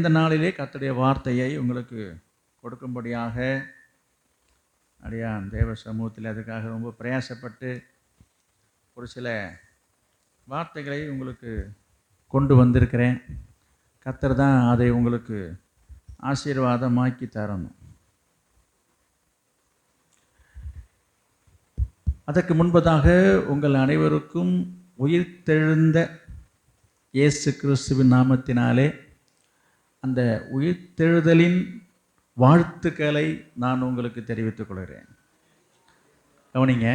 இந்த நாளிலே கர்த்தருடைய வார்த்தையை உங்களுக்கு கொடுக்கும்படியாக அடியான் தேவ சமூகத்தில் அதுக்காக ரொம்ப பிரயாசப்பட்டு ஒரு சில வார்த்தைகளை உங்களுக்கு கொண்டு வந்திருக்கிறேன். கர்த்தர் தான் அதை உங்களுக்கு ஆசீர்வாதமாக்கி தரணும். அதற்கு முன்பதாக உங்கள் அனைவருக்கும் உயிர்த்தெழுந்த இயேசு கிறிஸ்துவின் நாமத்தினாலே அந்த உயிர்த்தெழுதலின் வாழ்த்துக்களை நான் உங்களுக்கு தெரிவித்துக் கொள்கிறேன். கவனிங்க,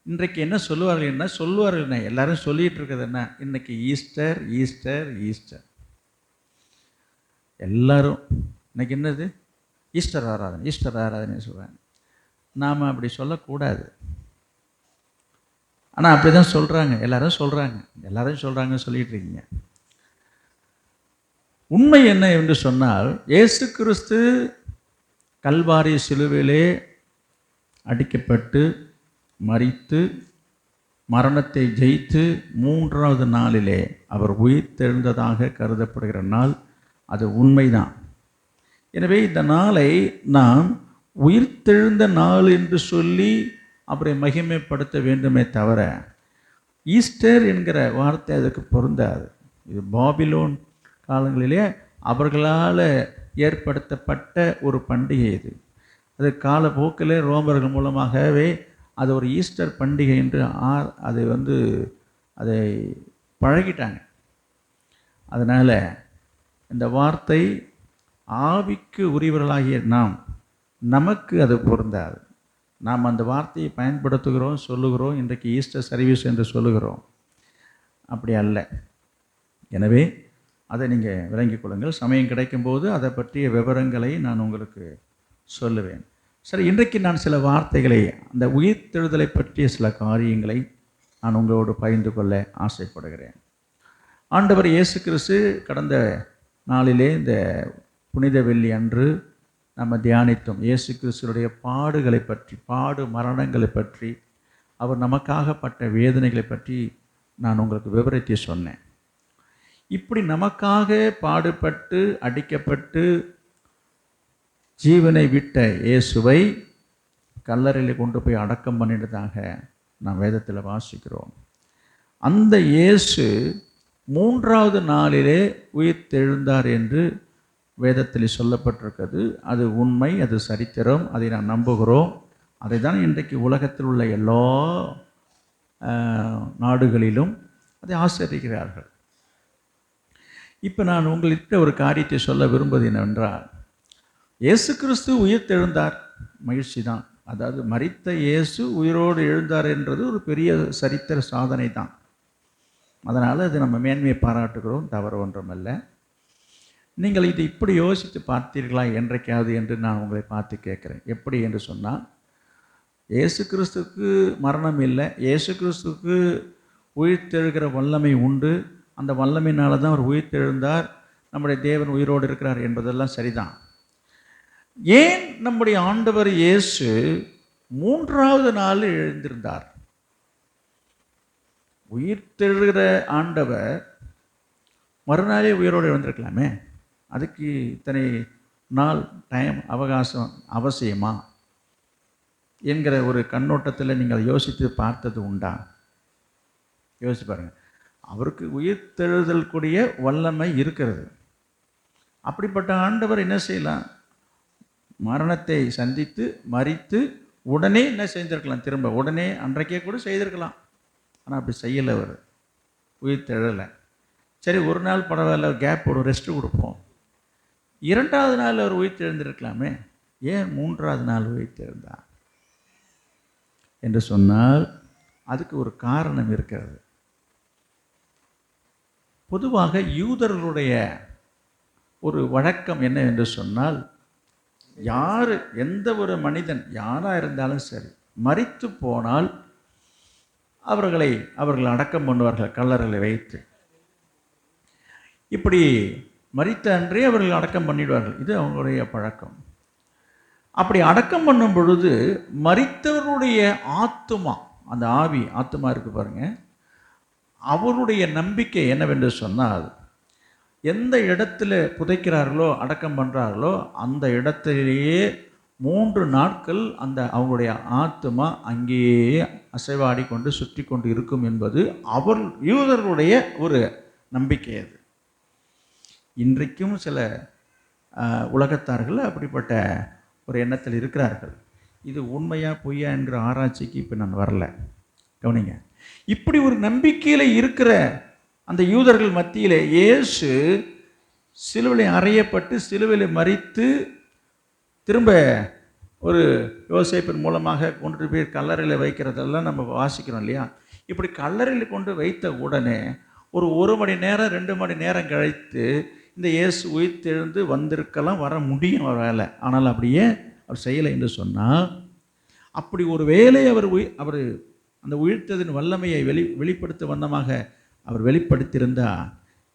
இன்றைக்கு என்ன சொல்லுவார்கள் என்ன எல்லாரும் சொல்லிகிட்டு இருக்கிறது என்ன, இன்றைக்கி ஈஸ்டர் ஈஸ்டர் ஈஸ்டர். எல்லாரும் இன்னைக்கு என்னது ஈஸ்டர் ஆராதனை சொல்கிறாங்க. நாம் அப்படி சொல்லக்கூடாது. ஆனால் அப்படி தான் சொல்கிறாங்க, எல்லாரும் சொல்கிறாங்க சொல்லிகிட்டு இருக்கீங்க. உண்மை என்ன என்று சொன்னால், இயேசு கிறிஸ்து கல்வாரி சிலுவையிலே அடிக்கப்பட்டு மரித்து மரணத்தை ஜெயித்து 3வது நாளிலே அவர் உயிர்த்தெழுந்ததாக கருதப்படுகிற நாள் அது உண்மைதான். எனவே இந்த நாளை நாம் உயிர்த்தெழுந்த நாள் என்று சொல்லி அவரை மகிமைப்படுத்த வேண்டுமே தவிர ஈஸ்டர் என்கிற வார்த்தை அதுக்கு பொருந்தாது. இது பாபிலோன் காலங்களிலே அவர்களால் ஏற்படுத்தப்பட்ட ஒரு பண்டிகை. அது காலப்போக்கில் ரோமர்கள் மூலமாகவே அது ஒரு ஈஸ்டர் பண்டிகை என்று அதை பழகிட்டாங்க. அதனால் இந்த வார்த்தை ஆவிக்கு உரியவர்களாகிய நமக்கு அது பொருந்தாது. நாம் அந்த வார்த்தையை பயன்படுத்துகிறோம், சொல்லுகிறோம், இன்றைக்கு ஈஸ்டர் சர்வீஸ் என்று சொல்லுகிறோம். அப்படி அல்ல. எனவே அதை நீங்கள் விளங்கிக் கொள்ளுங்கள். சமயம் கிடைக்கும்போது அதை பற்றிய விவரங்களை நான் உங்களுக்கு சொல்லுவேன். சரி, இன்றைக்கு நான் சில வார்த்தைகளை, அந்த உயிர்த்தெழுதலை பற்றிய சில காரியங்களை நான் உங்களோடு பகிர்ந்து கொள்ள ஆசைப்படுகிறேன். ஆண்டவர் இயேசு கிறிஸ்து கடந்த நாளிலே இந்த புனித வெள்ளி அன்று நம்ம தியானித்தோம். இயேசு கிறிஸ்துடைய பாடுகளை பற்றி, மரணங்களை பற்றி, அவர் நமக்காகப்பட்ட வேதனைகளை பற்றி நான் உங்களுக்கு விவரித்து சொன்னேன். இப்படி நமக்காக பாடுபட்டு அடிக்கப்பட்டு ஜீவனை விட்ட இயேசுவை கல்லறையில் கொண்டு போய் அடக்கம் பண்ணிட்டதாக நாம் வேதத்தில் வாசிக்கிறோம். அந்த இயேசு 3வது நாளிலே உயிர்த்தெழுந்தார் என்று வேதத்தில் சொல்லப்பட்டிருக்கிறது. அது உண்மை, அது சரித்திரம், அதை நான் நம்புகிறோம். அதை தான் இன்றைக்கு உலகத்தில் உள்ள எல்லா நாடுகளிலும் அதை ஆசரிக்கிறார்கள். இப்போ நான் உங்கள்கிட்ட ஒரு காரியத்தை சொல்ல விரும்புவது என்னவென்றால், இயேசு கிறிஸ்து உயிர்த்தெழுந்தார், மகிழ்ச்சி தான். அதாவது மரித்த இயேசு உயிரோடு எழுந்தார் என்றது ஒரு பெரிய சரித்திர சாதனை தான். அதனால் அது நம்ம மேன்மையை பாராட்டுகிறோம், தவறு ஒன்றுமல்ல. நீங்கள் இதை இப்படி யோசித்து பார்த்தீர்களா என்றைக்காவது என்று நான் உங்களை பார்த்து கேட்குறேன். எப்படி என்று சொன்னால், இயேசு கிறிஸ்துக்கு மரணம் இல்லை, இயேசு கிறிஸ்துக்கு உயிர்த்தெழுகிற வல்லமை உண்டு. அந்த வல்லமையினால தான் அவர் உயிர்த்தெழுந்தார், நம்முடைய தேவன் உயிரோடு இருக்கிறார் என்பதெல்லாம் சரிதான். ஏன் நம்முடைய ஆண்டவர் இயேசு 3வது நாள் எழுந்திருந்தார்? உயிர்த்தெழுகிற ஆண்டவர் மறுநாளே உயிரோடு எழுந்திருக்கலாமே. அதுக்கு இத்தனை நாள் டைம் அவகாசம் அவசியமா என்கிற ஒரு கண்ணோட்டத்தில் நீங்கள் யோசித்து பார்த்தது உண்டா? யோசிச்சு பாருங்கள். அவருக்கு உயிர்த்தெழுதல் கூடிய வல்லமை இருக்கிறது. அப்படிப்பட்ட ஆண்டவர் என்ன செய்யலாம்? மரணத்தை சந்தித்து மரித்து உடனே என்ன செஞ்சிருக்கலாம்? திரும்ப உடனே அன்றைக்கே கூட செய்திருக்கலாம். ஆனால் அப்படி செய்யலை. அவர் உயிர்த்தெழலை. சரி, ஒரு நாள் பரவாயில்ல, கேப், ஒரு ரெஸ்ட்டு கொடுப்போம். 2வது நாள் அவர் உயிர்த்தெழுந்திருக்கலாமே. ஏன் 3வது நாள் உயிர்த்தெழுந்தார் என்று சொன்னால் அதுக்கு ஒரு காரணம் இருக்கிறது. பொதுவாக யூதர்களுடைய ஒரு வழக்கம் என்ன என்று சொன்னால், எந்த ஒரு மனிதன் யாராக இருந்தாலும் சரி மரித்து போனால் அவர்கள் அடக்கம் பண்ணுவார்கள் கல்லறைகளை வைத்து. இப்படி மரித்த அன்றே அவர்கள் அடக்கம் பண்ணிடுவார்கள். இது அவங்களுடைய பழக்கம். அப்படி அடக்கம் பண்ணும் பொழுது மரித்தவருடைய ஆத்துமா, அந்த ஆத்மா இருக்கு பாருங்க, அவருடைய நம்பிக்கை என்னவென்று சொன்னால், எந்த இடத்துல புதைக்கிறார்களோ அடக்கம் பண்ணுறார்களோ அந்த இடத்திலேயே 3 நாட்கள் அந்த அவங்களுடைய ஆத்மா அங்கேயே அசைவாடி கொண்டு சுற்றி கொண்டு இருக்கும் என்பது யூதர்களுடைய ஒரு நம்பிக்கை. அது இன்றைக்கும் சில உலகத்தார்கள் அப்படிப்பட்ட ஒரு எண்ணத்தில் இருக்கிறார்கள். இது உண்மையா பொய்யா என்கிற ஆராய்ச்சிக்கு இப்போ நான் வரல, கவனிங்க. இப்படி ஒரு நம்பிக்கையில் இருக்கிற அந்த யூதர்கள் மத்தியிலே இயேசு சிலுவையில் அறையப்பட்டு சிலுவையில் மரித்து திரும்ப ஒரு யோசேப்பின் மூலமாக கொண்டு போய் கல்லறையில் வைக்கிறதெல்லாம் நம்ம வாசிக்கிறோம் இல்லையா? இப்படி கல்லறையில் கொண்டு வைத்த உடனே ஒரு மணி நேரம் 2 மணி நேரம் கழித்து இந்த இயேசு உயிர்த்தெழுந்து வந்திருக்கலாம், வர முடியும் அவரால். ஆனால் அப்படியே அவர் செய்யலை என்று சொன்னால், அப்படி ஒரு வேளை அவர் அந்த உயிர்த்ததின் வல்லமையை வெளிப்படுத்த வண்ணமாக அவர் வெளிப்படுத்தியிருந்தால்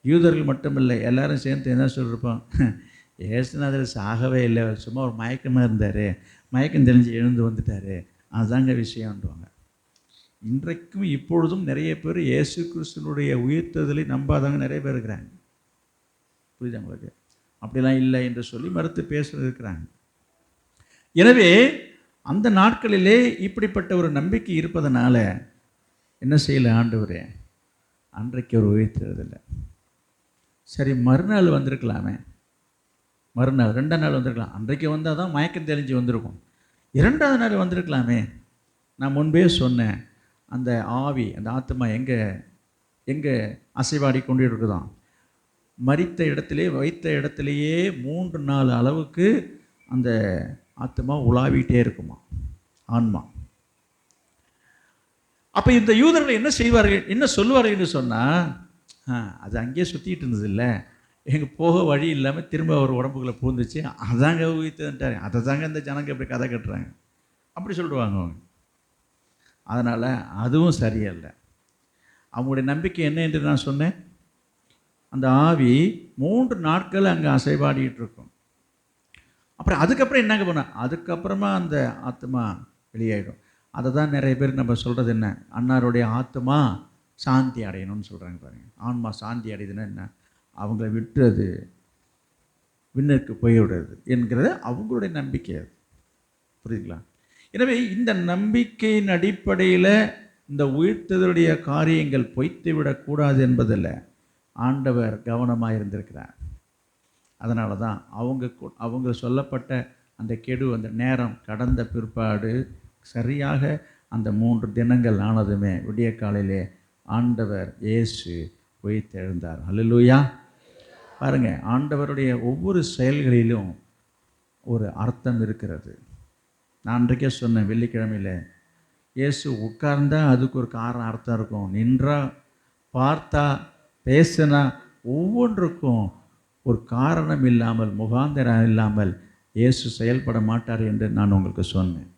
யூதர்கள் மட்டுமில்லை, எல்லாரும் சேர்ந்து என்ன சொல்லியிருப்போம், ஏசுநாதர் சாகவே இல்லை, சும்மா ஒரு மயக்கமாக இருந்தார், மயக்கம் தெரிஞ்சு எழுந்து வந்துட்டார், அதுதாங்க விஷயம்ன்றாங்க. இன்றைக்கும் இப்பொழுதும் நிறைய பேர் இயேசு கிறிஸ்துனுடைய உயிர்த்ததலை நம்பாதவங்க நிறைய பேர் இருக்கிறாங்க. புரியுதா உங்களுக்கு? அப்படிலாம் இல்லை என்று சொல்லி மறுத்து பேசுறது இருக்கிறாங்க. எனவே அந்த நாட்களிலே இப்படிப்பட்ட ஒரு நம்பிக்கை இருப்பதனால என்ன செய்யலை ஆண்டவரே, அன்றைக்கு ஒரு உயிர்த்ததில்லை. சரி, மறுநாள் வந்திருக்கலாமே, மறுநாள் 2ஆம் நாள் வந்திருக்கலாம். அன்றைக்கு வந்தால் தான் மயக்கம் தெளிஞ்சு வந்திருக்கும். 2ஆவது நாள் வந்திருக்கலாமே. நான் முன்பே சொன்னேன், அந்த ஆவி, அந்த ஆத்மா எங்கே அசைவாடி கொண்டு இருக்குதான், மரித்த இடத்திலே வைத்த இடத்திலேயே 3-4 அளவுக்கு அந்த ஆத்மா உலாவிட்டே இருக்குமா, ஆன்மா. அப்போ இந்த யூதர்கள் என்ன செய்வார்கள், என்ன சொல்லுவார்கள் என்று சொன்னால், அது அங்கேயே சுற்றிட்டு இருந்தது இல்லை, எங்கள் போக வழி இல்லாமல் திரும்ப அவர் உடம்புக்குள்ளே பூந்துச்சு, அதாங்க ஊற்றிட்டார், அதை தாங்க இந்த ஜனங்க இப்படி கதை கட்டுறாங்க, அப்படி சொல்லிடுவாங்க அவங்க. அதனால் அதுவும் சரியல்ல. அவங்களுடைய நம்பிக்கை என்ன என்று நான் சொன்னேன், அந்த ஆவி 3 நாட்கள் அங்கே அசைபாடிட்டு இருக்கும். அப்புறம் அதுக்கப்புறம் என்னங்க பண்ண, அதுக்கப்புறமா அந்த ஆத்மா வெளியாயிடும். அதை தான் நிறைய பேர் நம்ம சொல்கிறது என்ன, அன்னாருடைய ஆத்மா சாந்தி அடையணும்னு சொல்கிறாங்க பாருங்கள். ஆன்மா சாந்தி அடையுதுன்னா என்ன, அவங்கள விட்டு அது விண்ணுக்கு போய்விடுறது என்கிறது அவங்களுடைய நம்பிக்கை. அது புரியுதுங்களா? எனவே இந்த நம்பிக்கையின் அடிப்படையில் இந்த உயிர்த்ததுடைய காரியங்கள் பொய்த்து விடக்கூடாது என்பதில் ஆண்டவர் கவனமாக இருந்திருக்கிறார். அதனால தான் அவங்க சொல்லப்பட்ட அந்த கெடு, அந்த நேரம் கடந்த பிற்பாடு சரியாக அந்த 3 தினங்கள் ஆனதுமே விடிய காலையிலே ஆண்டவர் இயேசு உயிர்த்தெழுந்தார். அல்லேலூயா. பாருங்க, ஆண்டவருடைய ஒவ்வொரு செயல்களிலும் ஒரு அர்த்தம் இருக்கிறது. நான் அன்றைக்கே சொன்னேன், வெள்ளிக்கிழமையில் இயேசு உட்கார்ந்தா அதுக்கு ஒரு காரணம் அர்த்தம் இருக்கும், நின்றா, பார்த்தா, பேசினா, ஒவ்வொன்றுக்கும் ஒரு காரணம் இல்லாமல், முகாந்திரம் இல்லாமல் இயேசு செயல்பட மாட்டார் என்று நான் உங்களுக்கு சொன்னேன்.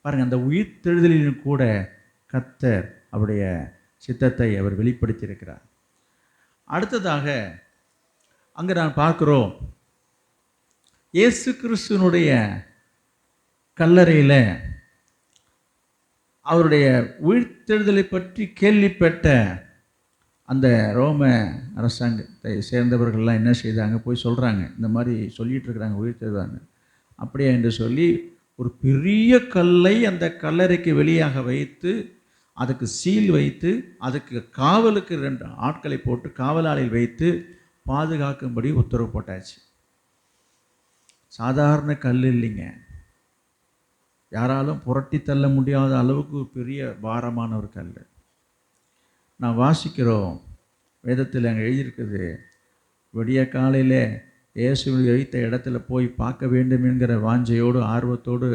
பாருங்கள், அந்த உயிர்த்தெழுதலிலும் கூட கர்த்தர் அவருடைய சித்தத்தை அவர் வெளிப்படுத்தியிருக்கிறார். அடுத்ததாக அங்கே நான் பார்க்கிறோம், இயேசு கிறிஸ்துவனுடைய கல்லறையில் அவருடைய உயிர்த்தெழுதலை பற்றி கேள்விப்பட்ட அந்த ரோம அரசாங்கத்தை சேர்ந்தவர்கள்லாம் என்ன செய்தாங்க, போய் சொல்கிறாங்க, இந்த மாதிரி சொல்லிகிட்டு இருக்கிறாங்க உயிர்த்தெழுவாங்க. அப்படியே என்று சொல்லி ஒரு பெரிய கல்லை அந்த கல்லறைக்கு வெளியாக வைத்து, அதுக்கு சீல் வைத்து, அதுக்கு காவலுக்கு 2 ஆட்களை போட்டு காவலாளில் வைத்து பாதுகாக்கும்படி உத்தரவு போட்டாச்சு. சாதாரண கல் இல்லைங்க, யாராலும் புரட்டி தள்ள முடியாத அளவுக்கு பெரிய பாரமான ஒரு கல். நான் வாசிக்கிறோம், வேதத்தில் அங்கே எழுதியிருக்குது, விடிய காலையில் இயேசு வைத்த இடத்துல போய் பார்க்க வேண்டும் என்கிற வாஞ்சையோடு ஆர்வத்தோடு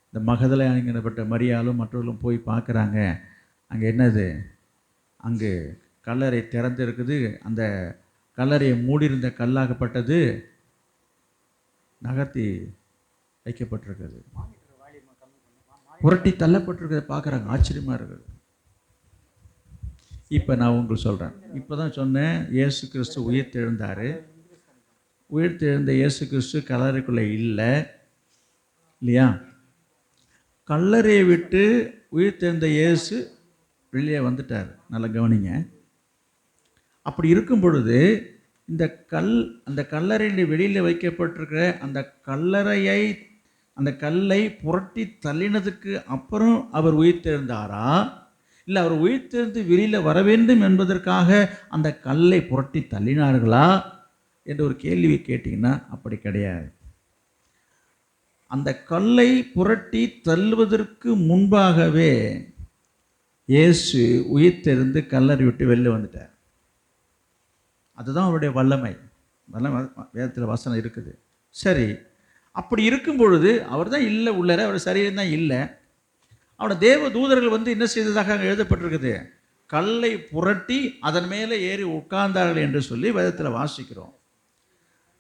இந்த மகதலை என்கிறப்பட்ட மரியாளும் மற்றவர்களும் போய் பார்க்குறாங்க. அங்கே என்னது, அங்கு கல்லறை திறந்து இருக்குது, அந்த கல்லறையை மூடியிருந்த கல்லாகப்பட்டது நகர்த்தி வைக்கப்பட்டிருக்குது, புரட்டி தள்ளப்பட்டிருக்கிறத பார்க்குறாங்க, ஆச்சரியமாக இருக்குது. இப்போ நான் உங்களுக்கு சொல்கிறேன், இப்போ தான் சொன்னேன், இயேசு கிறிஸ்து உயிர்த்தெழுந்தார். உயிர்த்தெழுந்த இயேசு கிறிஸ்து கல்லறைக்குள்ளே இல்லை இல்லையா? கல்லறையை விட்டு உயிர்த்தெழுந்த இயேசு வெளியே வந்துட்டார். நல்லா கவனிங்க. அப்படி இருக்கும் பொழுது இந்த அந்த கல்லறையின் வெளியில் வைக்கப்பட்டிருக்கிற அந்த கல்லை புரட்டி தள்ளினதுக்கு அப்புறம் அவர் உயிர்த்தெழுந்தாரா, இல்லை அவர் உயிர்த்தெழுந்து வெளியில் வர வேண்டும் என்பதற்காக அந்த கல்லை புரட்டி தள்ளினார்களா என்ற ஒரு கேள்வி கேட்டிங்கன்னா அப்படி கிடையாது. அந்த கல்லை புரட்டி தள்ளுவதற்கு முன்பாகவே இயேசு உயிர்த்தெழுந்து கல்லறை விட்டு வெளில வந்துட்டார். அதுதான் அவருடைய வல்லமை. வேதத்தில் வசனம் இருக்குது. சரி, அப்படி இருக்கும் பொழுது அவர் தான் இல்லை உள்ளார, அவர் சரீரம் தான் இல்லை. அவனோட தேவ தூதர்கள் வந்து என்ன செய்ததாக அங்கே எழுதப்பட்டிருக்குது, கல்லை புரட்டி அதன் மேலே ஏறி உட்கார்ந்தார்கள் என்று சொல்லி வேதத்தில் வாசிக்கிறோம்.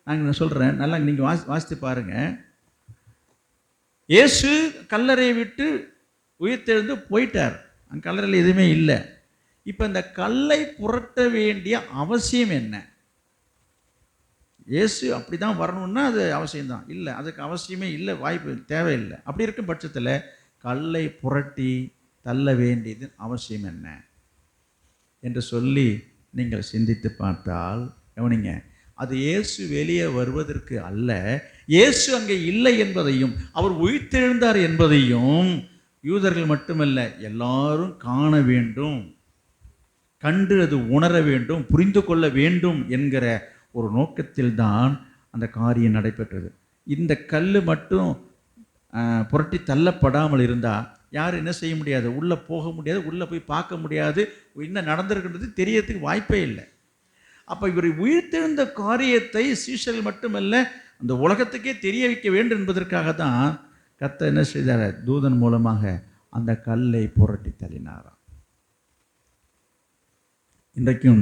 நான் சொல்கிறேன், நல்லா நீங்கள் வாசித்து பாருங்கள். இயேசு கல்லறையை விட்டு உயிர்த்தெழுந்து போயிட்டார். அந்த கல்லறையில் எதுவுமே இல்லை. இப்போ இந்த கல்லை புரட்ட வேண்டிய அவசியம் என்ன? இயேசு அப்படி தான் வரணும்னா அது அவசியம்தான். இல்லை, அதுக்கு அவசியமே இல்லை, வாய்ப்பு தேவையில்லை. அப்படி இருக்கும் பட்சத்தில் கல்லை புரட்டி தள்ள வேண்டியது அவசியம் என்ன என்று சொல்லி நீங்கள் சிந்தித்து பார்த்தால் கவனிங்க, அது இயேசு வெளியே வருவதற்கு அல்ல, இயேசு அங்கே இல்லை என்பதையும் அவர் உயிர்த்தெழுந்தார் என்பதையும் யூதர்கள் மட்டுமல்ல எல்லாரும் காண வேண்டும், கண்டு அது உணர வேண்டும், புரிந்து கொள்ள வேண்டும் என்கிற ஒரு நோக்கத்தில் தான் அந்த காரியம் நடைபெற்றது. இந்த கல் மட்டும் புரட்டி தள்ளப்படாமல் இருந்தால் யாரும் என்ன செய்ய முடியாது, உள்ளே போக முடியாது, உள்ளே போய் பார்க்க முடியாது, என்ன நடந்திருக்கின்றது தெரியறதுக்கு வாய்ப்பே இல்லை. அப்போ இவர் உயிர்த்தெழுந்த காரியத்தை சீஷர்கள் மட்டுமல்ல அந்த உலகத்துக்கே தெரிய வைக்க வேண்டும் என்பதற்காக தான் கர்த்தர் என்ன செய்தார், தூதன் மூலமாக அந்த கல்லை புரட்டி தள்ளினாராம். இன்றைக்கும்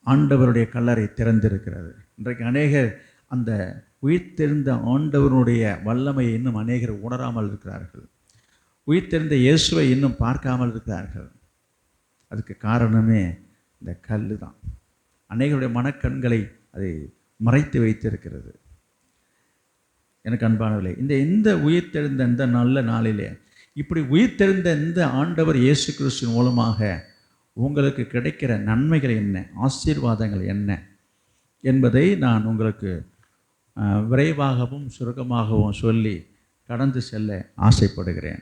ஆண்டவருடைய கல்லறை திறந்திருக்கிறது. இன்றைக்கு அநேகர் அந்த உயிர்த்தெழுந்த ஆண்டவருடைய வல்லமையை இன்னும் அநேகர் உணராமல் இருக்கிறார்கள். உயிர்த்தெழுந்த இயேசுவை இன்னும் பார்க்காமல் இருக்கிறார்கள். அதுக்கு காரணமே இந்த கல் தான். அநேகருடைய மனக்கண்களை அதை மறைத்து வைத்திருக்கிறது. எனக்கு அன்பானவர்களே, இந்த உயிர்த்தெழுந்த இந்த நல்ல நாளிலே இப்படி உயிர்த்தெழுந்த இந்த ஆண்டவர் இயேசு கிறிஸ்துவின் மூலமாக உங்களுக்கு கிடைக்கிற நன்மைகள் என்ன, ஆசீர்வாதங்கள் என்ன என்பதை நான் உங்களுக்கு விரைவாகவும் சுருக்கமாகவும் சொல்லி கடந்து செல்ல ஆசைப்படுகிறேன்.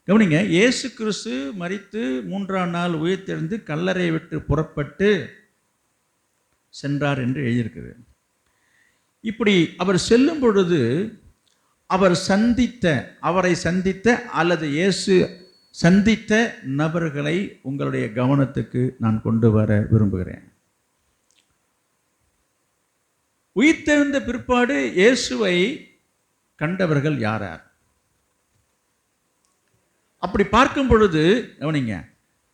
கவனிங்க, இயேசு கிறிஸ்து மரித்து 3ஆம் நாள் உயிர்த்தெழுந்து கல்லறை விட்டு புறப்பட்டு சென்றார் என்று எழுதியிருக்கிறது. இப்படி அவர் செல்லும் பொழுது அவரை சந்தித்த அல்லது இயேசு சந்தித்த நபர்களை உங்களுடைய கவனத்துக்கு நான் கொண்டு வர விரும்புகிறேன். உயிர்த்தெழுந்த பிற்பாடு இயேசுவை கண்டவர்கள் யார்? அப்படி பார்க்கும் பொழுது கவனிங்க,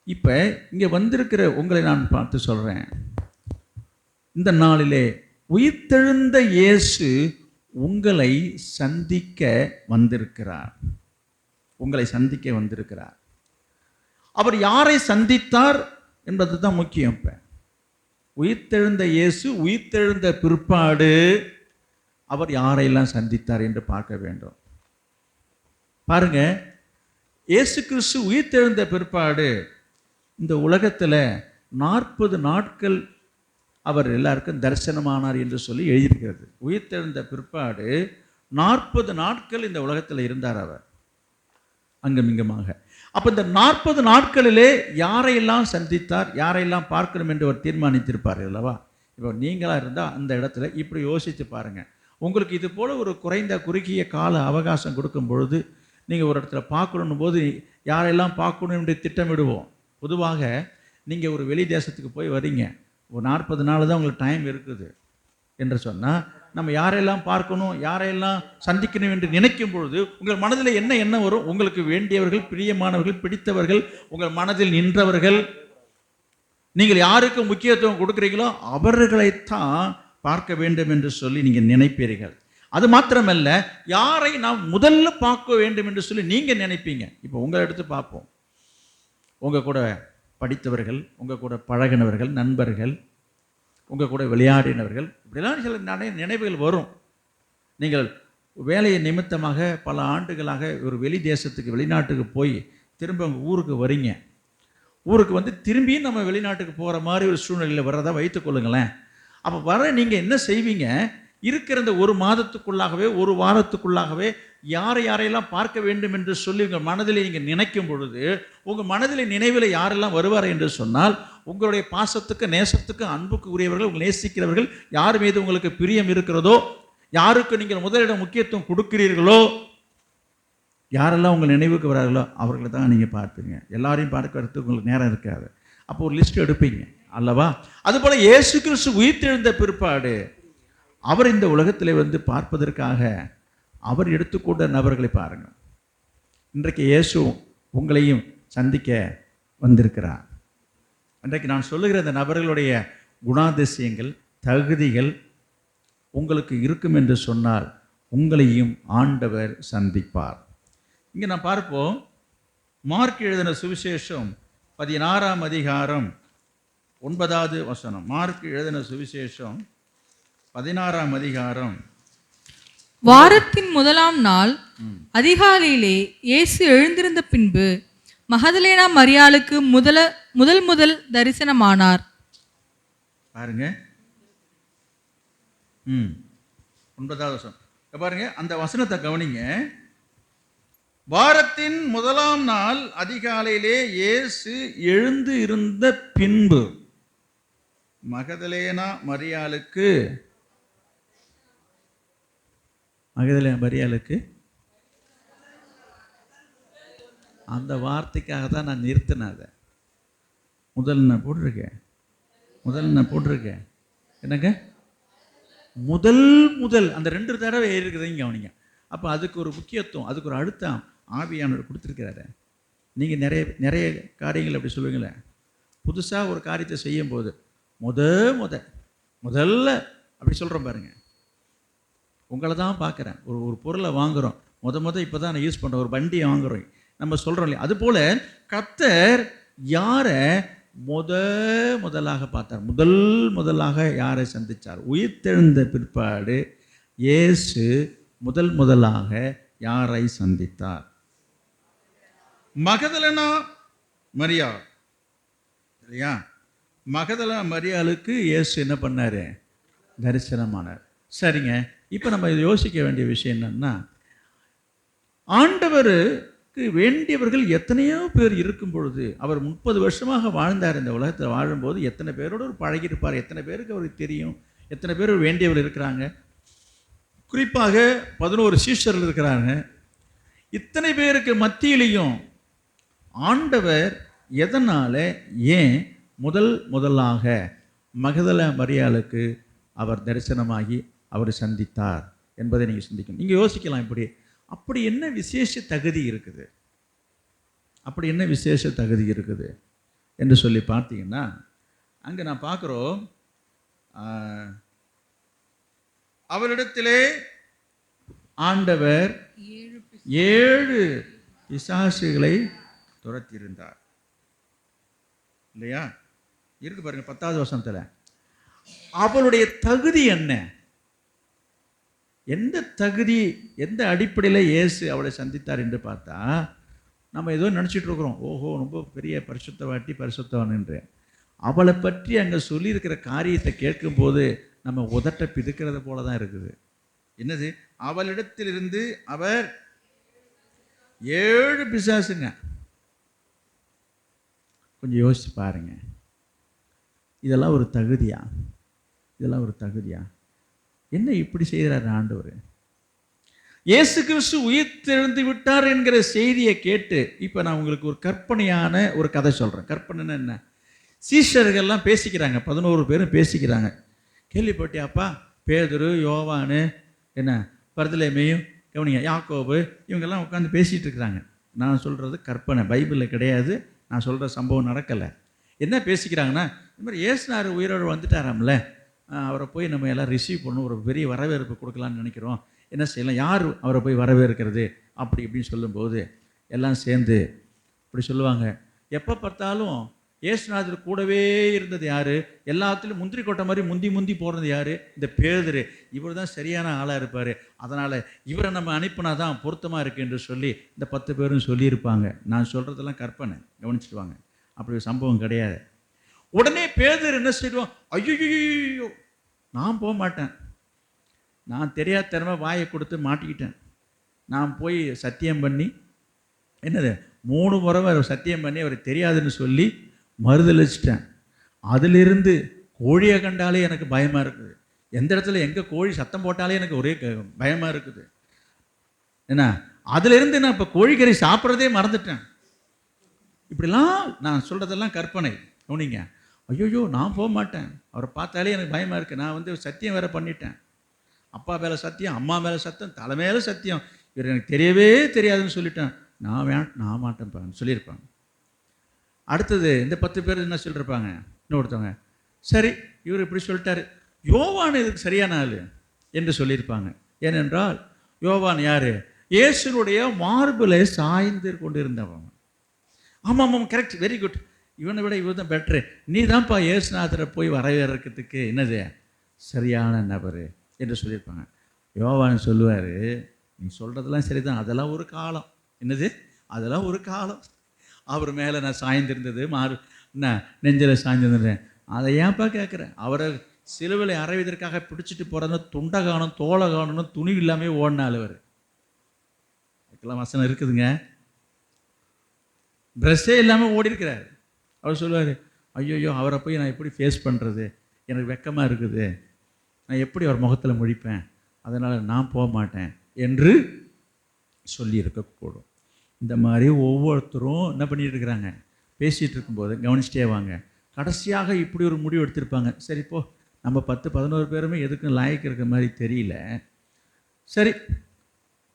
இப்போ இங்கே வந்திருக்கிற உங்களை நான் பார்த்து சொல்கிறேன், இந்த நாளிலே உயிர்த்தெழுந்த இயேசு உங்களை சந்திக்க வந்திருக்கிறார். உங்களை சந்திக்க வந்திருக்கிறார். அவர் யாரை சந்தித்தார் என்பது தான் முக்கியம். இப்போ உயிர்த்தெழுந்த இயேசு உயிர்த்தெழுந்த பிற்பாடு அவர் யாரையெல்லாம் சந்தித்தார் என்று பார்க்க வேண்டும். பாருங்க, இயேசு கிறிஸ்து உயிர்த்தெழுந்த பிற்பாடு இந்த உலகத்தில் 40 நாட்கள் அவர் எல்லாருக்கும் தரிசனமானார் என்று சொல்லி எழுதியிருக்கிறது. உயிர்த்தெழுந்த பிற்பாடு 40 நாட்கள் இந்த உலகத்தில் இருந்தார் அவர் அங்குமிங்குமாக. அப்போ இந்த 40 நாட்களிலே யாரையெல்லாம் சந்தித்தார், யாரையெல்லாம் பார்க்கணும் என்று அவர் தீர்மானித்திருப்பார் அல்லவா? இப்போ நீங்களாக இருந்தால் அந்த இடத்துல இப்படி யோசித்து பாருங்கள். உங்களுக்கு இது போல் ஒரு குறுகிய கால அவகாசம் கொடுக்கும் பொழுது நீங்கள் ஒரு இடத்துல பார்க்கணும் போது யாரெல்லாம் பார்க்கணும் என்று திட்டமிடுவோம். பொதுவாக நீங்கள் ஒரு வெளி தேசத்துக்கு போய் வரீங்க, ஒரு 40 நாள் தான் உங்களுக்கு டைம் இருக்குது என்று சொன்னால் நம்ம யாரெல்லாம் பார்க்கணும், யாரெல்லாம் சந்திக்கணும் என்று நினைக்கும் பொழுது உங்கள் மனதில் என்ன வரும்? உங்களுக்கு வேண்டியவர்கள், பிரியமானவர்கள், பிடித்தவர்கள், உங்கள் மனதில் நின்றவர்கள், நீங்கள் யாருக்கு முக்கியத்துவம் கொடுக்குறீங்களோ அவர்களைத்தான் பார்க்க வேண்டும் என்று சொல்லி நீங்கள் நினைப்பீர்கள். அது மாத்திரமல்ல, யாரை நாம் முதல்ல பார்க்க வேண்டும் என்று சொல்லி நீங்கள் நினைப்பீங்க. இப்போ உங்களை எடுத்து பார்ப்போம். உங்கள் கூட படித்தவர்கள், உங்கள் கூட பழகினவர்கள், நண்பர்கள், உங்கள் கூட விளையாடினவர்கள், இப்படிலாம் சில நினைவுகள் வரும். நீங்கள் வேலையை நிமித்தமாக பல ஆண்டுகளாக ஒரு வெளி தேசத்துக்கு, வெளிநாட்டுக்கு போய் திரும்ப உங்கள் ஊருக்கு வரீங்க. ஊருக்கு வந்து திரும்பியும் நம்ம வெளிநாட்டுக்கு போகிற மாதிரி ஒரு சூழ்நிலையில் வர்றதா வைத்துக்கொள்ளுங்களேன். அப்போ வர நீங்கள் என்ன செய்வீங்க? இருக்கிற இந்த ஒரு மாதத்துக்குள்ளாகவே, ஒரு வாரத்துக்குள்ளாகவே யாரையெல்லாம் பார்க்க வேண்டும் என்று சொல்லி உங்கள் மனதில் நீங்கள் நினைக்கும் பொழுது, உங்கள் மனதில் நினைவில் யாரெல்லாம் வருவார் என்று சொன்னால், உங்களுடைய பாசத்துக்கு, நேசத்துக்கு, அன்புக்கு உரியவர்கள், உங்கள் நேசிக்கிறவர்கள், யார் மீது உங்களுக்கு பிரியம் இருக்கிறதோ, யாருக்கு நீங்கள் முதலிடம் முக்கியத்துவம் கொடுக்கிறீர்களோ, யாரெல்லாம் உங்கள் நினைவுக்கு வரார்களோ அவர்களை தான் நீங்கள் பார்ப்பீங்க. எல்லாரையும் பார்க்கறதுக்கு உங்களுக்கு நேரம் இருக்காது. அப்போ ஒரு லிஸ்ட் எடுப்பீங்க அல்லவா? அதுபோல் இயேசு கிறிஸ்து உயிர்த்தெழுந்த பிற்பாடு அவர் இந்த உலகத்தில் வந்து பார்ப்பதற்காக அவர் எடுத்துக்கொண்ட நபர்களை பாருங்கள். இன்றைக்கு இயேசு உங்களையும் சந்திக்க வந்திருக்கிறார். இன்றைக்கு நான் சொல்லுகிற இந்த நபர்களுடைய குணாதிசயங்கள், தகுதிகள் உங்களுக்கு இருக்கும் என்று சொன்னால் உங்களையும் ஆண்டவர் சந்திப்பார். இங்கே நான் பார்ப்போம், மார்க் எழுதின சுவிசேஷம் 16ஆம் அதிகாரம் 9வது வசனம். மார்க் எழுதின சுவிசேஷம் 16ஆம் அதிகாரம். வாரத்தின் முதலாம் நாள் அதிகாலையிலே இயேசு எழுந்திருந்த பின்பு மகதலேனா மரியாளுக்கு முதல் தரிசனமானார். பாருங்க, 9வது வசனம் பாருங்க, அந்த வசனத்தை கவனிங்க. வாரத்தின் முதலாம் நாள் அதிகாலையிலே இயேசு எழுந்து இருந்த பின்பு மகதலேனா மரியாளுக்கு அந்த வார்த்தைக்காக தான் நான் நிறுத்தினேன். அதை முதல் நான் போட்டிருக்கேன் என்னங்க, முதல் அந்த 2 தடவை இருக்குதுங்க கவனிங்க. அப்போ அதுக்கு ஒரு முக்கியத்துவம், அதுக்கு ஒரு அழுத்தம் ஆவியானவர் கொடுத்துருக்கிறாரு. நீங்கள் நிறைய காரியங்கள் அப்படி சொல்லுவீங்களே, புதுசாக ஒரு காரியத்தை செய்யும் போது முதல்ல அப்படி சொல்கிறோம் பாருங்க. உங்களை தான் பார்க்குறேன், ஒரு பொருளை வாங்குகிறோம், இப்போ தான் நான் யூஸ் பண்ணுறேன், ஒரு வண்டியை வாங்குகிறோம், நம்ம சொல்கிறோம் இல்லையா? அதுபோல் கர்த்தர் யாரை முதலாக பார்த்தார், முதலாக யாரை சந்தித்தார்? உயிர்த்தெழுந்த பிற்பாடு இயேசு முதலாக யாரை சந்தித்தார்? மகதலேனா மரியாள் இல்லையா? மகதலேனா மரியாளுக்கு இயேசு என்ன பண்ணார்? தரிசனமானார். சரிங்க, இப்போ நம்ம இதை யோசிக்க வேண்டிய விஷயம் என்னன்னா, ஆண்டவருக்கு வேண்டியவர்கள் எத்தனையோ பேர் இருக்கும் பொழுது, அவர் 30 வருஷமாக வாழ்ந்தார் இந்த உலகத்தில். வாழும்போது எத்தனை பேரோடு ஒரு பழகியிருப்பார், எத்தனை பேருக்கு அவருக்கு தெரியும், எத்தனை பேர் வேண்டியவர்கள் இருக்கிறாங்க. குறிப்பாக 11 சீஷர்கள் இருக்கிறாங்க. இத்தனை பேருக்கு மத்தியிலையும் ஆண்டவர் எதனால், ஏன் முதலாக மகதலேனா மரியாளுக்கு அவர் தரிசனமாகி அவர் சந்தித்தார் என்பதை நீங்கள் சிந்திக்கணும். நீங்கள் யோசிக்கலாம், அப்படி என்ன விசேஷ தகுதி இருக்குது, என்று சொல்லி பார்த்தீங்கன்னா, அங்கே நான் பார்க்குறோம், அவரிடத்திலே ஆண்டவர் 7 பிசாசுகளை துரத்தியிருந்தார் இல்லையா? இருக்கு பாருங்க 10வது வசனத்தில். அவளுடைய தகுதி என்ன? எந்த தகுதி, எந்த அடிப்படையில் இயேசு அவளை சந்தித்தார் என்று பார்த்தா, நம்ம ஏதோ நினச்சிட்டு இருக்கிறோம், ஓஹோ ரொம்ப பெரிய பரிசுத்தவான் என்று. அவளை பற்றி அங்கே சொல்லியிருக்கிற காரியத்தை கேட்கும்போது நம்ம உதட்ட பிதுக்கிறது போல தான் இருக்குது. என்னது? அவளிடத்திலிருந்து அவர் 7 பிசாசுங்க. கொஞ்சம் யோசிச்சு பாருங்க, இதெல்லாம் ஒரு தகுதியா? என்ன இப்படி செய்கிறார் ஆண்டவர்? இயேசு கிறிஸ்து உயிர்த்தெழுந்து விட்டார் என்கிற செய்தியை கேட்டு, இப்போ நான் உங்களுக்கு ஒரு கற்பனையான ஒரு கதை சொல்கிறேன். கற்பனைன்னு என்ன? சீஷர்கள்லாம் பேசிக்கிறாங்க, 11 பேரும் பேசிக்கிறாங்க. கேள்விப்பட்டியாப்பா, பேதுரு, யோவானு, என்ன பர்தலேமேயும், கவனிங்க, யாக்கோபு, இவங்கெல்லாம் உட்காந்து பேசிகிட்டு இருக்கிறாங்க. நான் சொல்கிறது கற்பனை, பைபிளில் கிடையாது. நான் சொல்கிற சம்பவம் நடக்கலை. என்ன பேசிக்கிறாங்கன்னா, இந்த மாதிரி இயேசுனார் உயிரோடு வந்துட்டாராம்ல, அவரை போய் நம்ம எல்லாம் ரிசீவ் பண்ணணும், ஒரு பெரிய வரவேற்பு கொடுக்கலான்னு நினைக்கிறோம், என்ன செய்யலாம், யார் அவரை போய் வரவேற்கிறது அப்படி இப்படின்னு சொல்லும்போது எல்லாம் சேர்ந்து இப்படி சொல்லுவாங்க. எப்போ பார்த்தாலும் இயேசுநாதர் கூடவே இருந்தது யார்? எல்லாத்துலேயும் முந்திரி கொட்டை மாதிரி முந்தி போடுறது யார்? இந்த பேதுரு. இவர் தான் சரியான ஆளாக இருப்பார், அதனால் இவரை நம்ம அனுப்பினா தான் பொருத்தமாக இருக்குது என்று சொல்லி இந்த 10 பேரும் சொல்லியிருப்பாங்க. நான் சொல்கிறதெல்லாம் கற்பனை, கவனிச்சுட்டு வாங்க. அப்படி ஒரு சம்பவம் கிடையாது. உடனே பேதுரு என்ன செய்வோம், ஐயோ நான் போக மாட்டேன். நான் தெரியாதனமா வாயை கொடுத்து மாட்டிக்கிட்டேன். நான் போய் சத்தியம் பண்ணி என்னது 3 முறை அவர் சத்தியம் பண்ணி அவர் தெரியாதுன்னு சொல்லி மறுதளிச்சிட்டேன். அதிலிருந்து கோழியை கண்டாலே எனக்கு பயமாக இருக்குது. எந்த இடத்துல எங்கே கோழி சத்தம் போட்டாலே எனக்கு ஒரே பயமாக இருக்குது. என்ன அதிலிருந்து நான் இப்போ கோழிக்கறி சாப்பிட்றதே மறந்துட்டேன். இப்படிலாம் நான் சொல்கிறதெல்லாம் கற்பனை. கவனிங்க. ஐயோ நான் போக மாட்டேன், அவரை பார்த்தாலே எனக்கு பயமாக இருக்குது. நான் சத்தியம் வேறு பண்ணிட்டேன். அப்பா மேலே சத்தியம், அம்மா மேலே சத்தியம், தலை மேலே சத்தியம், இவர் எனக்கு தெரியவே தெரியாதுன்னு சொல்லிட்டேன். நான் மாட்டேன்ப்பான்னு சொல்லியிருப்பாங்க. அடுத்தது இந்த 10 பேர் என்ன சொல்லியிருப்பாங்க, இன்னொருத்தவங்க சரி இவர் இப்படி சொல்லிட்டாரு, யோவான் இதுக்கு சரியான ஆள் என்று சொல்லியிருப்பாங்க. ஏனென்றால் யோவான் யார்? இயேசுனுடைய மார்பில் சாய்ந்து கொண்டிருந்தவன். ஆமாம் கரெக்ட், வெரி குட், இவனை விட இவர் தான் பெட்ரு, நீ தான்ப்பா இயேசுநாதரை போய் வரவேற்கிறதுக்கு என்னது சரியான நபர் என்று சொல்லியிருப்பாங்க. யோவான் சொல்லுவார், நீ சொல்கிறதெல்லாம் சரி தான், அதெல்லாம் ஒரு காலம். என்னது அதெல்லாம் ஒரு காலம். அவர் மேலே நான் சாய்ந்திருந்தது, நெஞ்சில் சாய்ந்திருந்தேன், அதை ஏன்ப்பா கேட்குறேன்? அவரை சிலுவையில் அறைவதற்காக பிடிச்சிட்டு போகிறதுனா துண்டை காணும், தோலை காணும்னு துணி இல்லாமல் ஓடினாள். அவர் அதுக்கெல்லாம் வசனம் இருக்குதுங்க. ட்ரெஸ்ஸே இல்லாமல் ஓடி இருக்கிறார். அவர் சொல்லுவார், ஐயோ அவரை போய் நான் எப்படி ஃபேஸ் பண்ணுறது, எனக்கு வெக்கமாக இருக்குது, நான் எப்படி அவர் முகத்தில் முழிப்பேன், அதனால் நான் போக மாட்டேன் என்று சொல்லி இருக்கக்கூடும். இந்த மாதிரி ஒவ்வொருத்தரும் என்ன பண்ணிட்டு இருக்கிறாங்க, பேசிகிட்டு இருக்கும்போது கவனிச்சிட்டே வாங்க. கடைசியாக இப்படி ஒரு முடிவு எடுத்திருப்பாங்க. சரி போ, நம்ம 10-11 பேருமே எதுக்கும் லாய்க்கு இருக்கிற மாதிரி தெரியல. சரி,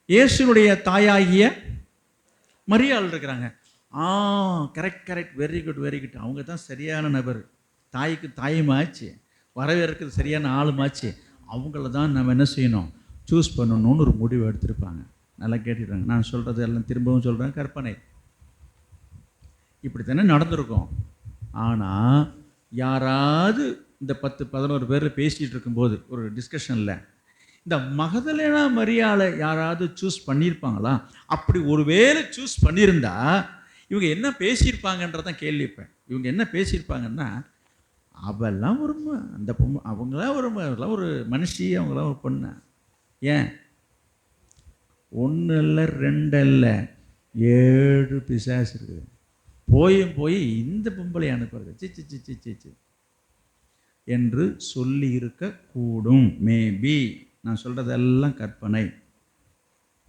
இயேசுனுடைய தாயாகிய மரியாள் இருக்கிறாங்க. கரெக்ட், வெரி குட், அவங்க தான் சரியான நபர். தாய்க்கு தாயுமாச்சு, வரவேற்கிறது சரியான ஆளுமாச்சு, அவங்கள தான் நம்ம என்ன செய்யணும், சூஸ் பண்ணணும்னு ஒரு முடிவு எடுத்திருப்பாங்க. நல்லா கேட்டுட்டாங்க. நான் சொல்கிறது எல்லாம் திரும்பவும் சொல்கிறேன், கற்பனை. இப்படி தானே நடந்திருக்கும். ஆனால் யாராவது இந்த 10-11 பேரில் பேசிகிட்டு இருக்கும்போது ஒரு டிஸ்கஷனில் இந்த மகதலேனா மரியாளை யாராவது சூஸ் பண்ணியிருப்பாங்களா? அப்படி ஒரு வேளை சூஸ் பண்ணியிருந்தா இவங்க என்ன பேசியிருப்பாங்கன்றதான் கேள்விப்பேன். இவங்க என்ன பேசியிருப்பாங்கன்னா, அவெல்லாம் ஒரு அந்த பொண்ணு, அவங்களாம் ஒரு மனுஷி, அவங்களாம் ஒரு பொண்ணு. ஏன் 1 இல்லை 2 இல்லை 7 பிசாசு இருக்குது. போய் இந்த பொம்பளை அனுப்புறது சி என்று சொல்லி இருக்கக்கூடும். மேபி நான் சொல்கிறதெல்லாம் கற்பனை.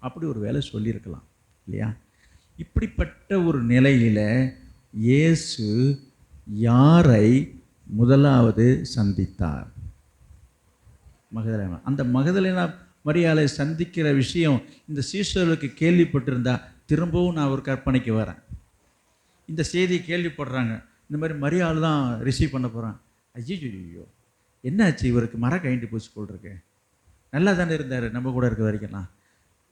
அப்படி ஒரு வேலை சொல்லியிருக்கலாம் இல்லையா? இப்படிப்பட்ட ஒரு நிலையில் இயேசு யாரை முதலாவது சந்தித்தார்? மகதலேனா. அந்த மகதலேனா மரியாளை சந்திக்கிற விஷயம் இந்த சீஷர்களுக்கு கேள்விப்பட்டிருந்தா திரும்பவும் நான் ஒரு கற்பனைக்கு வரேன். இந்த செய்தியை கேள்விப்படுறாங்க, இந்த மாதிரி மரியாள் தான் ரிசீவ் பண்ண போகிறான். ஐயோ என்னாச்சு, இவருக்கு மரம் கழிண்டு போச்சு போல் இருக்கு, நல்லா தானே இருந்தார் நம்ம கூட இருக்க வரைக்கும்லாம்,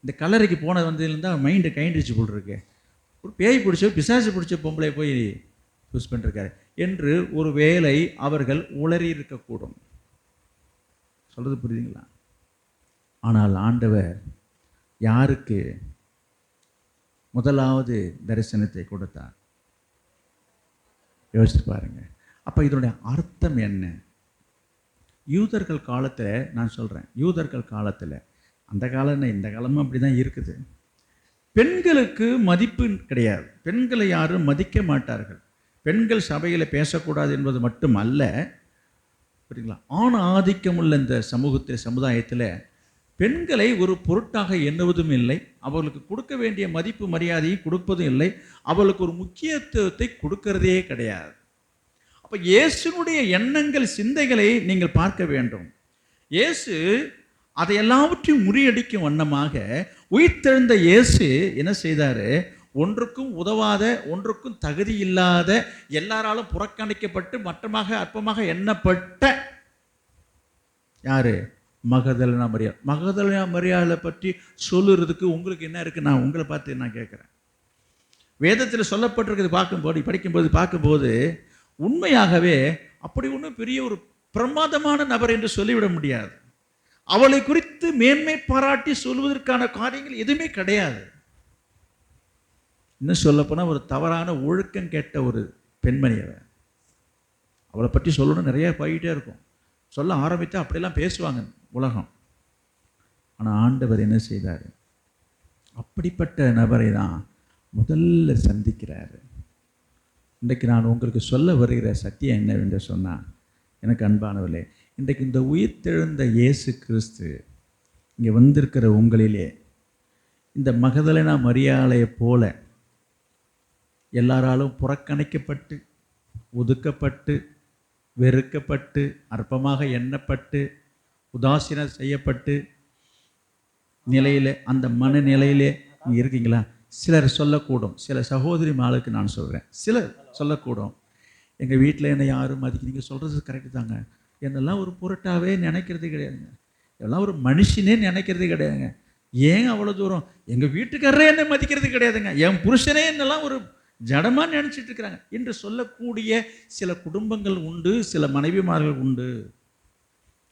இந்த கல்லறைக்கு போனது வந்ததுலேருந்தால் மைண்டு கைண்டிச்சு போல் இருக்கு, ஒரு பேய் பிடிச்ச பிசாசு பிடிச்ச பொம்பளை போய் யூஸ் பண்ணிருக்காரு என்று ஒரு வேளை அவர்கள் உளறி இருக்கக்கூடும். சொல்கிறது புரியுதுங்களா? ஆனால் ஆண்டவர் யாருக்கு முதலாவது தரிசனத்தை கொடுத்தார்? யோசிச்சு பாருங்க. அப்போ இதனுடைய அர்த்தம் என்ன? யூதர்கள் காலத்தில், நான் சொல்கிறேன், யூதர்கள் காலத்தில், அந்த காலம் இந்த காலமும் அப்படி தான் இருக்குது, பெண்களுக்கு மதிப்பு கிடையாது. பெண்களை யாரும் மதிக்க மாட்டார்கள். பெண்கள் சபையில் பேசக்கூடாது என்பது மட்டும் அல்ல, புரியுங்களா, ஆண் ஆதிக்கம் உள்ள இந்த சமுதாயத்தில் பெண்களை ஒரு பொருட்டாக எண்ணுவதும் இல்லை, அவர்களுக்கு கொடுக்க வேண்டிய மதிப்பு மரியாதையை கொடுப்பதும் இல்லை, அவர்களுக்கு ஒரு முக்கியத்துவத்தை கொடுக்கறதே கிடையாது. அப்போ இயேசுனுடைய எண்ணங்கள் சிந்தைகளை நீங்கள் பார்க்க வேண்டும். இயேசு அதை எல்லாவற்றையும் முறியடிக்கும் வண்ணமாக உயிர்த்தெழுந்த இயேசு என்ன செய்தார்? ஒன்றுக்கும் உதவாத, ஒன்றுக்கும் தகுதி இல்லாத, எல்லாராலும் புறக்கணிக்கப்பட்டு மட்டமாக அற்பமாக எண்ணப்பட்ட யாரு? மகதலேனா மரியாள். மகதலேனா மரியாளை பற்றி சொல்லுறதுக்கு உங்களுக்கு என்ன இருக்குது? நான் உங்களை பார்த்து நான் கேட்குறேன். வேதத்தில் சொல்லப்பட்டிருக்கிறது பார்க்கும்போது உண்மையாகவே அப்படி ஒன்றும் பெரிய ஒரு பிரமாதமான நபர் என்று சொல்லிவிட முடியாது. அவளை குறித்து மேன்மை பாராட்டி சொல்வதற்கான காரியங்கள் எதுவுமே கிடையாது. இன்னும் சொல்லப்போனால் ஒரு தவறான ஒழுக்கம் கேட்ட ஒரு பெண்மணி. அவளை பற்றி சொல்லணும் நிறைய போயிட்டே இருக்கும். சொல்ல ஆரம்பித்தா அப்படியெல்லாம் பேசுவாங்க உலகம். ஆனால் ஆண்டவர் என்ன செய்தார்? அப்படிப்பட்ட நபரை தான் முதல்ல சந்திக்கிறார். இன்றைக்கு நான் உங்களுக்கு சொல்ல வருகிற சத்தியம் என்னவென்று சொன்னால், எனக்கு அன்பானவர்களே, இன்றைக்கு இந்த உயிர்த்தெழுந்த இயேசு கிறிஸ்து இங்கே வந்திருக்கிற உங்களிலே இந்த மகதலேனா மரியாளையைப் போல எல்லாராலும் புறக்கணிக்கப்பட்டு, ஒதுக்கப்பட்டு, வெறுக்கப்பட்டு, அற்பமாக எண்ணப்பட்டு, உதாசீனம் செய்யப்பட்டு நிலையில், அந்த மனநிலையிலே நீங்கள் இருக்கீங்களா? சிலர் சொல்லக்கூடும், சில சகோதரி மாளுக்கு நான் சொல்கிறேன், சிலர் சொல்லக்கூடும், எங்கள் வீட்டில் என்னை யாரும் மதிக்க, நீங்கள் சொல்கிறது கரெக்டு தாங்க, என்னெல்லாம் ஒரு பொருட்டாகவே நினைக்கிறது கிடையாதுங்க, இதெல்லாம் ஒரு மனுஷனே நினைக்கிறது கிடையாதுங்க, ஏன் அவ்வளோ தூரம், எங்கள் வீட்டுக்காரரே என்னை மதிக்கிறது கிடையாதுங்க, என் புருஷனே என்னெல்லாம் ஒரு ஜடமாக நினச்சிட்டு இருக்கிறாங்க என்று சொல்லக்கூடிய சில குடும்பங்கள் உண்டு, சில மனைவிமார்கள் உண்டு.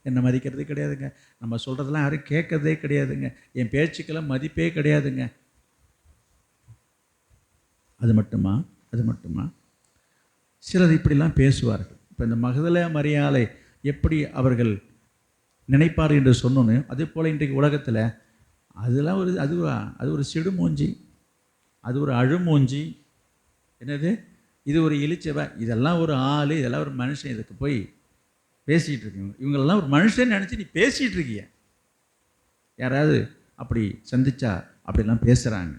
என்னை மதிக்கிறது கிடையாதுங்க, நம்ம சொல்கிறதெல்லாம் யாரும் கேட்கறதே கிடையாதுங்க, என் பேச்சுக்கெல்லாம் மதிப்பே கிடையாதுங்க. அது மட்டுமா சிலர் இப்படிலாம் பேசுவார்கள். இப்போ இந்த மகதலேனா மரியாளை எப்படி அவர்கள் நினைப்பார் என்று சொன்னோன்னு, அதே போல் இன்றைக்கு உலகத்தில் அதெல்லாம் அது ஒரு சிடுமூஞ்சி, அது ஒரு அழுமூஞ்சி, என்னது இது ஒரு இழிச்சவை, இதெல்லாம் ஒரு ஆள், இதெல்லாம் ஒரு மனுஷன், இதுக்கு போய் பேசிகிட்டு இருக்கீங்க, இவங்களெல்லாம் ஒரு மனுஷன் நினச்சி நீ பேசிகிட்டு இருக்கிய. யாராவது அப்படி சந்திச்சா அப்படிலாம் பேசுகிறாங்க.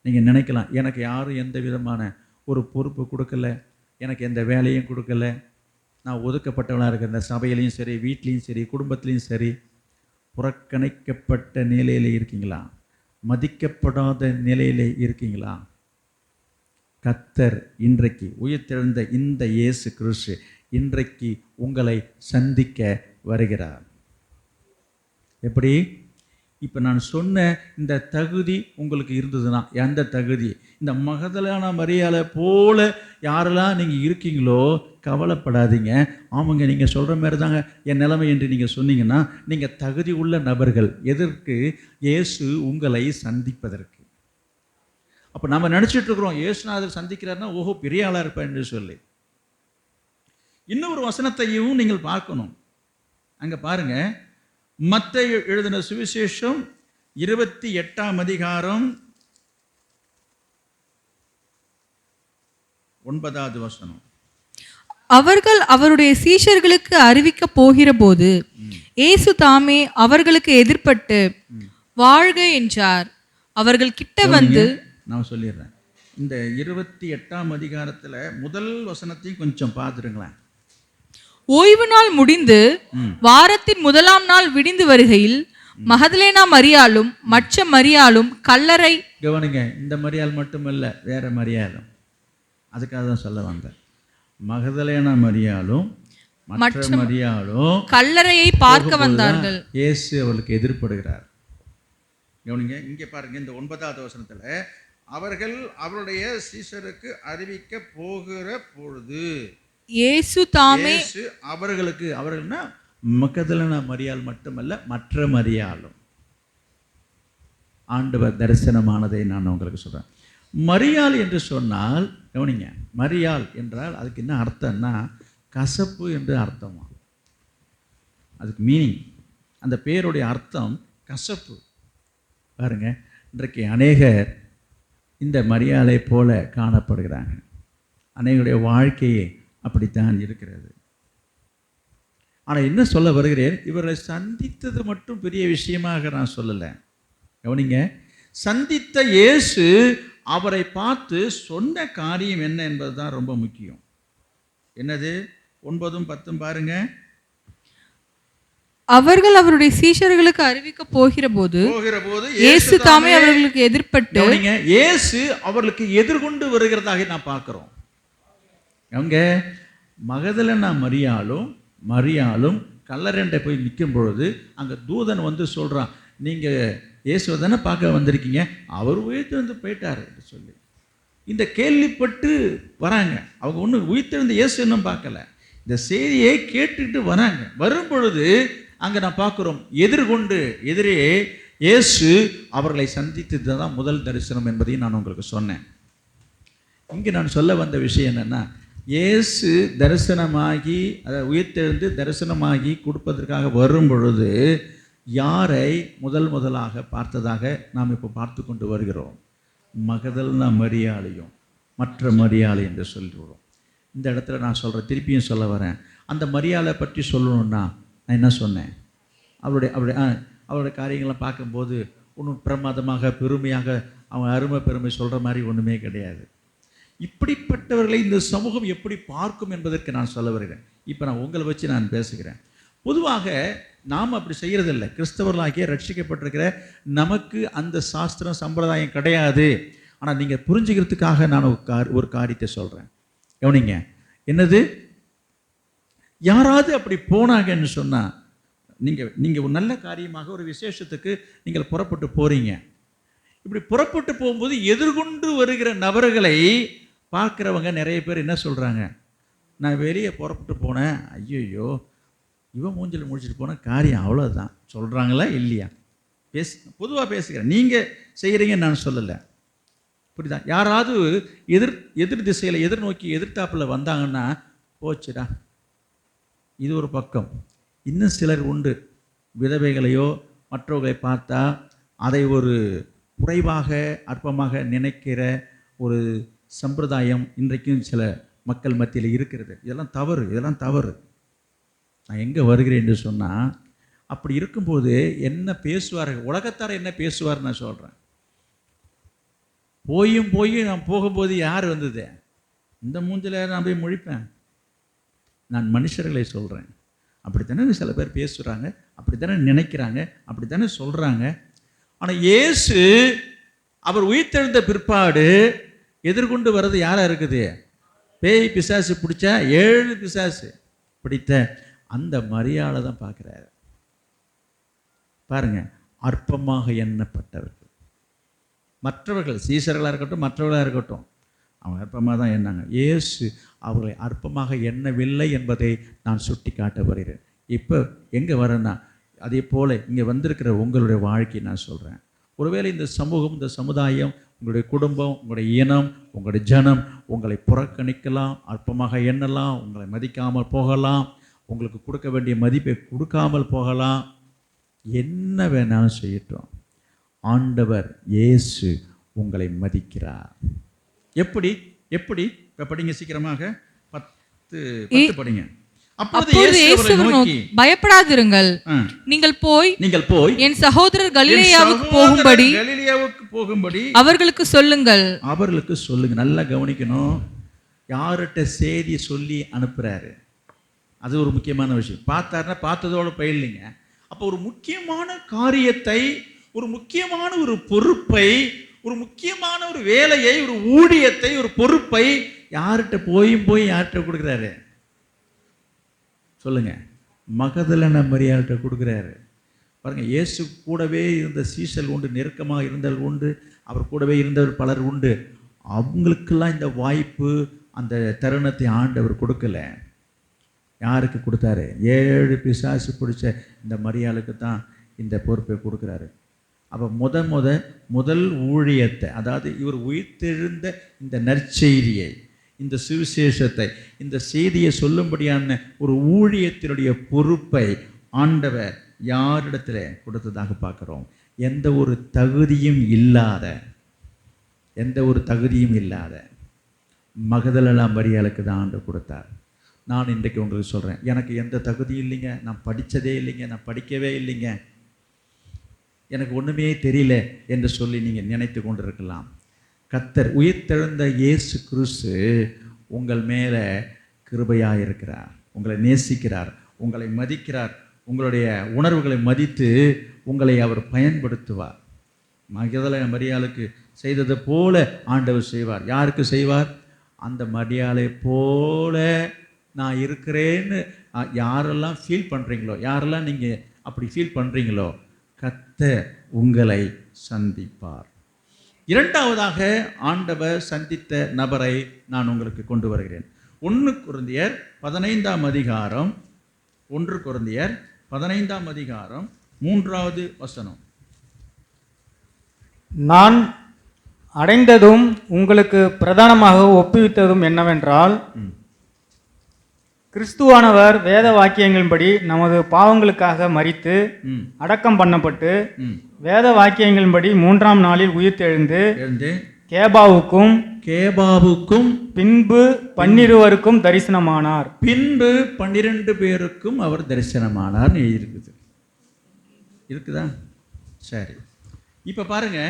நீங்கள் நினைக்கலாம், எனக்கு யாரும் எந்த விதமான ஒரு பொறுப்பு கொடுக்கல, எனக்கு எந்த வேலையும் கொடுக்கல, நான் ஒதுக்கப்பட்டவனாக இருக்கிற இந்த சபையிலையும் சரி, வீட்லேயும் சரி, குடும்பத்துலேயும் சரி, புறக்கணிக்கப்பட்ட நிலையில் இருக்கீங்களா? மதிக்கப்படாத நிலையில் இருக்கீங்களா? கர்த்தர் இன்றைக்கு உயிர்த்தெழுந்த இந்த இயேசு கிறிஸ்து இன்றைக்கு உங்களை சந்திக்க வருகிறார். எப்படி? இப்போ நான் சொன்ன இந்த தகுதி உங்களுக்கு இருந்ததுன்னா, எந்த தகுதி, இந்த மகதலேனா மரியாளை போல யாரெல்லாம் நீங்கள் இருக்கீங்களோ கவலைப்படாதீங்க. ஆமாங்க, நீங்கள் சொல்கிற மாதிரி தாங்க என் நிலைமை என்று நீங்கள் சொன்னீங்கன்னா, நீங்கள் தகுதி உள்ள நபர்கள். எதற்கு? இயேசு உங்களை சந்திப்பதற்கு. அப்போ நம்ம நினச்சிட்டு இருக்கிறோம் இயேசுநாதர் சந்திக்கிறாருன்னா ஓஹோ பெரிய ஆளாக இருப்பேன் என்று சொல்லி. இன்னொரு வசனத்தையும் நீங்கள் பார்க்கணும். அங்கே பாருங்க, மத்தேயு எழுதின சுவிசேஷம் 28ஆம் அதிகாரம் 9வது வசனம். அவர்கள் அவருடைய சீஷர்களுக்கு அறிவிக்க போகிற போது இயேசு தாமே அவர்களுக்கு எதிர்பட்டு வாழ்க என்றார். அவர்கள் கிட்ட வந்து, நான் சொல்லிடுறேன், இந்த 28ஆம் அதிகாரத்தில் முதல் வசனத்தையும் கொஞ்சம் பார்த்துருங்களேன். ஓய்வு நாள் முடிந்து வாரத்தின் முதலாம் நாள் விடிந்து வருகையில் மகதலேனா மரியாளும் மற்ற மரியாளும் கல்லறை. கவனிங்க, இந்த மரியாள் மட்டுமல்ல, வேற மரியாளும். அதுக்காக தான் சொல்ல வந்தேன். மகதலேனா மரியாளும் மற்ற மரியாளும் கல்லறையை பார்க்க வந்தார்கள். இயேசு அவர்களுக்கு எதிர்ப்படுகிறார். கவனிங்க, இங்கே பாருங்க, இந்த 9வது வசனத்தில் அவர்கள் அவருடைய சீஷருக்கு அறிவிக்க போகிற பொழுது இயேசு தாமே அவர்களுக்கு, அவர்கள்னா மகதலேனா மரியாள் மட்டுமல்ல மற்ற மரியாளும் ஆண்டவர் தரிசனமானதை நான் உங்களுக்கு சொல்கிறேன். மரியாள் என்று சொன்னால் கவனிங்க, மரியாள் என்றால் அதுக்கு என்ன அர்த்தம்னா கசப்பு என்று அர்த்தமா. அதுக்கு மீனிங், அந்த பேருடைய அர்த்தம் கசப்பு. பாருங்க, இன்றைக்கு அநேகர் இந்த மரியாளை போல காணப்படுகிறாங்க. அநேகருடைய வாழ்க்கையே அப்படித்தான் இருக்கிறது. ஆனால் என்ன சொல்ல வருகிறேன், இவரை சந்தித்தது மட்டும் பெரிய விஷயமாக நான் சொல்லலை. கவனிங்க, சந்தித்த இயேசு அவரை பார்த்து சொன்ன காரியம் என்ன என்பது தான் ரொம்ப முக்கியம். என்னது? 9ம் 10ம் பாருங்க. அவர்கள் அவருடைய சீஷர்களுக்கு அறிவிக்க போகிற போது இயேசு தாமே அவர்களுக்கு எதிர்பட்டு, இயேசு அவர்களுக்கு எதிர்கொண்டு வருகிறதாக நான் பார்க்கிறோம். அவங்க மகதலேனா மரியாளும் கல்லறைண்டை போய் நிற்கும் பொழுது அங்கே தூதன் வந்து சொல்கிறான், நீங்கள் இயேசுவை தானே பார்க்க வந்திருக்கீங்க, அவர் உயிர்த்தெழுந்து போயிட்டார் என்று சொல்லி இந்த கேள்விப்பட்டு வராங்க. அவங்க ஒன்றும் உயிர்த்தெழுந்த இயேசு இன்னும் பார்க்கல, இந்த செய்தியை கேட்டுக்கிட்டு வராங்க. வரும் பொழுது அங்கே நான் பார்க்குறோம், எதிரே இயேசு அவர்களை சந்தித்தது தான் முதல் தரிசனம் என்பதையும் நான் உங்களுக்கு சொன்னேன். இங்கே நான் சொல்ல வந்த விஷயம் என்னென்னா, இயேசு தரிசனமாகி, அதாவது உயிர்த்தெழுந்து தரிசனமாகி கொடுப்பதற்காக வரும் பொழுது யாரை முதலாக பார்த்ததாக நாம் இப்போ பார்த்து கொண்டு வருகிறோம்? மகதலேனா மரியாளையும் மற்ற மரியாளை என்று சொல்கிறோம். இந்த இடத்துல நான் சொல்கிறேன், திருப்பியும் சொல்ல வரேன். அந்த மரியாளை பற்றி சொல்லணுன்னா நான் என்ன சொன்னேன்? அவருடைய காரியங்கள்லாம் பார்க்கும்போது ஒன்றும் பிரமாதமாக பெருமையாக அவங்க அருமை பெருமை சொல்கிற மாதிரி ஒன்றுமே கிடையாது. இப்படிப்பட்டவர்களை இந்த சமூகம் எப்படி பார்க்கும் என்பதற்கு நான் சொல்ல வருகிறேன். இப்போ நான் உங்களை வச்சு நான் பேசுகிறேன். பொதுவாக நாம் அப்படி செய்கிறதில்லை. கிறிஸ்தவர்களாகிய ரட்சிக்கப்பட்டிருக்கிற நமக்கு அந்த சாஸ்திரம் சம்பிரதாயம் கிடையாது. ஆனால் நீங்கள் புரிஞ்சுக்கிறதுக்காக நான் ஒரு காரியத்தை சொல்கிறேன், கவனிங்க. என்னது? யாராவது அப்படி போனாங்கன்னு சொன்னால், நீங்கள் ஒரு நல்ல காரியமாக ஒரு விசேஷத்துக்கு நீங்கள் புறப்பட்டு போகிறீங்க. இப்படி புறப்பட்டு போகும்போது எதிர்கொண்டு வருகிற நபர்களை பார்க்குறவங்க நிறைய பேர் என்ன சொல்கிறாங்க? நான் வெளியே புறப்பட்டு போனேன், ஐயோ இவன் மூஞ்சில் முடிச்சுட்டு போன காரியம் அவ்வளோதான் சொல்கிறாங்களா இல்லையா? பொதுவாக பேசுகிறேன், நீங்கள் செய்கிறீங்கன்னு நான் சொல்லலை, புரியுதா? யாராவது எதிர் திசையில் எதிர்நோக்கி எதிர்த்தாப்பில் வந்தாங்கன்னா போச்சுடா, இது ஒரு பக்கம். இன்னும் சிலர் உண்டு, விதவைகளையோ மற்றவர்களை பார்த்தா அதை ஒரு குறைவாக அற்பமாக நினைக்கிற ஒரு சம்பிரதாயம் இன்றைக்கும் சில மக்கள் மத்தியில் இருக்கிறது. இதெல்லாம் தவறு. நான் எங்கே வருகிறேன் என்று சொன்னால், அப்படி இருக்கும்போது என்ன பேசுவார்கள், உலகத்தார் என்ன பேசுவார் நான் சொல்கிறேன். போய் நான் போகும்போது யார் வந்தது? இந்த மூஞ்சில் நான் போய் முழிப்பேன். நான் மனுஷர்களை சொல்கிறேன். அப்படித்தானே சில பேர் பேசுகிறாங்க, அப்படித்தானே நினைக்கிறாங்க, அப்படித்தானே சொல்கிறாங்க. ஆனால் இயேசு அவர் உயிர்த்தெழுந்த பிற்பாடு எதிர்கொண்டு வர்றது யாராக இருக்குது? பேய் பிசாசு பிடிச்ச 7 பிசாசு பிடித்த அந்த மரியாதை தான் பார்க்குறாரு. பாருங்க, அற்பமாக எண்ணப்பட்டவர்கள். மற்றவர்கள் சீசர்களாக இருக்கட்டும், மற்றவர்களாக இருக்கட்டும், அவங்க அற்பமாக தான் எண்ணாங்க. இயேசு அவர்களை அற்பமாக எண்ணவில்லை என்பதை நான் சுட்டி காட்ட வருகிறேன். இப்போ எங்கே வரேன்னா, அதே போல் இங்கே வந்திருக்கிற உங்களுடைய வாழ்க்கையை நான் சொல்கிறேன். ஒருவேளை இந்த சமூகம், இந்த சமுதாயம், உங்களுடைய குடும்பம், உங்களுடைய இனம், உங்களுடைய ஜனம் உங்களை புறக்கணிக்கலாம், அற்பமாக எண்ணலாம், உங்களை மதிக்காமல் போகலாம், உங்களுக்கு கொடுக்க வேண்டிய மதிப்பை கொடுக்காமல் போகலாம். என்ன வேணாலும் செய்யட்டும், ஆண்டவர் இயேசு உங்களை மதிக்கிறார். எப்படி? இப்போ படிங்க சீக்கிரமாக, 10 படிங்க. அப்பொழுது இயேசு நோக்கி, பயப்படாதிருங்கள், நீங்கள் போய் என் சகோதரர் கலிலேயாவுக்கு போகும்படி அவர்களுக்கு சொல்லுங்கள். நல்லா கவனிக்கணும். யார்கிட்ட செய்தி சொல்லி அனுப்புறாரு, அது ஒரு முக்கியமான விஷயம். பார்த்தாருன்னா பார்த்ததோடு போயிடலைங்க. அப்போ ஒரு முக்கியமான காரியத்தை, ஒரு முக்கியமான ஒரு பொறுப்பை, ஒரு முக்கியமான ஒரு வேலையை, ஒரு ஊழியத்தை, ஒரு பொறுப்பை யார்கிட்ட போய் யார்கிட்ட கொடுக்குறாரு சொல்லுங்க? மகதலேனா மரியாள்கிட்ட கொடுக்குறாரு. பாருங்க, இயேசு கூடவே இருந்த சீசல் உண்டு, நெருக்கமாக இருந்தவர்கள் உண்டு, அவர் கூடவே இருந்தவர் பலர் உண்டு. அவங்களுக்கெல்லாம் இந்த வாய்ப்பு, அந்த தருணத்தை ஆண்டவர் கொடுக்கல. யாருக்கு கொடுத்தாரு? 7 பிசாசு பிடிச்ச இந்த மரியாளுக்கு தான் இந்த பொறுப்பை கொடுக்குறாரு. அப்போ முதல் ஊழியத்தை, அதாவது இவர் உயிர்த்தெழுந்த இந்த நற்செய்தியை, இந்த சுவிசேஷத்தை, இந்த செய்தியை சொல்லும்படியான ஒரு ஊழியத்தினுடைய பொறுப்பை ஆண்டவர் யாரிடத்தில் கொடுத்ததாக பார்க்குறோம்? எந்த ஒரு தகுதியும் இல்லாத மகதலேனா மரியாளுக்கு தான் ஆண்டவர் கொடுத்தார். நான் இன்றைக்கு உங்களுக்கு சொல்கிறேன், எனக்கு எந்த தகுதியும் இல்லைங்க, நான் படித்ததே இல்லைங்க, நான் படிக்கவே இல்லைங்க, எனக்கு ஒன்றுமே தெரியல என்று சொல்லி நீங்கள் நினைத்து கொண்டு இருக்கலாம். கர்த்தர் உயிர்த்தெழுந்த இயேசு கிறிஸ்து உங்கள் மேலே கிருபையாக இருக்கிறார், உங்களை நேசிக்கிறார், உங்களை மதிக்கிறார், உங்களுடைய உணர்வுகளை மதித்து உங்களை அவர் பயன்படுத்துவார். மகதலேனா மரியாளுக்கு செய்தது போல ஆண்டவர் செய்வார். யாருக்கு செய்வார்? அந்த மரியாளை போல நான் இருக்கிறேன்னு யாரெல்லாம் ஃபீல் பண்ணுறீங்களோ, யாரெல்லாம் நீங்கள் அப்படி ஃபீல் பண்ணுறீங்களோ, கர்த்தர் உங்களை சந்திப்பார். இரண்டாவதாக ஆண்டவர் சந்தித்த நபரை நான் உங்களுக்கு கொண்டு வருகிறேன். 1 கொரிந்தியர் 15ஆம் அதிகாரம் 3வது வசனம். நான் அடைந்ததும் உங்களுக்கு பிரதானமாக ஒப்புவித்ததும் என்னவென்றால், கிறிஸ்துவானவர் வேத வாக்கியங்களின்படி நமது பாவங்களுக்காக மரித்து அடக்கம் பண்ணப்பட்டு வேத வாக்கியங்களின்படி 3ஆம் நாளில் உயிர்த்தெழுந்து கேபாவுக்கும் பின்பு 12 தரிசனமானார். பின்பு 12 பேருக்கும் அவர் தரிசனமானார் எழுதியிருக்குது. இருக்குதா? சரி, இப்ப பாருங்க,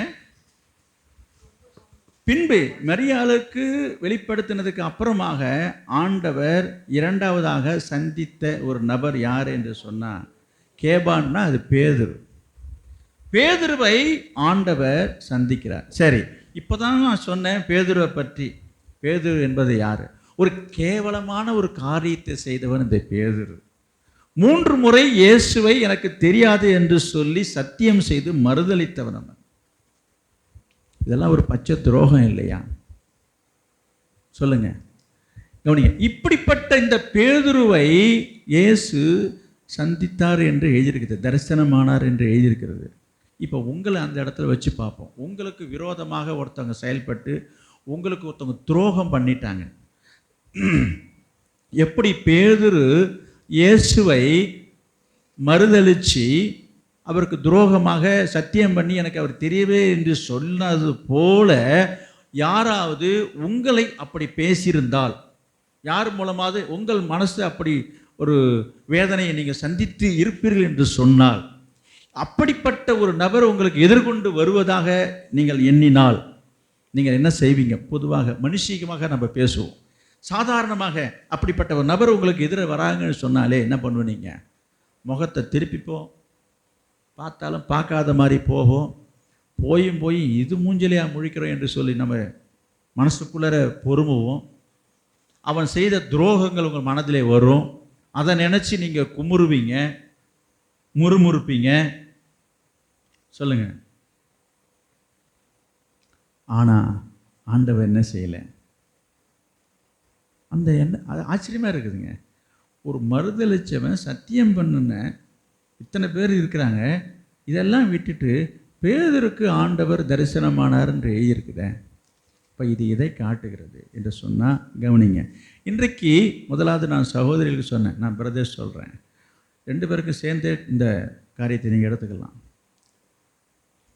பின்பு மரியாளுக்கு வெளிப்படுத்தினதுக்கு அப்புறமாக ஆண்டவர் இரண்டாவதாக சந்தித்த ஒரு நபர் யார் என்று சொன்னா கேபான்னா அது பேதுரு. பேதுருவை ஆண்டவர் சந்திக்கிறார். சரி, இப்போதான் நான் சொன்னேன் பேதுருவை பற்றி. பேதுரு என்பது யார்? ஒரு கேவலமான ஒரு காரியத்தை செய்தவன் இந்த பேதுரு. 3 முறை இயேசுவை எனக்கு தெரியாது என்று சொல்லி சத்தியம் செய்து மறுதலித்தவன் அவன். இதெல்லாம் ஒரு பச்சை துரோகம் இல்லையா? சொல்லுங்க, கவனிங்க. இப்படிப்பட்ட இந்த பேதுருவை இயேசு சந்தித்தார் என்று எழுதியிருக்கிறது, தரிசனமானார் என்று எழுதியிருக்கிறது. இப்போ உங்களை அந்த இடத்துல வச்சு பார்ப்போம். உங்களுக்கு விரோதமாக ஒருத்தவங்க செயல்பட்டு உங்களுக்கு ஒருத்தவங்க துரோகம் பண்ணிட்டாங்க. எப்படி பேதுரு இயேசுவை மறுதலிச்சு அவருக்கு துரோகமாக சத்தியம் பண்ணி எனக்கு அவர் தெரியவே என்று சொன்னது போல யாராவது உங்களை அப்படி பேசியிருந்தால், யார் மூலமாவது உங்கள் மனசு அப்படி ஒரு வேதனையை நீங்கள் சந்தித்து இருப்பீர்கள் என்று சொன்னால், அப்படிப்பட்ட ஒரு நபர் உங்களுக்கு எதிர்கொண்டு வருவதாக நீங்கள் எண்ணினால் நீங்கள் என்ன செய்வீங்க? பொதுவாக மனுஷிகமாக நம்ம பேசுவோம். சாதாரணமாக அப்படிப்பட்ட ஒரு நபர் உங்களுக்கு எதிர வராங்கன்னு சொன்னாலே என்ன பண்ணுவீங்க? முகத்தை திருப்பிப்போம், பார்த்தாலும் பார்க்காத மாதிரி போகும். போய் இது மூஞ்சலையா முழிக்கிறோம் என்று சொல்லி நம்ம மனசுக்குள்ளே பொறுமுவோம். அவன் செய்த துரோகங்கள் உங்கள் மனதிலே வரும். அதை நினச்சி நீங்கள் குமுறுவீங்க, முறுமுறுப்பீங்க. சொல்லுங்க. ஆனால் ஆண்டவர் என்ன செய்யலை? அந்த என்ன அது ஆச்சரியமாக இருக்குதுங்க. ஒரு மறுதலிச்சவன் சத்தியம் பண்ணுன இத்தனை பேர் இருக்கிறாங்க, இதெல்லாம் விட்டுட்டு பேதுருக்கு ஆண்டவர் தரிசனமானார் என்று எழுதியிருக்குதே. இப்போ இது இதை காட்டுகிறது என்று சொன்னால் கவனிங்க. இன்றைக்கு முதலாவது நான் சகோதரிகளுக்கு சொன்னேன், நான் பிரதேஷ் சொல்கிறேன், 2 பேருக்கு சேர்ந்து இந்த காரியத்தை நீங்கள் எடுத்துக்கலாம்.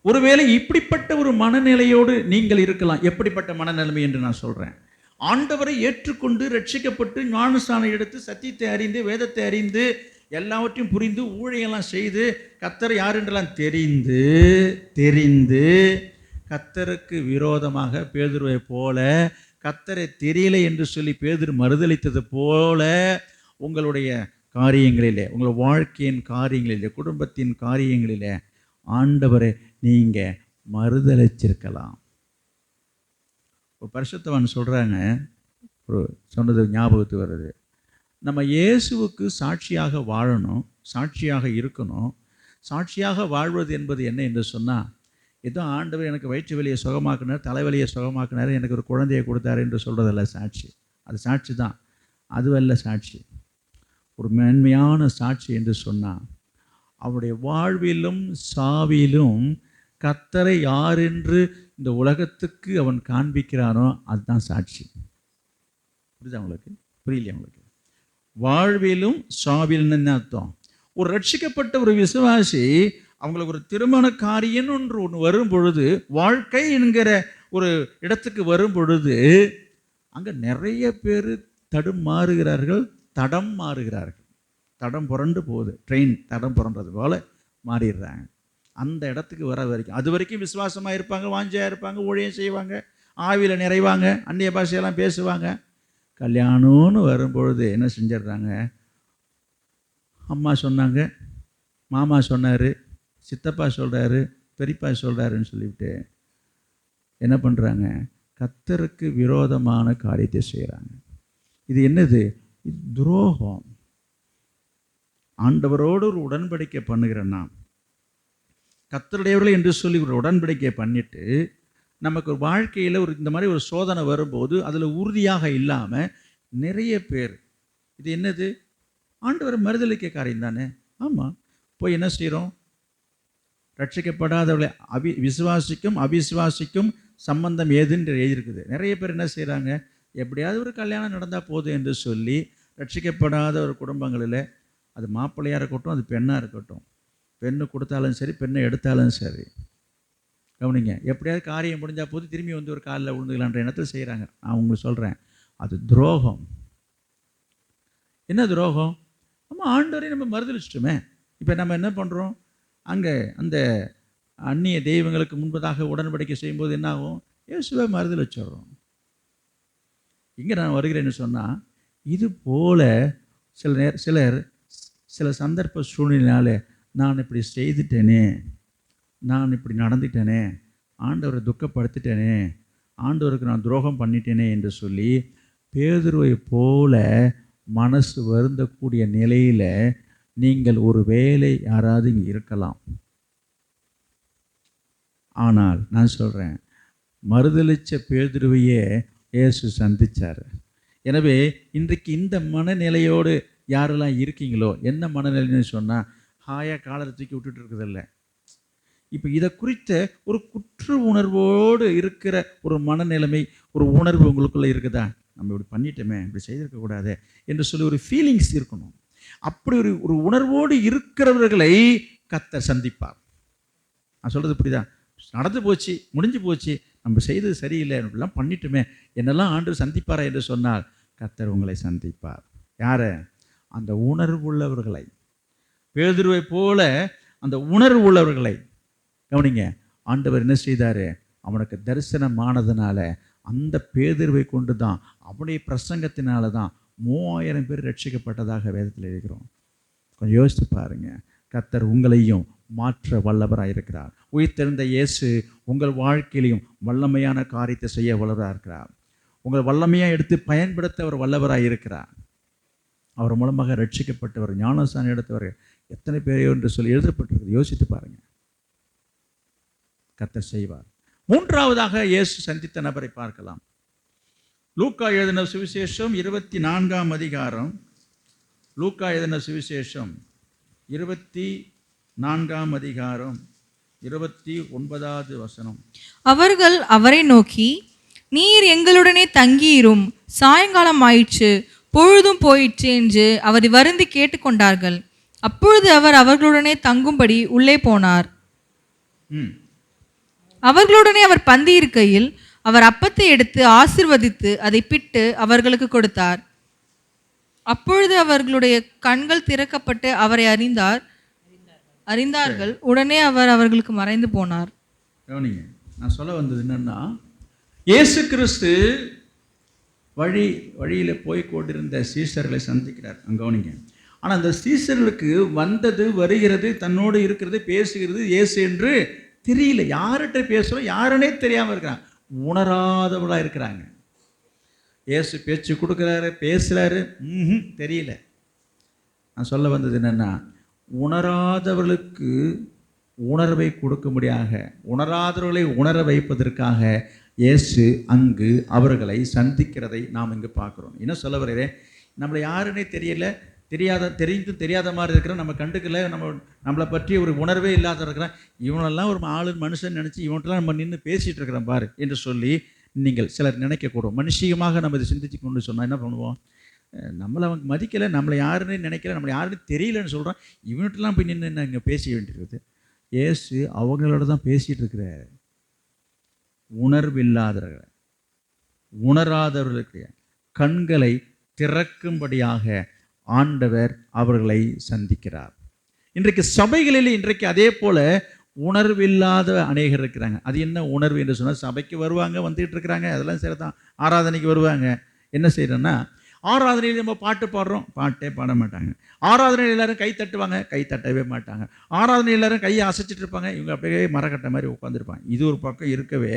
ஒருவேளை இப்படிப்பட்ட ஒரு மனநிலையோடு நீங்கள் இருக்கலாம். எப்படிப்பட்ட மனநிலைமை என்று நான் சொல்கிறேன். ஆண்டவரை ஏற்றுக்கொண்டு ரட்சிக்கப்பட்டு ஞானஸ்நானம் எடுத்து சத்தியத்தை அறிந்து வேதத்தை அறிந்து எல்லாவற்றையும் புரிந்து ஊழியெல்லாம் செய்து கர்த்தர் யார் என்றெல்லாம் தெரிந்து கர்த்தருக்கு விரோதமாக பேதுருவை போல, கர்த்தரை தெரியலை என்று சொல்லி பேதுரு மறுதலித்தது போல உங்களுடைய காரியங்களிலே, உங்கள் வாழ்க்கையின் காரியங்களிலே, குடும்பத்தின் காரியங்களிலே ஆண்டவரை நீங்கள் மறுதலிச்சிருக்கலாம். ஒரு பரிசுத்தவான் சொல்கிறாங்க, ஒரு சொன்னது ஞாபகத்து வருது, நம்ம இயேசுவுக்கு சாட்சியாக வாழணும், சாட்சியாக இருக்கணும். சாட்சியாக வாழ்வது என்பது என்ன என்று சொன்னால், ஏதோ ஆண்டவர் எனக்கு வயிற்று வலியை சுகமாக்குனார், தலைவலியை சுகமாக்குனார், எனக்கு ஒரு குழந்தையை கொடுத்தாரு என்று சொல்கிறதல்ல சாட்சி. அது சாட்சி தான், அதுவல்ல சாட்சி. ஒரு மேன்மையான சாட்சி என்று சொன்னால் அவருடைய வாழ்விலும் சாவிலும் கர்த்தரை யார் என்று இந்த உலகத்துக்கு அவன் காண்பிக்கிறானோ அதுதான் சாட்சி. புரியுதா உங்களுக்கு? புரியலையா உங்களுக்கு? வாழ்விலும் சாவிலும் என்ன அர்த்தம்? ஒரு ரட்சிக்கப்பட்ட ஒரு விசுவாசி அவங்களுக்கு ஒரு திருமண காரியம் ஒன்று வரும் பொழுது, வாழ்க்கை என்கிற ஒரு இடத்துக்கு வரும் பொழுது அங்கே நிறைய பேர் தடம் மாறுகிறார்கள். தடம் புரண்டு போகுது, ட்ரெயின் தடம் புரண்டது போல மாறிடுறாங்க. அந்த இடத்துக்கு வர வரைக்கும் அது வரைக்கும் விசுவாசமாக இருப்பாங்க, வாஞ்சியாக இருப்பாங்க, ஊழியம் செய்வாங்க, ஆவியில் நிறைவாங்க, அந்நிய பாஷையெல்லாம் பேசுவாங்க. கல்யாணம்னு வரும்பொழுது என்ன செஞ்சிடுறாங்க? அம்மா சொன்னாங்க, மாமா சொன்னார், சித்தப்பா சொல்கிறாரு, பெரியப்பா சொல்கிறாருன்னு சொல்லிவிட்டு என்ன பண்ணுறாங்க? கர்த்தருக்கு விரோதமான காரியத்தை செய்கிறாங்க. இது என்னது? இது துரோகம். ஆண்டவரோடு ஒரு உடன்படிக்கை பண்ணுகிற நாம், கர்த்தருடையவர்கள் என்று சொல்லி ஒரு உடன்படிக்கை பண்ணிட்டு நமக்கு ஒரு வாழ்க்கையில் ஒரு இந்த மாதிரி ஒரு சோதனை வரும்போது அதில் உறுதியாக இல்லாமல் நிறைய பேர், இது என்னது? ஆண்டவர் மறுதலிக்க காரியம் தானே. ஆமாம், போய் என்ன செய்கிறோம்? ரட்சிக்கப்படாதவர்களை விசுவாசிக்கும் அவிசுவாசிக்கும் சம்பந்தம் ஏதுன்னு எழுதியிருக்குது. நிறைய பேர் என்ன செய்கிறாங்க? எப்படியாவது ஒரு கல்யாணம் நடந்தால் போதும் என்று சொல்லி ரட்சிக்கப்படாத ஒரு குடும்பங்களில், அது மாப்பிள்ளையாக இருக்கட்டும், அது பெண்ணாக இருக்கட்டும், பெண்ணு கொடுத்தாலும் சரி, பெண்ணை எடுத்தாலும் சரி, கவனிங்க, எப்படியாவது காரியம் முடிஞ்சால் போது திரும்பி வந்து ஒரு காலில் விழுந்துக்கலான்ற எண்ணத்தில் செய்கிறாங்க. நான் உங்களுக்கு சொல்கிறேன், அது துரோகம். என்ன துரோகம்? நம்ம ஆண்டவரை நம்ம மறுதலிச்சிட்டோமே. இப்போ நம்ம என்ன பண்ணுறோம்? அங்கே அந்த அந்நிய தெய்வங்களுக்கு முன்பதாக உடன்படிக்கை செய்யும்போது என்ன ஆகும்? இயேசுவை மறுதலிச்சிடுறோம். இங்கே நான் வருகிறேன்னு சொன்னால், இது போல் சிலர் சில சந்தர்ப்ப சூழ்நிலையால் நான் இப்படி செய்துட்டேனே, நான் இப்படி நடந்துட்டேனே, ஆண்டவரை துக்கப்படுத்திட்டேனே, ஆண்டவருக்கு நான் துரோகம் பண்ணிட்டேனே என்று சொல்லி பேதுருவை போல மனசு வருந்தக்கூடிய நிலையில் நீங்கள் ஒரு வேளை யாராவது இங்கே இருக்கலாம். ஆனால் நான் சொல்கிறேன், மறுதலிச்ச பேதுருவையே இயேசு சந்தித்தார். எனவே இன்றைக்கு இந்த மனநிலையோடு யாரெல்லாம் இருக்கீங்களோ, என்ன மனநிலைன்னு சொன்னால், ஹாயாக காலரை தூக்கி விட்டுட்டு இருக்குதில்ல. இப்போ இதை குறித்த ஒரு குற்ற உணர்வோடு இருக்கிற ஒரு மனநிலைமை, ஒரு உணர்வு உங்களுக்குள்ளே இருக்குதா? நம்ம இப்படி பண்ணிட்டோமே, இப்படி செய்திருக்கக்கூடாது என்று சொல்லி ஒரு ஃபீலிங்ஸ் இருக்கணும். அப்படி ஒரு உணர்வோடு இருக்கிறவர்களை கர்த்தர் சந்திப்பார். நான் சொல்கிறது புரியுதா? நடந்து போச்சு, முடிஞ்சு போச்சு, நம்ம செய்தது சரியில்லை, இப்படிலாம் பண்ணிட்டோமே, என்னெல்லாம் ஆண்டவர் சந்திப்பாரா என்று சொன்னால் கர்த்தர் உங்களை சந்திப்பார். யாரை? அந்த உணர்வு உள்ளவர்களை. பேதுருவை போல அந்த உணர்வு உள்ளவர்களை கவனிங்க. ஆண்டவர் என்ன செய்தார்? அவனுக்கு தரிசனமானதுனால அந்த பேதுருவை கொண்டு தான், அவனுடைய பிரசங்கத்தினால தான் 3000 பேர் ரட்சிக்கப்பட்டதாக வேதத்தில் இருக்கிறோம். கொஞ்சம் யோசித்து பாருங்க. கர்த்தர் உங்களையும் மாற்ற வல்லவராக இருக்கிறார். உயிர்த்தெழுந்த இயேசு உங்கள் வாழ்க்கையிலையும் வல்லமையான காரியத்தை செய்ய வல்லவராக இருக்கிறார். உங்கள் வல்லமையாக எடுத்து பயன்படுத்த அவர் வல்லவராக இருக்கிறார். அவர் மூலமாக ரட்சிக்கப்பட்டவர், ஞானஸ்நானம் எடுத்தவர் எத்தனை பேரையோ என்று சொல்லி எழுதப்பட்டிருக்கு. யோசித்து பாருங்க. கர்த்தர் செய்வார். மூன்றாவதாக இயேசு சந்தித்த நபரை பார்க்கலாம். லூக்கா எழுதின சுவிசேஷம் 24ஆம் அதிகாரம். லூக்கா எழுதின சுவிசேஷம் 24ஆம் அதிகாரம் 29வது வசனம். அவர்கள் அவரை நோக்கி, நீர் எங்களுடனே தங்கியிரும், சாயங்காலம் ஆயிற்று, பொழுதும் போயிற்று என்று அவர் வருந்தி கேட்டுக்கொண்டார்கள். அப்பொழுது அவர் அவர்களுடனே தங்கும்படி உள்ளே போனார். அவர்களுடனே அவர் பந்தி இருக்கையில் அவர் அப்பத்தை எடுத்து ஆசீர்வதித்து அதை பிட்டு அவர்களுக்கு கொடுத்தார். அப்பொழுது அவர்களுடைய கண்கள் திறக்கப்பட்டு அவரை அறிந்தார்கள். உடனே அவர் அவர்களுக்கு மறைந்து போனார். கவனிங்க, நான் சொல்ல வந்தது என்னன்னா, இயேசு கிறிஸ்து வழியில் போய் கொண்டிருந்த சீஷர்களை சந்திக்கிறார். கவனிங்க. ஆனால் அந்த சீஷர்களுக்கு வந்தது, வருகிறது, தன்னோடு இருக்கிறது, பேசுகிறது இயேசு என்று தெரியல. யார்கிட்ட பேசுகிறோம் யாருன்னே தெரியாமல் இருக்கிறாங்க. உணராதவர்களாக இருக்கிறாங்க. இயேசு பேச்சு கொடுக்குறாரு, பேசுகிறாரு, தெரியல. நான் சொல்ல வந்தது என்னென்னா, உணராதவர்களுக்கு உணர்வை கொடுக்கும்படியாக, உணராதவர்களை உணர வைப்பதற்காக இயேசு அங்கு அவர்களை சந்திக்கிறதை நாம் இங்கு பார்க்குறோம். என்ன சொல்ல வர்றேன்? நம்மளை யாருன்னே தெரியல, தெரியாத மாதிரி இருக்கிற, நம்ம கண்டுக்கல, நம்மளை பற்றி ஒரு உணர்வே இல்லாத இருக்கிறான், இவனெல்லாம் ஒரு மனுஷன் நினச்சி இவன்ட்டெல்லாம் நம்ம நின்று பேசிகிட்டு இருக்கிறோம் பாரு என்று சொல்லி நீங்கள் சிலர் நினைக்கக்கூடும். மனுஷியமாக நம்ம இதை சிந்திச்சு கொண்டு சொன்னால் என்ன பண்ணுவோம்? நம்மளை அவங்க மதிக்கலை, நம்மளை யாருன்னு நினைக்கல, நம்மளை யாருன்னு தெரியலன்னு சொல்கிறோம், இவன்ட்டெல்லாம் போய் நின்று என்ன இங்கே பேச வேண்டியிருக்குது. இயேசு அவங்களோட தான் பேசிகிட்டு இருக்கிறார். உணர்வில்லாதவர்களை, உணராதவர்களுக்கு கண்களை திறக்கும்படியாக ஆண்டவர் அவர்களை சந்திக்கிறார். இன்றைக்கு சபைகளில் இன்றைக்கு அதே போல உணர்வில்லாத அநேகர் இருக்கிறாங்க. அது என்ன உணர்வு என்று சொன்னால், சபைக்கு வருவாங்க, வந்துகிட்டு இருக்கிறாங்க, அதெல்லாம் சரி தான், ஆராதனைக்கு வருவாங்க. என்ன செய்யறோன்னா, ஆராதனையில் நம்ம பாட்டு பாடுறோம், பாட்டே பாட மாட்டாங்க. ஆராதனையில் எல்லாரும் கை தட்டுவாங்க, கை தட்டவே மாட்டாங்க. ஆராதனையில் எல்லாரும் கையை அசைச்சிட்டு இருப்பாங்க, இவங்க அப்படியே மரக்கட்டை மாதிரி உட்காந்துருப்பாங்க. இது ஒரு பக்கம் இருக்கவே,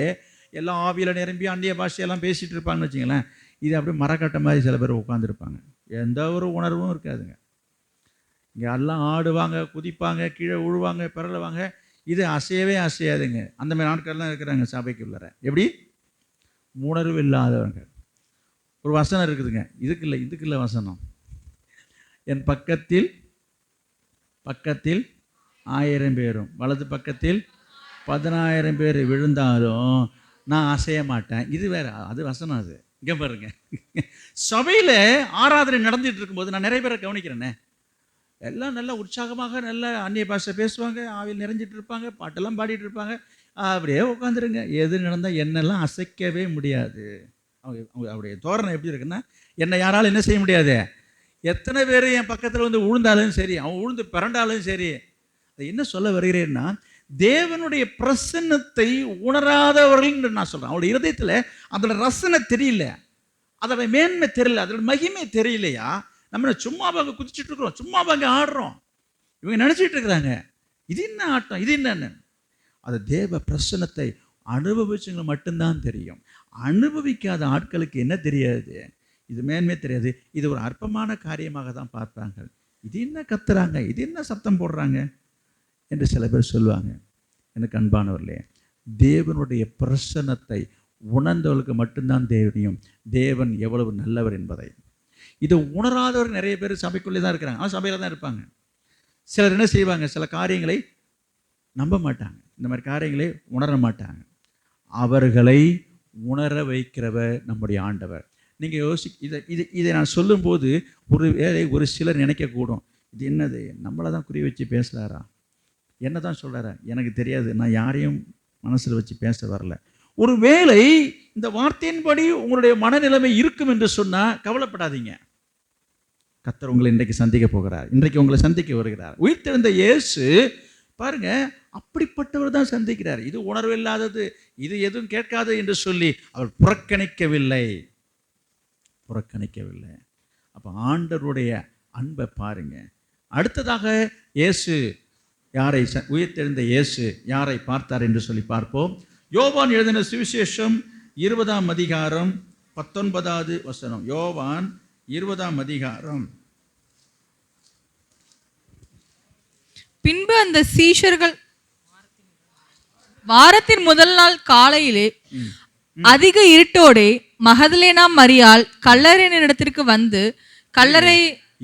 எல்லாம் ஆவியில் நிரம்பி அந்நிய பாஷையெல்லாம் பேசிகிட்டு இருப்பாங்கன்னு வச்சுங்களேன். இது அப்படியே மரக்கட்டை மாதிரி சில பேர் உட்காந்துருப்பாங்க. எந்த ஒரு உணர்வும் இருக்காதுங்க. இங்கே எல்லாம் ஆடுவாங்க, குதிப்பாங்க, கீழே விழுவாங்க, பிறழுவாங்க. இது அசையவே அசையாதுங்க. அந்த மாதிரி நாட்கள்லாம் இருக்கிறாங்க சபைக்குள்ளார. எப்படி? உணர்வு இல்லாதவங்க. ஒரு வசனம் இருக்குதுங்க, இதுக்குள்ள வசனம், என் பக்கத்தில் 1000 பேரும் வலது பக்கத்தில் 10000 பேர் விழுந்தாலும் நான் அசைய மாட்டேன். இது வேற, அது வசனம். அது இங்கே பாருங்க, சபையில் ஆராதனை நடந்துட்டு இருக்கும்போது நான் நிறைய பேரை கவனிக்கிறேனே, எல்லாம் நல்லா உற்சாகமாக நல்ல அந்நிய பாஷை பேசுவாங்க, ஆவியில் நிறைஞ்சிட்டு இருப்பாங்க, பாட்டெல்லாம் பாடிட்டு இருப்பாங்க. அப்படியே உட்காந்துருங்க. எது நடந்தால் என்னெல்லாம் அசைக்கவே முடியாது. அவருடைய தோரணை எப்படி இருக்குன்னா, என்னை யாராலும் என்ன செய்ய முடியாது. எத்தனை பேர் என் பக்கத்தில் வந்து உழுந்தாலும் சரி, அவன் உழுந்து பிறண்டாலும் சரி. அது என்ன சொல்ல வருகிறேன்னா, தேவனுடைய பிரசன்னத்தை உணராதவர்கள் நான் சொல்கிறேன். அவருடைய இருதயத்தில் அதோட ரசனை தெரியல, அதோட மேன்மை தெரியல, அதோட மகிமை தெரியலையா. நம்ம சும்மா பாங்க குதிச்சுட்டு இருக்கிறோம், சும்மா பாங்க ஆடுறோம். இவங்க நினச்சிட்டு இருக்கிறாங்க இது என்ன ஆட்டம், இது என்னன்னு. அது தேவ பிரசன்னத்தை அனுபவிச்சவங்க மட்டும்தான் தெரியும். அனுபவிக்காத ஆட்களுக்கு என்ன தெரியாது, இது மேன்மை தெரியாது. இது ஒரு அற்பமான காரியமாக தான் பார்ப்பாங்க. இது என்ன கத்துறாங்க, இது என்ன சத்தம் போடுறாங்க என்று சில பேர் சொல்லுவாங்க. எனக்கு அன்பானவர்களே, தேவனுடைய பிரசன்னத்தை உணர்ந்தவர்களுக்கு மட்டும்தான் தெரியும் தேவன் எவ்வளவு நல்லவர் என்பதை. இதை உணராதவர் நிறைய பேர் சபைக்குள்ளே தான் இருக்கிறாங்க, அவன் சபையில் தான் இருப்பாங்க. சிலர் என்ன செய்வாங்க, சில காரியங்களை நம்ப மாட்டாங்க, இந்த மாதிரி காரியங்களை உணர மாட்டாங்க. அவர்களை உணர வைக்கிறவர் நம்முடைய ஆண்டவர். நீங்கள் இதை நான் சொல்லும்போது ஒரு சிலர் நினைக்கக்கூடும், இது என்னது, நம்மளை தான் குறி வச்சு பேசுகிறாரா, என்ன தான் சொல்கிறாரா, எனக்கு தெரியாது, நான் யாரையும் மனசில் வச்சு பேச வரல. ஒரு வேளை இந்த வார்த்தையின்படி உங்களுடைய மனநிலைமை இருக்கும் என்று சொன்னால் கவலைப்படாதீங்க. கர்த்தர் உங்களை இன்றைக்கு சந்திக்க போகிறார், இன்றைக்கு உங்களை சந்திக்க வருகிறார். உயிர்த்தெழுந்த இயேசு பாருங்க, அப்படிப்பட்டவர் தான் சந்திக்கிறார். இது உணர்வு இல்லாதது, இது எதுவும் கேட்காது என்று சொல்லி அவர் புறக்கணிக்கவில்லை. அப்போ ஆண்டவருடைய அன்பை பாருங்க. அடுத்ததாக இயேசு யாரை, உயிர்த்தெழுந்த இயேசு யாரை பார்த்தார் என்று சொல்லி பார்ப்போம். யோவான் எழுதின சுவிசேஷம் 20ஆம் அதிகாரம் 19வது வசனம். யோவான் 20ஆம் அதிகாரம். பின்பு அந்த சீஷர்கள் வாரத்தின் முதல் நாள் காலையிலே அதிக இருட்டோடே மகதலேனா மரியாள் கல்லறையின் இடத்திற்கு வந்து கல்லறை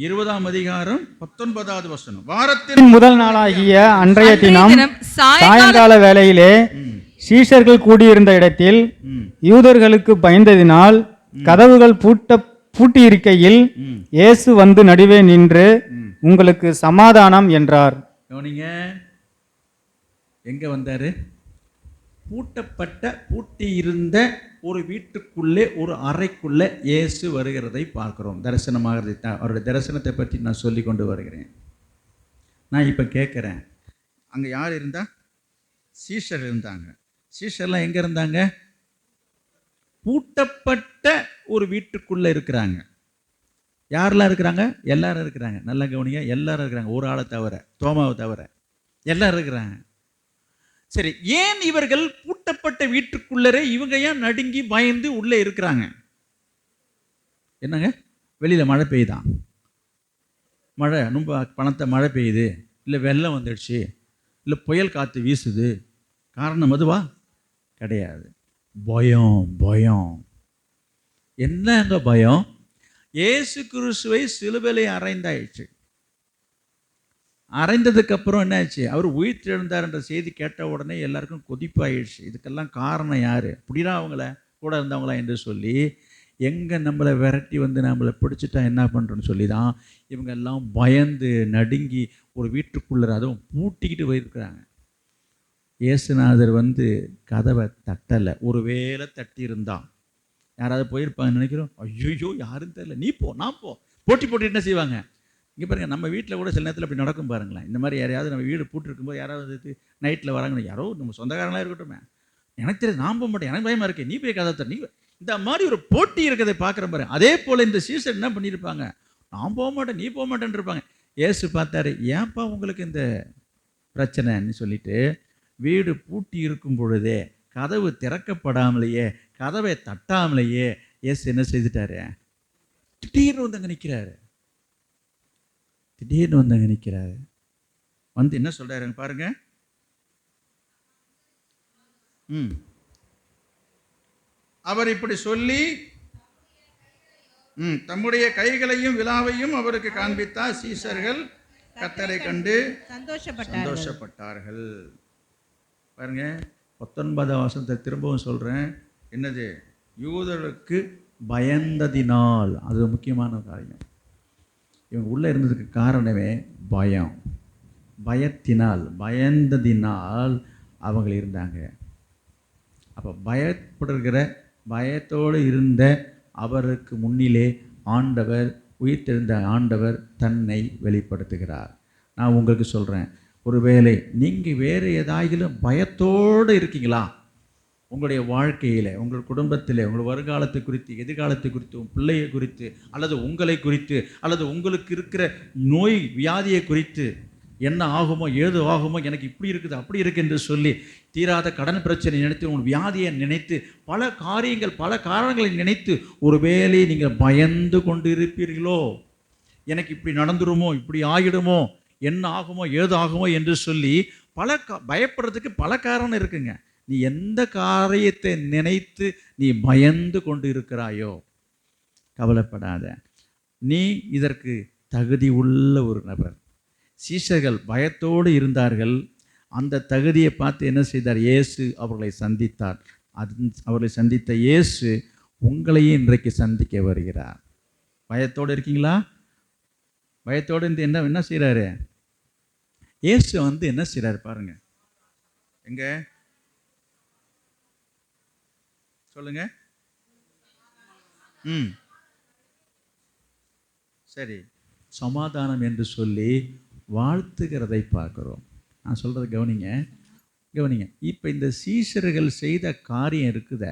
20ஆம் அதிகாரம் 19வது வசனம். வாரத்தின் முதல் நாளாகிய அன்றைய தினம் சாயங்கால வேளையிலே சீஷர்கள் கூடியிருந்த இடத்தில் யூதர்களுக்கு பயந்ததினால் கதவுகள் பூட்டியிருக்கையில் இயேசு வந்து நடுவே நின்று உங்களுக்கு சமாதானம் என்றார். கவனிங்க, எங்க வந்தாரு? பூட்டி இருந்த ஒரு வீட்டுக்குள்ளே, ஒரு அறைக்குள்ளே இயேசு வருகிறதை பார்க்கிறோம். தரிசனமாகிறதை தான், அவருடைய தரிசனத்தை பற்றி நான் சொல்லி கொண்டு வருகிறேன். நான் இப்போ கேட்குறேன், அங்கே யார் இருந்தா? சீஷர் இருந்தாங்க. சீஷர்லாம் எங்கே இருந்தாங்க? பூட்டப்பட்ட ஒரு வீட்டுக்குள்ளே இருக்கிறாங்க. யாரெல்லாம் இருக்கிறாங்க? எல்லாரும் இருக்கிறாங்க. நல்லா கவனிங்க, எல்லாரும் இருக்கிறாங்க, ஒரு ஆளை தவிர, தோமாவை தவிர எல்லாரும் இருக்கிறாங்க. சரி, ஏன் இவர்கள் பூட்டப்பட்ட வீட்டுக்குள்ளரே இவங்க ஏன் நடுங்கி பயந்து உள்ளே இருக்கிறாங்க? என்னங்க, வெளியில் மழை பெய்யுதான், மழை ரொம்ப பணத்தை மழை பெய்யுது, இல்லை வெள்ளம் வந்துடுச்சு, இல்லை புயல் காற்று வீசுது, காரணம் அதுவா? கிடையாது. பயம். என்னங்க பயம்? இயேசு கிறிஸ்துவை சிலுவையிலே அறைந்தாயிடுச்சு. அறைந்ததுக்கு அப்புறம் என்ன ஆச்சு? அவர் உயிர்த்தெழுந்தார் என்ற செய்தி கேட்ட உடனே எல்லாருக்கும் கொதிப்பாயிடுச்சு. இதுக்கெல்லாம் காரணம் யார்? புடினா அவங்கள கூட இருந்தவங்களா என்று சொல்லி, எங்கே நம்மளை விரட்டி வந்து நம்மளை பிடிச்சிட்டா என்ன பண்ணுறோன்னு சொல்லி தான் இவங்க எல்லாம் பயந்து நடுங்கி ஒரு வீட்டுக்குள்ளே, அதுவும் பூட்டிக்கிட்டு போயிருக்கிறாங்க. இயேசுநாதர் வந்து கதவை தட்டலை. ஒருவேளை தட்டியிருந்தான் யாராவது போயிருப்பாங்கன்னு நினைக்கிறோம். ஐயோ யாரும் தெரியல, நீ போ நான் போ, போட்டி என்ன செய்வாங்க? இங்கே பாருங்கள், நம்ம வீட்டில் கூட சில நேரத்தில் அப்படி நடக்கும் பாருங்களேன். இந்த மாதிரி யாரையாவது நம்ம வீடு பூட்டிருக்கும்போது யாராவது நைட்டில் வராங்கன்னு, யாரோ நம்ம சொந்தக்காரங்களாக இருக்கட்டும், எனக்கு தெரியாது, நான் போக மாட்டேன், எனக்கு பயமாக இருக்கேன், நீ போய் கதை தர, நீ இந்த மாதிரி ஒரு போட்டி இருக்கிறதை பார்க்குற பாரு. அதே போல் இந்த சீசன் என்ன பண்ணியிருப்பாங்க? நான் போக மாட்டேன், நீ போக மாட்டேன்னு இருப்பாங்க. இயேசு பார்த்தாரு, ஏன்ப்பா உங்களுக்கு இந்த பிரச்சனைன்னு சொல்லிட்டு, வீடு பூட்டி இருக்கும் பொழுதே, கதவு திறக்கப்படாமலேயே, கதவை தட்டாமலேயே இயேசு என்ன செய்துட்டாரு? திடீர்னு வந்து அங்கே நிற்கிறாரு. வந்து என்ன சொல்றாருங்க பாருங்க. அவர் இப்படி சொல்லி தம்முடைய கைகளையும் விலாவையும் அவருக்கு காண்பித்தார். சீஷர்கள் கர்த்தரை கண்டு சந்தோஷப்பட்டார்கள். பாருங்க, 19ஆம் வசனத்தை திரும்பவும் சொல்றேன். என்னது? யூதர்களுக்கு பயந்ததினால். அது முக்கியமான காரியம். இவங்க உள்ளே இருந்ததுக்கு காரணமே பயம். பயந்ததினால் அவங்க இருந்தாங்க. அப்போ பயத்தோடு இருந்த அவருக்கு முன்னிலே ஆண்டவர், உயிர்த்தெழுந்த ஆண்டவர் தன்னை வெளிப்படுத்துகிறார். நான் உங்களுக்கு சொல்கிறேன், ஒருவேளை நீங்கள் வேறு ஏதாயிலும் பயத்தோடு இருக்கீங்களா? உங்களுடைய வாழ்க்கையில், உங்கள் குடும்பத்தில், உங்கள் வருங்காலத்தை குறித்து, எதிர்காலத்தை குறித்து, உங்கள் பிள்ளையை குறித்து, அல்லது உங்களை குறித்து, அல்லது உங்களுக்கு இருக்கிற நோய் வியாதியை குறித்து, என்ன ஆகுமோ ஏது ஆகுமோ, எனக்கு இப்படி இருக்குது அப்படி இருக்குது என்று சொல்லி தீராத கடன் பிரச்சனை நினைத்து, உங்கள் வியாதியை நினைத்து, பல காரணங்களை நினைத்து ஒருவேளை நீங்கள் பயந்து கொண்டு இருப்பீர்களோ, எனக்கு இப்படி நடந்துருமோ, இப்படி ஆகிடுமோ, என்ன ஆகுமோ ஏது ஆகுமோ என்று சொல்லி பயப்படுறதுக்கு பல காரணம் இருக்குங்க. நீ எந்த காரியத்தை நினைத்து நீ பயந்து கொண்டு இருக்கிறாயோ கவலைப்படாத, நீ இதற்கு தகுதி உள்ள ஒரு நபர். சீஷர்கள் பயத்தோடு இருந்தார்கள். அந்த தகுதியை பார்த்து என்ன செய்தார்? இயேசு அவர்களை சந்தித்தார். அவர்களை சந்தித்த இயேசு உங்களையும் இன்றைக்கு சந்திக்க வருகிறார். பயத்தோடு இருக்கீங்களா? பயத்தோடு இருந்து என்ன செய்கிறாரு? இயேசு என்ன செய்கிறாரு பாருங்க. எங்க சொல்லுங்க. சரி, சமாதானம் என்று சொல்லி வாழ்த்துகிறதை பார்க்குறோம். நான் சொல்கிறது கவனிங்க. இப்போ இந்த சீஷர்கள் செய்த காரியம் இருக்குத,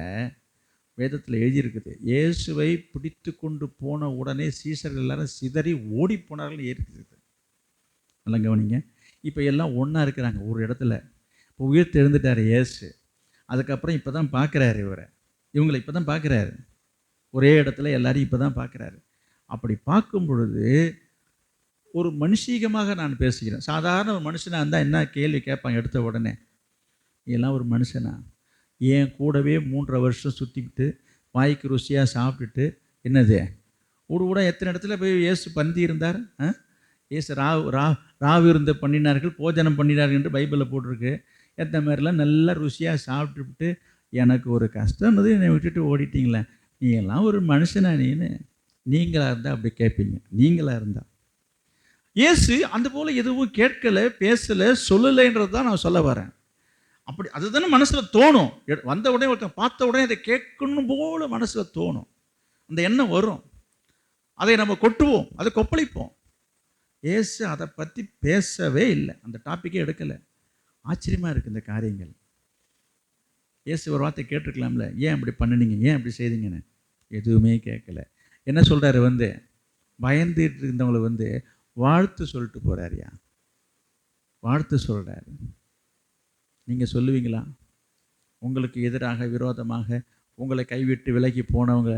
வேதத்தில் எழுதியிருக்குது. இயேசுவை பிடித்து கொண்டு போன உடனே சீஷர்கள் எல்லாரும் சிதறி ஓடி போனார்கள் இருக்குது. நல்லா கவனிங்க. இப்போ எல்லாம் ஒன்றா இருக்கிறாங்க ஒரு இடத்துல. இப்போ உயிர் தெரிந்துட்டார் இயேசு. அதுக்கப்புறம் இப்போ தான் பார்க்குறாரு இவங்களை இப்போ தான் பார்க்குறாரு. ஒரே இடத்துல எல்லாரையும் இப்போ தான் பார்க்குறாரு. அப்படி பார்க்கும் பொழுது ஒரு மனுஷீகமாக நான் பேசுகிறேன். சாதாரண ஒரு மனுஷனாக இருந்தால் என்ன கேள்வி கேட்பாங்க எடுத்த உடனே? எல்லாம் ஒரு மனுஷனா? ஏன் கூடவே 3.5 வருஷம் சுற்றிக்கிட்டு வாய்க்கு ருசியாக சாப்பிட்டுட்டு என்னது கூட எத்தனை இடத்துல போய் இயேசு பந்தி இருந்தார். இயேசு ராவிருந்து பண்ணினார்கள், போஜனம் பண்ணினார்கள் என்று பைபிளில் போட்டிருக்கு. எந்த மாதிரிலாம் நல்லா ருசியாக சாப்பிட்டுவிட்டு எனக்கு ஒரு கஷ்டம்னது என்னை விட்டுட்டு ஓடிட்டீங்களே, நீ எல்லாம் ஒரு மனுஷனா? நீங்களாக இருந்தால் அப்படி கேட்பீங்க. நீங்களாக இருந்தால். இயேசு அந்த போல் எதுவும் கேட்கலை, பேசலை, சொல்லலைன்றது தான் நான் சொல்ல வரேன். அப்படி அதுதானே மனசில் தோணும். வந்த உடனே ஒருத்தன் பார்த்த உடனே அதை கேட்கணும் போல மனசில் தோணும். அந்த எண்ணம் வரும். அதை நம்ம கொட்டுவோம், அதை கொப்பளிப்போம். இயேசு அதை பற்றி பேசவே இல்லை, அந்த டாப்பிக்கே எடுக்கலை. ஆச்சரியமாக இருக்குது இந்த காரியங்கள். இயேசு ஒரு வார்த்தை கேட்டிருக்கலாம்ல, ஏன் அப்படி பண்ணினீங்க, ஏன் அப்படி செய்தீங்கன்னு. எதுவுமே கேட்கல. என்ன சொல்கிறாரு? பயந்துட்டு இருந்தவங்களை வாழ்த்து சொல்லிட்டு போகிறாரியா? வாழ்த்து சொல்கிறாரு. நீங்கள் சொல்லுவீங்களா? உங்களுக்கு எதிராக விரோதமாக உங்களை கைவிட்டு விலகி போனவங்க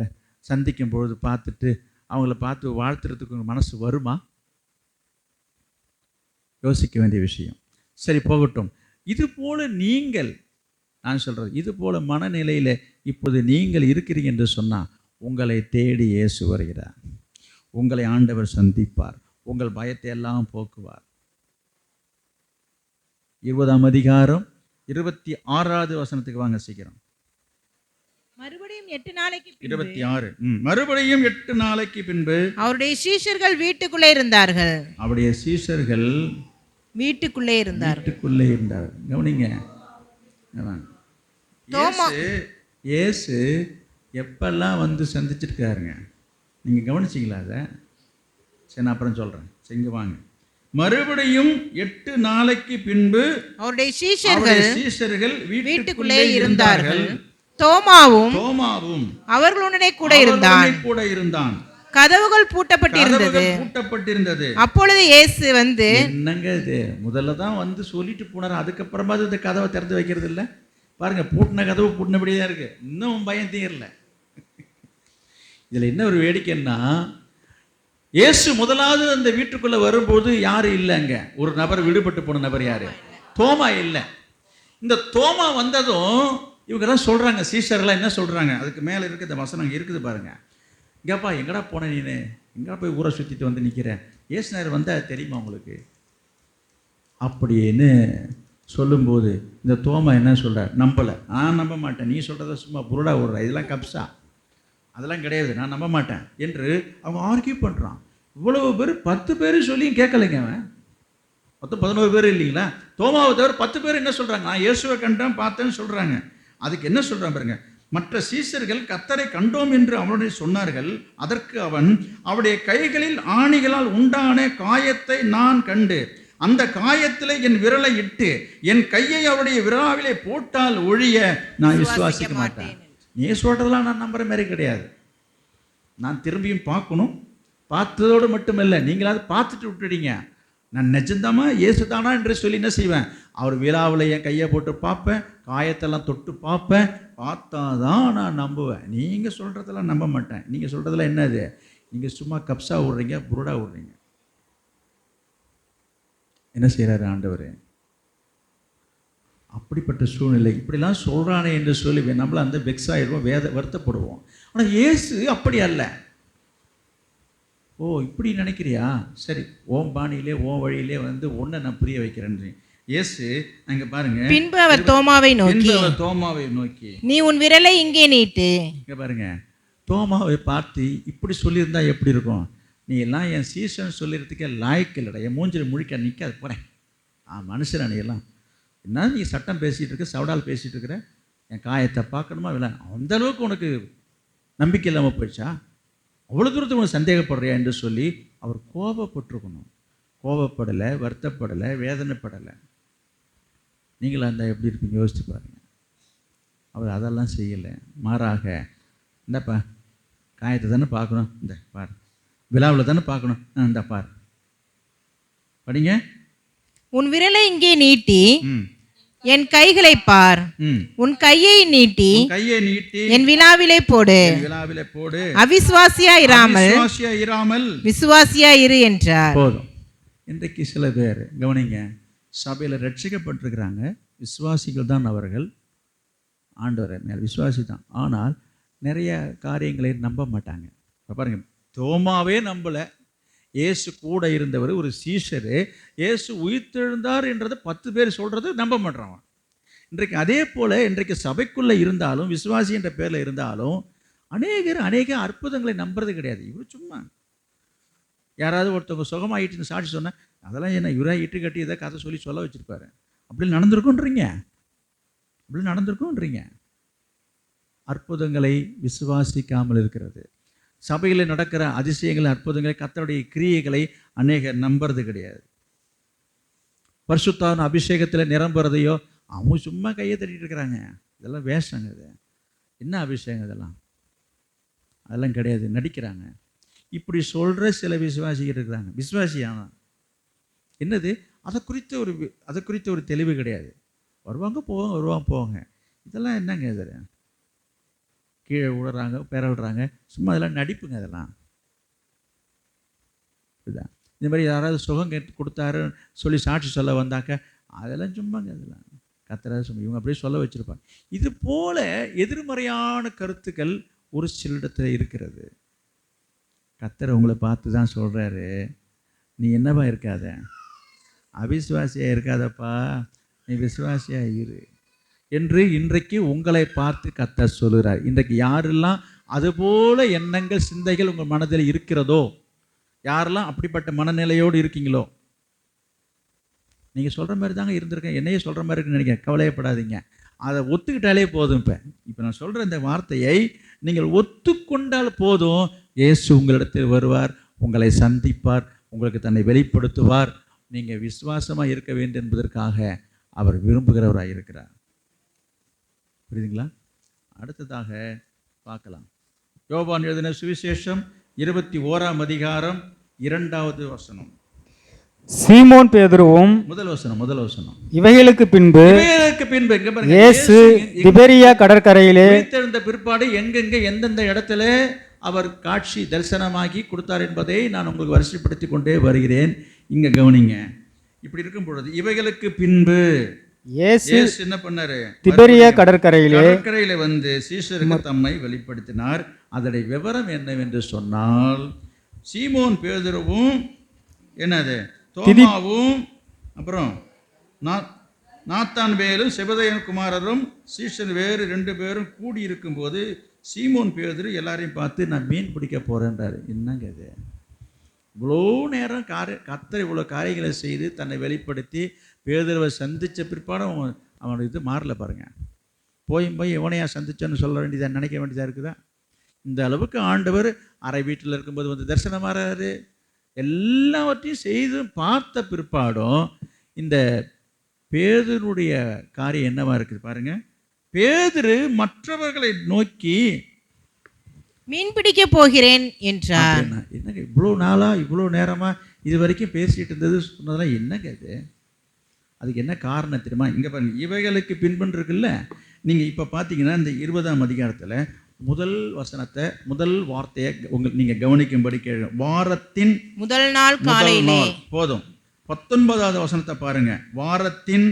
சந்திக்கும் பொழுது பார்த்துட்டு அவங்கள பார்த்து வாழ்த்துறதுக்கு உங்கள் மனசு வருமா? யோசிக்க வேண்டிய விஷயம். சரி, போகட்டும். இது போல் நீங்கள், நான் சொல்கிறது, இது போல் மனநிலையில் இப்போது நீங்கள் இருக்கிறீங்க என்று சொன்னால் உங்களை தேடி இயேசு வருகிறார். உங்களை ஆண்டவர் சந்திப்பார். உங்கள் பயத்தை எல்லாம் போக்குவார். 20ஆம் அதிகாரம் 26வது வசனத்துக்கு வாங்க சீக்கிரம். மறுபடியும் 8 நாளைக்கு 26. மறுபடியும் 8 நாளைக்கு பின்பு அவருடைய சீஷர்கள் வீட்டுக்குள்ளே இருந்தார்கள். அவருடைய சீஷர்கள் வீட்டுக்குள்ளே இருந்தார்கள். கவனிங்க. இயேசு எப்பெல்லாம் சந்திச்சிருக்காருங்க, நீங்கள் கவனிச்சிங்களா? அதை சரி, நான் அப்புறம் சொல்கிறேன். செஞ்சு வாங்க. மறுபடியும் 8 நாளைக்கு பின்பு அவருடைய சீஷர்கள் வீட்டுக்குள்ளே இருந்தார்கள். தோமாவும் அவர்களுடனே கூட இருந்தான். கதவுகள் பூட்டப்பட்டிருந்தது. அப்பொழுது இயேசு என்னங்க இது, முதல்ல தான் சொல்லிட்டு போனார். அதுக்கப்புறமா இந்த கதவை திறந்து வைக்கிறது இல்லை. பாருங்க, பூட்டின கதவு பூட்டினபடியே தான் இருக்கு. இன்னும் பயம் தீரல. இதில் என்ன ஒரு வேடிக்கைன்னா, இயேசு முதலாவது அந்த வீட்டுக்குள்ளே வரும்போது யாரும் இல்லைங்க. ஒரு நபர், விடுபட்டு போன நபர் யார்? தோமா இல்லை. இந்த தோமா வந்ததும் இவங்கெல்லாம் சொல்கிறாங்க, சீஷர்லாம் என்ன சொல்கிறாங்க? அதுக்கு மேலே இருக்க இந்த வசனம் இருக்குது பாருங்க. இங்கேப்பா, எங்கடா போன நீனு? எங்கடா போய் ஊரை சுற்றிட்டு வந்து நிற்கிறேன்? இயேசுநாதர் வந்தால் தெரியுமா உங்களுக்கு அப்படின்னு சொல்லும்போது இந்த தோமா என்ன சொல்கிறார்? நம்பலை. நான் நம்ப மாட்டேன், நீ சொல்கிறத சும்மா புருடா விடுற, இதெல்லாம் கப்ஸா. அதெல்லாம் கிடையாது, நான் நம்ப மாட்டேன் என்று அவங்க ஆர்கியூ பண்ணுறான். இவ்வளவு பேர் 10 பேர் சொல்லியும் கேட்கலைங்க. அவன் மொத்தம் 11 பேர் இல்லைங்களா? தோமாவை தவிர 10 பேர் என்ன சொல்கிறாங்க? நான் இயேசுவை கண்டேன் பார்த்தேன்னு சொல்கிறாங்க. அதுக்கு என்ன சொல்கிறான் பாருங்க, மற்ற சீஷர்கள் கர்த்தரை கண்டோம் என்று அவனுடைய சொன்னார்கள். அதற்கு அவன், அவருடைய கைகளில் ஆணிகளால் உண்டான காயத்தை நான் கண்டு அந்த காயத்தில் என் விரலை இட்டு என் கையை அவருடைய விரலாவிலே போட்டால் ஒழிய நான் விசுவாசிக்க மாட்டேன். நீ சொல்றதெல்லாம் நான் நம்புற மாதிரி கிடையாது. நான் திரும்பியும் பார்க்கணும். பார்த்ததோடு மட்டுமல்ல, நீங்களாவது பார்த்துட்டு விட்டுடுங்க. நான் நிஜந்தாமா இயேசுதானா என்று சொல்லி என்ன செய்வேன், அவர் விழாவில் என் கையை போட்டு பார்ப்பேன், காயத்தெல்லாம் தொட்டு பார்ப்பேன், பார்த்தாதான் நான் நம்புவேன். நீங்கள் சொல்கிறதெல்லாம் நம்ப மாட்டேன். நீங்கள் சொல்கிறதெல்லாம் என்னது? நீங்கள் சும்மா கப்ஸா விட்றீங்க, புருடா விட்றீங்க. என்ன செய்கிறாரு ஆண்டவர்? அப்படிப்பட்ட சூழ்நிலை இப்படிலாம் சொல்கிறானே என்று சொல்லி நம்மள அந்த வெக்ஸ் ஆகிடுவோம், வருத்தப்படுவோம். ஆனால் இயேசு அப்படி அல்ல. ஓ இப்படி நினைக்கிறியா, சரி ஓம் பாணியிலே ஓம் வழியிலே வந்து ஒன்றை நான் புரிய வைக்கிறேன். இயேசு அங்கே பாருங்க, பின்பு அவர் தோமாவை நோக்கி நீ உன் விரலை இங்கே நீட்டு. இங்கே பாருங்க, தோமாவை பார்த்து இப்படி சொல்லியிருந்தா எப்படி இருக்கும்? நீ எல்லாம் என் சீசன் சொல்லிடுறதுக்கே லாய்க்கு இல்லைடா, என் மூஞ்சில் முழிக்க நிற்காது போகிறேன். மனுஷனா நீ எல்லாம் என்ன நீ சட்டம் பேசிகிட்டு இருக்க, சவுடால் பேசிகிட்டு இருக்கிற, என் காயத்தை பார்க்கணுமா இல்லை? அந்த அளவுக்கு உனக்கு நம்பிக்கை இல்லாமல் போயிடுச்சா? அவ்வளோ தூரத்துக்கு உனக்கு சந்தேகப்படுறியா என்று சொல்லி அவர் கோபப்பட்டிருக்கணும். கோபப்படலை, வருத்தப்படலை, வேதனைப்படலை. நீங்களும் அந்த எப்படி இருப்பீங்க யோசிச்சு பாருங்கள். அவர் அதெல்லாம் செய்யலை. மாறாக, இந்தப்பா காயத்தை தானே பார்க்கணும், இந்த பார், விழாவில் தானே பார்க்கணும், இந்த பார், படிங்க, உன் விரலை இங்கே நீட்டி என் கைகளை பார், உன் கையை நீட்டி என் விழாவிலே போடு, அவிசுவாசியா இராமல் விசுவாசியா இரு என்றார். போதும். இன்றைக்கு சில பேர் கவனிங்க, சபையில் ரட்சிக்கப்பட்டிருக்கிறாங்க, விசுவாசிகள் தான் அவர்கள், ஆண்டவர் மேல் விசுவாசி தான். ஆனால் நிறைய காரியங்களை நம்ப மாட்டாங்க. இப்போ பாருங்க, தோமாவே நம்பலை, இயேசு கூட இருந்தவர் ஒரு சீஷரு, இயேசு உயிர்த்தெழுந்தார் என்றதை 10 பேர் சொல்கிறது நம்ப மாட்டான். இன்றைக்கு அதே போல் இன்றைக்கு சபைக்குள்ளே இருந்தாலும், விசுவாசி என்ற பேரில் இருந்தாலும் அநேக அற்புதங்களை நம்புறது கிடையாது. இவர் சும்மா யாராவது ஒருத்தவங்க சுகமாயிட்டுன்னு சாட்சி சொன்னால் அதெல்லாம் என்ன இவராக இட்டு கட்டி இதை கதை சொல்லி சொல்ல வச்சுருப்பாரு. அப்படி நடந்திருக்குன்றீங்க, அப்படி நடந்திருக்குன்றீங்க. அற்புதங்களை விசுவாசிக்காமல் இருக்கிறது. சபையில் நடக்கிற அதிசயங்களை, அற்புதங்களை, கர்த்தருடைய கிரியைகளை அநேகர் நம்புறது கிடையாது. பரிசுத்தான அபிஷேகத்தில் நிரம்புறதையோ அவங்க சும்மா கையை தட்டிட்டு இருக்கிறாங்க. இதெல்லாம் வேஷங்க. இது என்ன அபிஷேகம்? அதெல்லாம் கிடையாது, நடிக்கிறாங்க. இப்படி சொல்கிற சில விசுவாசிகள் இருக்கிறாங்க. விசுவாசியானா என்னது? அதை குறித்த ஒரு தெளிவு கிடையாது. வருவாங்க போவாங்க. இதெல்லாம் என்னங்க? இது கீழே விடுறாங்க, பெறல்றாங்க, சும்மா அதெல்லாம் நடிப்புங்க. அதெல்லாம் இதுதான். இந்த மாதிரி யாராவது சுகம் கொடுத்தாரு சொல்லி சாட்சி சொல்ல வந்தாக்க அதெல்லாம் சும்மாங்க. அதெல்லாம் கத்தராது சும்மா இவங்க அப்படியே சொல்ல வச்சுருப்பாங்க. இது போல எதிர்மறையான கருத்துக்கள் ஒரு சிலரிடத்தில் இருக்கிறது. கத்தர் உங்களை பார்த்து தான் சொல்கிறாரு, நீ என்னப்பா இருக்காத, அவிசுவாசியாக இருக்காதப்பா, நீ விசுவாசியாக இரு என்று இன்றைக்கு உங்களை பார்த்து கர்த்தர் சொல்கிறார். இன்றைக்கு யாரெல்லாம் அதுபோல எண்ணங்கள், சிந்தைகள் உங்கள் மனதில் இருக்கிறதோ, யாரெல்லாம் அப்படிப்பட்ட மனநிலையோடு இருக்கீங்களோ, நீங்கள் சொல்கிற மாதிரி தாங்க இருந்திருக்கேன், என்னையே சொல்கிற மாதிரி இருக்குன்னு நினைக்கிறேன், கவலையப்படாதீங்க. அதை ஒத்துக்கிட்டாலே போதும். இப்போ நான் சொல்கிற இந்த வார்த்தையை நீங்கள் ஒத்துக்கொண்டால் போதும், இயேசு உங்களிடத்தில் வருவார், உங்களை சந்திப்பார், உங்களுக்கு தன்னை வெளிப்படுத்துவார். நீங்கள் விசுவாசமாக இருக்க வேண்டும் என்பதற்காக அவர் விரும்புகிறவராக இருக்கிறார். புரியுதுங்களா? அடுத்ததாக பார்க்கலாம். யோவான் எழுதின சுவிசேஷம் 21ஆம் அதிகாரம் 2வது வசனம். சீமோன் பேதுருவும் முதல் வசனம். இவைகளுக்கு பின்பு இயேசு திபெரியா கடற்கரையிலே உயிர்த்தெழுந்த பிற்பாடு எங்கெங்க எந்தெந்த இடத்துல அவர் காட்சி தரிசனமாகி கொடுத்தார் என்பதை நான் உங்களுக்கு வரிசைப்படுத்தி கொண்டே வருகிறேன். இங்க கவனிங்க. இப்படி இருக்கும் பொழுது இவைகளுக்கு பின்பு இயேசு என்ன பண்ணாரு? திபெரியா கடற்கரையிலே வந்து சீஷருக்கு தம்மை வெளிப்படுத்தினார். அதனுடைய விவரம் என்னவென்று சொன்னால், சீமோன் பேதுருவும் என்னது தோமாவும் அப்புறம் நாத்தான் வேலும் செபதேயன் குமாரரும் சீஷன் வேறு 2 பேரும் கூடியிருக்கும் போது சீமோன் பேதுரு எல்லாரையும் பார்த்து நான் மீன் பிடிக்க போகிறேன்றாரு. என்னங்க இது? இவ்வளோ நேரம் கர்த்தர் இவ்வளோ காரியங்களை செய்து தன்னை வெளிப்படுத்தி பேதுருவை சந்தித்த பிற்பாடு அவனுடைய இது மாறல பாருங்கள். போய் எவனையா சந்திச்சோன்னு சொல்ல வேண்டியதாக நினைக்க வேண்டியதாக இருக்குதா? இந்த அளவுக்கு ஆண்டவர் அரை வீட்டில் இருக்கும்போது வந்து தரிசனமாறாரு. எல்லாவற்றையும் செய்து பார்த்த பிற்பாடும் இந்த பேதுருடைய காரியம் என்னவா இருக்குது பாருங்கள். பேதுரு மற்றவர்களை நோக்கி மீன் பிடிக்க போகிறேன் என்றார். என்னங்க இவ்வளோ நாளாக இவ்வளோ நேரமாக இது வரைக்கும் பேசிகிட்டு இருந்தது சொன்னதெல்லாம் என்னங்க இது? அதுக்கு என்ன காரணம் தெரியுமா? இங்கே பாருங்கள், இவைகளுக்கு பின்பன்று இருக்குல்ல. நீங்கள் இப்போ பார்த்தீங்கன்னா இந்த 20ஆம் அதிகாரத்தில் முதல் வசனத்தை முதல் வார்த்தையை நீங்கள் கவனிக்கும்படி கேளு. வாரத்தின் முதல் நாள் காலையிலே போதும். 19வது வசனத்தை பாருங்க. வாரத்தின்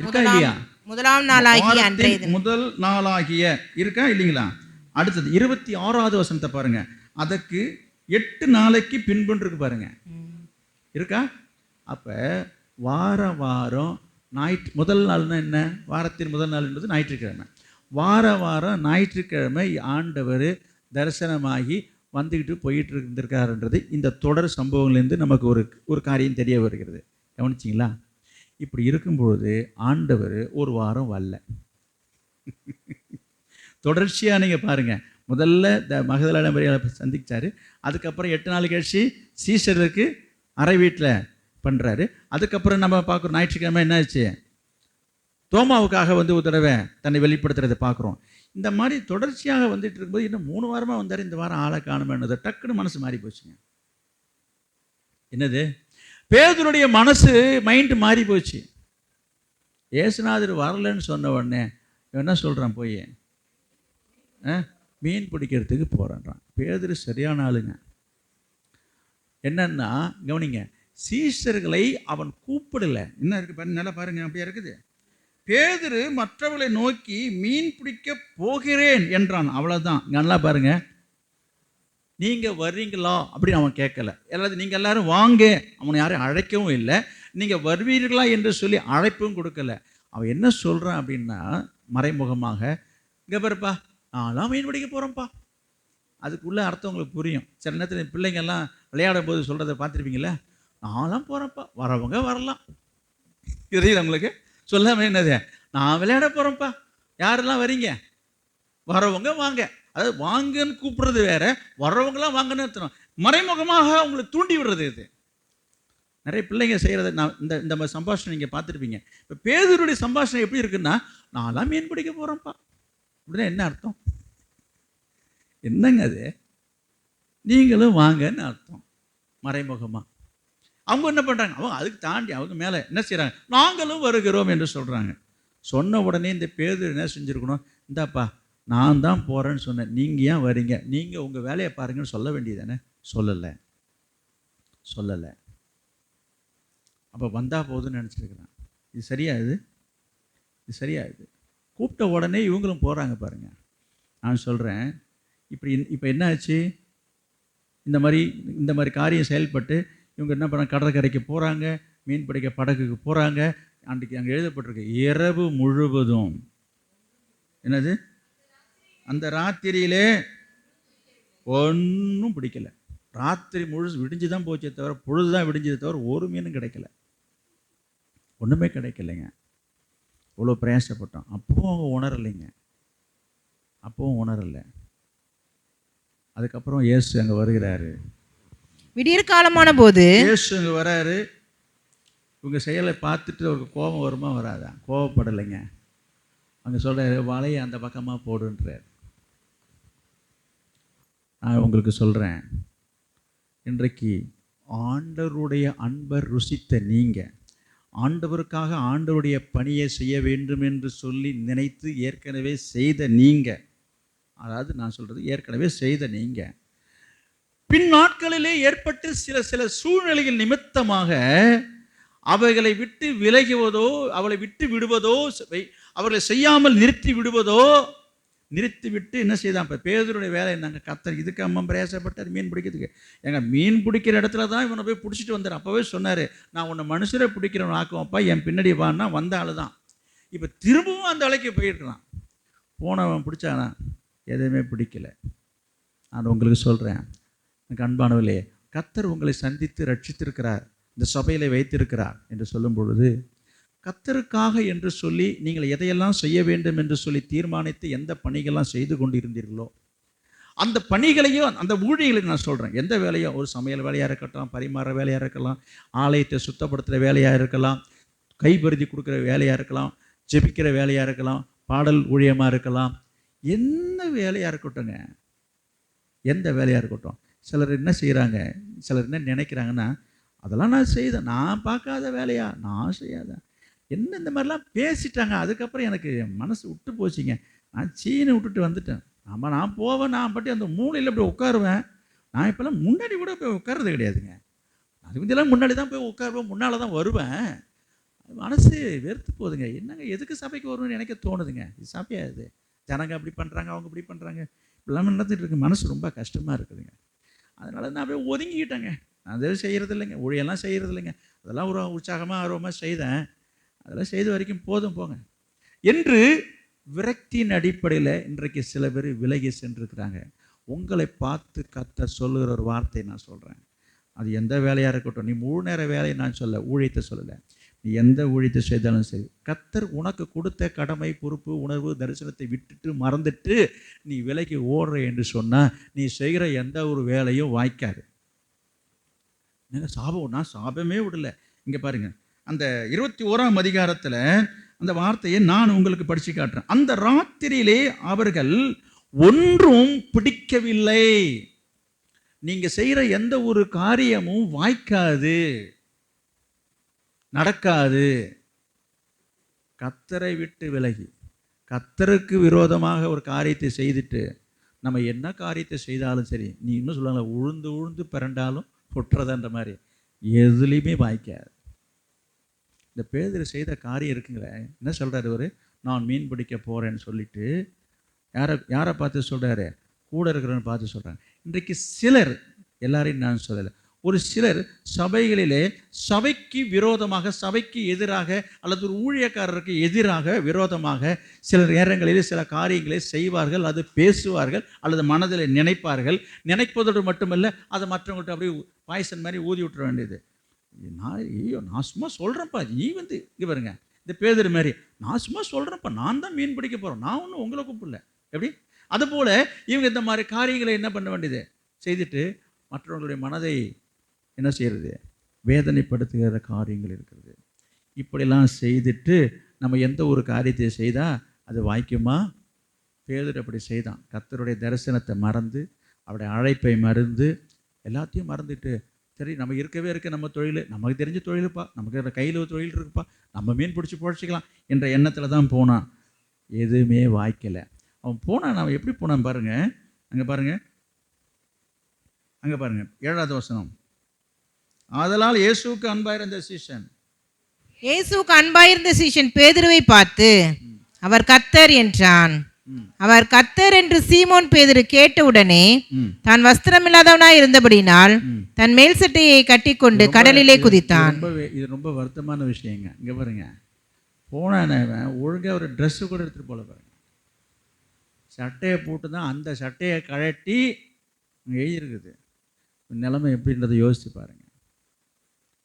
இருக்கா இல்லையா? முதலாம் நாளாகிய அன்றைய முதல் நாளாகிய இருக்கா இல்லைங்களா? அடுத்தது 26வது வசனத்தை பாருங்க. அதற்கு 8 நாளைக்கு பின்புன்னு இருக்கு பாருங்க. இருக்கா? அப்போ வாரம் முதல் நாள்னா என்ன? வாரத்தின் முதல் நாள் என்பது ஞாயிற்றுக்கிழமை. வாரம் ஞாயிற்றுக்கிழமை ஆண்டவர் தரிசனமாகி வந்துக்கிட்டு போயிட்டு இருந்திருக்காருன்றது இந்த தொடர் சம்பவங்கள்லேருந்து நமக்கு ஒரு காரியம் தெரிய வருகிறது. கவனிச்சிங்களா? இப்படி இருக்கும்பொழுது ஆண்டவர் ஒரு வாரம் வரல. தொடர்ச்சியாக நீங்கள் பாருங்கள். முதல்ல மகதலேனா மரியாதை சந்திச்சார். அதுக்கப்புறம் 8 நாள் கழிச்சு சீஷருக்கு அறை வீட்டில் பண்ணுறாரு. அதுக்கப்புறம் நம்ம பார்க்குறோம் ஞாயிற்றுக்கிழமை என்ன ஆச்சு? தோமாவுக்காக வந்து ஒரு தடவை தன்னை வெளிப்படுத்துறதை பார்க்குறோம். இந்த மாதிரி தொடர்ச்சியாக வந்துட்டு இருக்கும்போது இன்னும் 3 வாரமாக வந்தார். இந்த வாரம் ஆளை காணுமேனது டக்குன்னு மனசு மாறி போச்சுங்க. என்னது? பேதுருடைய மைண்டு மாறி போச்சு. ஏசுநாதர் வரலன்னு சொன்ன உடனே என்ன சொல்கிறான்? போய் மீன் பிடிக்கிறதுக்கு போகிறான்றான். பேதுரு சரியான ஆளுங்க. என்னன்னா கவனிங்க, சீஷர்களை அவன் கூப்பிடலை. என்ன இருக்குது பாருங்க, நல்லா பாருங்க. அப்படியே இருக்குது. பேதுரு மற்றவர்களை நோக்கி மீன் பிடிக்க போகிறேன் என்றான். அவ்வளோதான். நல்லா பாருங்க. நீங்கள் வர்றீங்களா அப்படின்னு அவன் கேட்கல. எல்லாரும் நீங்கள் எல்லாரும் வாங்க, அவனை யாரையும் அழைக்கவும் இல்லை. நீங்கள் வருவீர்களா என்று சொல்லி அழைப்பும் கொடுக்கல. அவன் என்ன சொல்கிறான் அப்படின்னா மறைமுகமாக, இங்கே பாருப்பா, நான்லாம் மீன் பிடிக்க போகிறேன்ப்பா. அதுக்குள்ளே அர்த்தம் உங்களுக்கு புரியும். சில நேரத்தில் பிள்ளைங்கள்லாம் விளையாடும் போது சொல்கிறத பார்த்துருப்பீங்களே, நான்லாம் போகிறேன்ப்பா, வரவங்க வரலாம். தெரியுது உங்களுக்கு? சொல்லாமல் என்னது, நான் விளையாட போகிறேன்ப்பா, யாரெல்லாம் வரீங்க, வரவங்க வாங்க. அதாவது வாங்கன்னு கூப்பிடுறது வேற, வர்றவங்களாம் வாங்கன்னு அர்த்தம். மறைமுகமாக அவங்களை தூண்டி விடுறது. இது நிறைய பிள்ளைங்க செய்கிறத நான் இந்த சம்பாஷணை நீங்கள் பார்த்துருப்பீங்க. இப்போ பேதுருடைய சம்பாஷணை எப்படி இருக்குன்னா, நான்லாம் மீன் பிடிக்க போகிறேன்ப்பா அப்படின்னா என்ன அர்த்தம்? என்னங்க அது? நீங்களும் வாங்கன்னு அர்த்தம் மறைமுகமாக. அவங்க என்ன பண்ணுறாங்க? அவங்க அதுக்கு தாண்டி அவங்க மேலே என்ன செய்கிறாங்க? நாங்களும் வருகிறோம் என்று சொல்கிறாங்க. சொன்ன உடனே இந்த பேதுரு என்ன செஞ்சுருக்கணும்? இந்தாப்பா நான் தான் போகிறேன்னு சொன்னேன், நீங்கள் ஏன் வரீங்க, நீங்கள் உங்கள் வேலையை பாருங்கன்னு சொல்ல வேண்டியதானே? சொல்லலை. அப்போ வந்தால் போதுன்னு நினச்சிருக்கிறான். இது சரியாது. கூப்பிட்ட உடனே இவங்களும் போகிறாங்க பாருங்கள். நான் சொல்கிறேன், இப்போ என்ன ஆச்சு? இந்த மாதிரி காரியம் செயல்பட்டு இவங்க என்ன பண்ண, கடற்கரைக்கு போகிறாங்க, மீன் பிடிக்க படகுக்கு போகிறாங்க. அன்றைக்கு அங்கே எழுதப்பட்டிருக்கு, இரவு முழுவதும் என்னது, அந்த ராத்திரியிலே ஒன்றும் பிடிக்கலை. ராத்திரி முழுசு விடிஞ்சு தான் போச்சே தவிர, பொழுது தான் விடிஞ்சதை தவிர ஒரு மீனும் கிடைக்கல, ஒன்றுமே கிடைக்கலைங்க. இவ்வளோ பிரயாசப்பட்டோம். அப்பவும் அவங்க உணரலை. அதுக்கப்புறம் இயேசு அங்கே வருகிறாரு. விடியற் காலமான போது இயேசு அங்கே வராரு. இவங்க செயலை பார்த்துட்டு அவருக்கு கோபம் வருமா வராதா? கோபப்படலைங்க. அங்கே சொல்கிறாரு, வலையை அந்த பக்கமாக போடுன்றார். நான் உங்களுக்கு சொல்கிறேன், இன்றைக்கு ஆண்டவருடைய அன்பை ருசித்த நீங்கள், ஆண்டவருக்காக ஆண்டவருடைய பணியை செய்ய வேண்டும் என்று சொல்லி நினைத்து ஏற்கனவே செய்த நீங்கள், அதாவது நான் சொல்கிறது ஏற்கனவே செய்த நீங்கள், பின் நாட்களிலே ஏற்பட்டு சில சூழ்நிலைகள் நிமித்தமாக அவைகளை விட்டு விலகுவதோ, அவளை விட்டு விடுவதோ, அவர்களை செய்யாமல் நிறுத்திவிட்டு என்ன செய்தான்? இப்போ பேதுருடைய வேலை என்னங்க? கர்த்தர் இதுக்கு அம்மா பிரயாசப்பட்டார் மீன் பிடிக்கிறதுக்கு. மீன் பிடிக்கிற இடத்துல தான் இவனை போய் பிடிச்சிட்டு வந்தார். அப்போவே சொன்னார், நான் உன்னை மனுஷரை பிடிக்கிறவன் ஆக்குவப்பா, என் பின்னாடி வான்னா வந்த ஆள் தான். இப்போ திரும்பவும் அந்த அலைக்கு போயிருக்கலாம். போனவன் பிடிச்சானா? எதுவுமே பிடிக்கல. நான் உங்களுக்கு சொல்கிறேன், எனக்கு அன்பானவர்களே, கர்த்தர் உங்களை சந்தித்து ரட்சித்திருக்கிறார், இந்த சபையில் வைத்திருக்கிறார் என்று சொல்லும் பொழுது, கர்த்தருக்காக என்று சொல்லி நீங்கள் எதையெல்லாம் செய்ய வேண்டும் என்று சொல்லி தீர்மானித்து எந்த பணிகள்லாம் செய்து கொண்டு இருந்தீர்களோ அந்த பணிகளையும் அந்த ஊழியர்களையும் நான் சொல்கிறேன். எந்த வேலையோ, ஒரு சமையல் வேலையாக இருக்கட்டும், பரிமாற வேலையாக இருக்கலாம், ஆலயத்தை சுத்தப்படுத்துகிற வேலையாக இருக்கலாம், கைப்பருதி கொடுக்குற வேலையாக இருக்கலாம், ஜெபிக்கிற வேலையாக இருக்கலாம், பாடல் ஊழியமாக இருக்கலாம், என்ன வேலையாக இருக்கட்டும்ங்க, எந்த வேலையாக இருக்கட்டும். சிலர் என்ன செய்கிறாங்க, சிலர் என்ன நினைக்கிறாங்கன்னா, அதெல்லாம் நான் செய்தேன், நான் பார்க்காத வேலையா, நான் செய்யாத என்ன, இந்த மாதிரிலாம் பேசிட்டாங்க. அதுக்கப்புறம் எனக்கு மனசு விட்டு போச்சுங்க. நான் சீனை விட்டுட்டு வந்துட்டேன். ஆமாம், நான் போவேன், நான் பட்டி அந்த மூலையில் போய் உட்காருவேன். நான் இப்போல்லாம் முன்னாடி கூட போய் உட்கார்றது கிடையாதுங்க. அது முந்தியெல்லாம் முன்னாடி தான் போய் உட்காருவேன், முன்னால் தான் வருவேன். மனசு வெறுத்து போகுதுங்க. என்னங்க எதுக்கு சபைக்கு வருவேன்னு எனக்கு தோணுதுங்க. இது சபையா இது? ஜனங்க அப்படி பண்ணுறாங்க, அவங்க இப்படி பண்ணுறாங்க, இப்படிலாம் நடந்துட்டு இருக்கு. மனசு ரொம்ப கஷ்டமாக இருக்குதுங்க. அதனால் நான் அப்படியே ஒதுங்கிக்கிட்டேங்க. நான் அதை செய்கிறது இல்லைங்க, ஊழியெல்லாம் செய்கிறது இல்லைங்க. அதெல்லாம் ஒரு உற்சாகமாக ஆர்வமாக செய்தேன். அதெல்லாம் செய்த வரைக்கும் போதும் போங்க என்று விரக்தியின் அடிப்படையில் இன்றைக்கு சில பேர் விலகி சென்றிருக்கிறாங்க. உங்களை பார்த்து கர்த்தர் சொல்லுகிற ஒரு வார்த்தை நான் சொல்கிறேன். அது எந்த வேலையாக இருக்கட்டும், நீ முழு நேர வேலையை நான் சொல்ல, ஊழியத்தை சொல்லலை, நீ எந்த ஊழியத்தை செய்தாலும் சரி, கர்த்தர் உனக்கு கொடுத்த கடமை, பொறுப்பு, உணர்வு, தரிசனத்தை விட்டுட்டு மறந்துட்டு நீ விலைக்கு ஓடுற என்று சொன்னால் நீ செய்கிற எந்த ஒரு வேலையும் வாய்க்காது. சாபம், நான் சாபமே விடலை. இங்கே பாருங்கள், அந்த 21ஆம் அதிகாரத்தில் அந்த வார்த்தையை நான் உங்களுக்கு படித்து காட்டுறேன். அந்த ராத்திரியிலே அவர்கள் ஒன்றும் பிடிக்கவில்லை. நீங்க செய்கிற எந்த ஒரு காரியமும் வாய்க்காது, நடக்காது. கர்த்தரை விட்டு விலகி கர்த்தருக்கு விரோதமாக ஒரு காரியத்தை செய்துட்டு நம்ம என்ன காரியத்தை செய்தாலும் சரி, நீ இன்னும் சொல்லுவாங்க உழுந்து உழுந்து பிறண்டாலும் புட்டுறதுன்ற மாதிரி எதுலேயுமே வாய்க்காது. இந்த பேதுரு செய்த காரியம் இருக்குங்களே, என்ன சொல்கிறாரு அவர், நான் மீன் பிடிக்க போகிறேன்னு சொல்லிட்டு யாரை பார்த்து சொல்கிறாரு, கூட இருக்கிறவன்னு பார்த்து சொல்கிறாங்க. இன்றைக்கு சிலர், எல்லாரையும் நான் சொல்லலை, ஒரு சிலர் சபைகளிலே சபைக்கு விரோதமாக, சபைக்கு எதிராக அல்லது ஒரு ஊழியக்காரருக்கு எதிராக விரோதமாக சில நேரங்களில் சில காரியங்களை செய்வார்கள், அது பேசுவார்கள் அல்லது மனதில் நினைப்பார்கள். நினைப்பதோடு மட்டுமல்ல, அதை மற்றவங்கள்ட்ட அப்படியே பாய்சன் மாதிரி ஊதி விட்டுற வேண்டியது. நான் சும்மா சொல்கிறேன்ப்பா, நீ வந்து இங்கே பாருங்க, இந்த பேதுரு மாதிரி நான் சும்மா சொல்கிறேன்ப்பா, நான் தான் மீன் பிடிக்க போகிறேன், நான் ஒன்றும் உங்களை கூப்பிடல. எப்படி? அதுபோல் இவங்க இந்த மாதிரி காரியங்களை என்ன பண்ண வேண்டியது செய்துட்டு மற்றவங்களுடைய மனதை என்ன செய்கிறது, வேதனைப்படுத்துகிற காரியங்கள் இருக்கிறது. இப்படிலாம் செய்துட்டு நம்ம எந்த ஒரு காரியத்தை செய்தால் அது வாய்க்குமா? பேதுரு அப்படி செய்தான். கர்த்தருடைய தரிசனத்தை மறந்து, அவருடைய அழைப்பை மறந்து, எல்லாத்தையும் மறந்துட்டு, சரி நம்ம இருக்கவே இருக்க நம்ம தொழில், நமக்கு தெரிஞ்ச தொழிலுப்பா, நமக்கு கையில் ஒரு தொழில் இருக்குப்பா, நம்ம மீன் பிடிச்சி பொழைச்சிக்கலாம் என்ற எண்ணத்தில் தான் போனான். எதுவுமே வாய்க்கலை. அவன் போனான். அவன் எப்படி போனான் பாருங்கள், அங்கே பாருங்கள், 7வது வசனம். ஆதலால் இயேசுவுக்கு அன்பாயிருந்த சீஷன், இயேசுவுக்கு அன்பாயிருந்த சீஷன் பேதுருவை பார்த்து அவர் கர்த்தர் என்றான். அவர் கர்த்தர் என்று சீமோன் பேதுரு கேட்டவுடனே தான் வஸ்திரமில்லாதவனாய் இருந்தபடினால் தன் மேல் சட்டையை கட்டிக்கொண்டு கடலிலே குதித்தான். இது ரொம்ப வருத்தமான விஷயங்க. இங்கே பாருங்க, போனவன் ஒழுங்காக ஒரு ட்ரெஸ்ஸு கூட எடுத்துகிட்டு போல பாருங்க, சட்டையை போட்டு தான் அந்த சட்டையை கழட்டி எழுதியிருக்குது. நிலைமை எப்படின்றதை யோசித்து பாருங்க.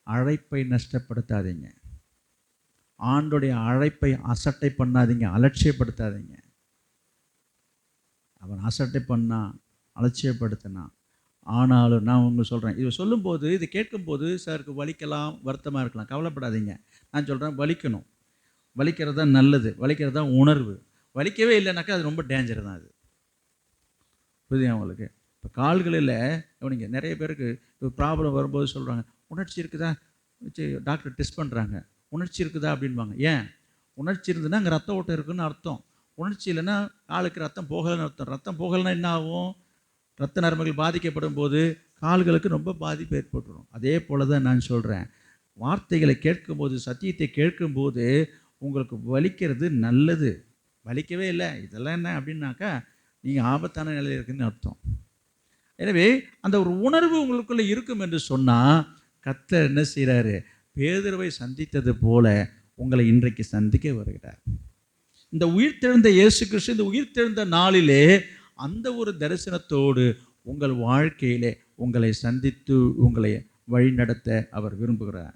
அழைப்பை நஷ்டப்படுத்தாதீங்க, ஆண்டோடைய அழைப்பை அசட்டை பண்ணாதீங்க, அலட்சியப்படுத்தாதீங்க. அவன் அசட்டை பண்ணான், அலட்சியப்படுத்தினான். ஆனாலும் நான் உங்களுக்கு சொல்கிறேன், இது சொல்லும்போது, இது கேட்கும்போது சாருக்கு வலிக்கலாம், வருத்தமாக இருக்கலாம். கவலைப்படாதீங்க. நான் சொல்கிறேன், வலிக்கணும். வலிக்கிறது தான் நல்லது, வலிக்கிறது தான் உணர்வு. வலிக்கவே இல்லைனாக்கா அது ரொம்ப டேஞ்சர் தான். அது புரியுது அவங்களுக்கு? இப்போ கால்களில் கவனிங்க, நிறைய பேருக்கு இப்போ ப்ராப்ளம் வரும்போது சொல்கிறாங்க, உணர்ச்சி இருக்குதா வச்சு டாக்டர் டெஸ்ட் பண்ணுறாங்க, உணர்ச்சி இருக்குதா அப்படின்பாங்க. ஏன்? உணர்ச்சி இருந்ததுன்னா அங்கே ரத்த ஓட்டம் இருக்குதுன்னு அர்த்தம். உணர்ச்சி இல்லைன்னா காலுக்கு ரத்தம் போகலைன்னு அர்த்தம். ரத்தம் போகலைன்னா என்ன ஆகும்? ரத்த நரம்புகள் பாதிக்கப்படும் போது கால்களுக்கு ரொம்ப பாதிப்பு ஏற்பட்டுடும். அதே போல் தான் நான் சொல்கிறேன், வார்த்தைகளை கேட்கும்போது, சத்தியத்தை கேட்கும்போது உங்களுக்கு வலிக்கிறது நல்லது. வலிக்கவே இல்லை, இதெல்லாம் என்ன அப்படின்னாக்கா நீங்கள் ஆபத்தான நிலையில் இருக்குதுன்னு அர்த்தம். எனவே அந்த ஒரு உணர்வு உங்களுக்குள்ளே இருக்கும் என்று சொன்னால், கர்த்தர் என்ன செய்கிறாரு, பேதுருவை சந்தித்தது போல உங்களை இன்றைக்கு சந்திக்க வருகிறார். இந்த உயிர்த்தெழுந்த இயேசு கிறிஸ்து இந்த உயிர்த்தெழுந்த நாளிலே அந்த ஒரு தரிசனத்தோடு உங்கள் வாழ்க்கையிலே உங்களை சந்தித்து உங்களை வழிநடத்த அவர் விரும்புகிறார்.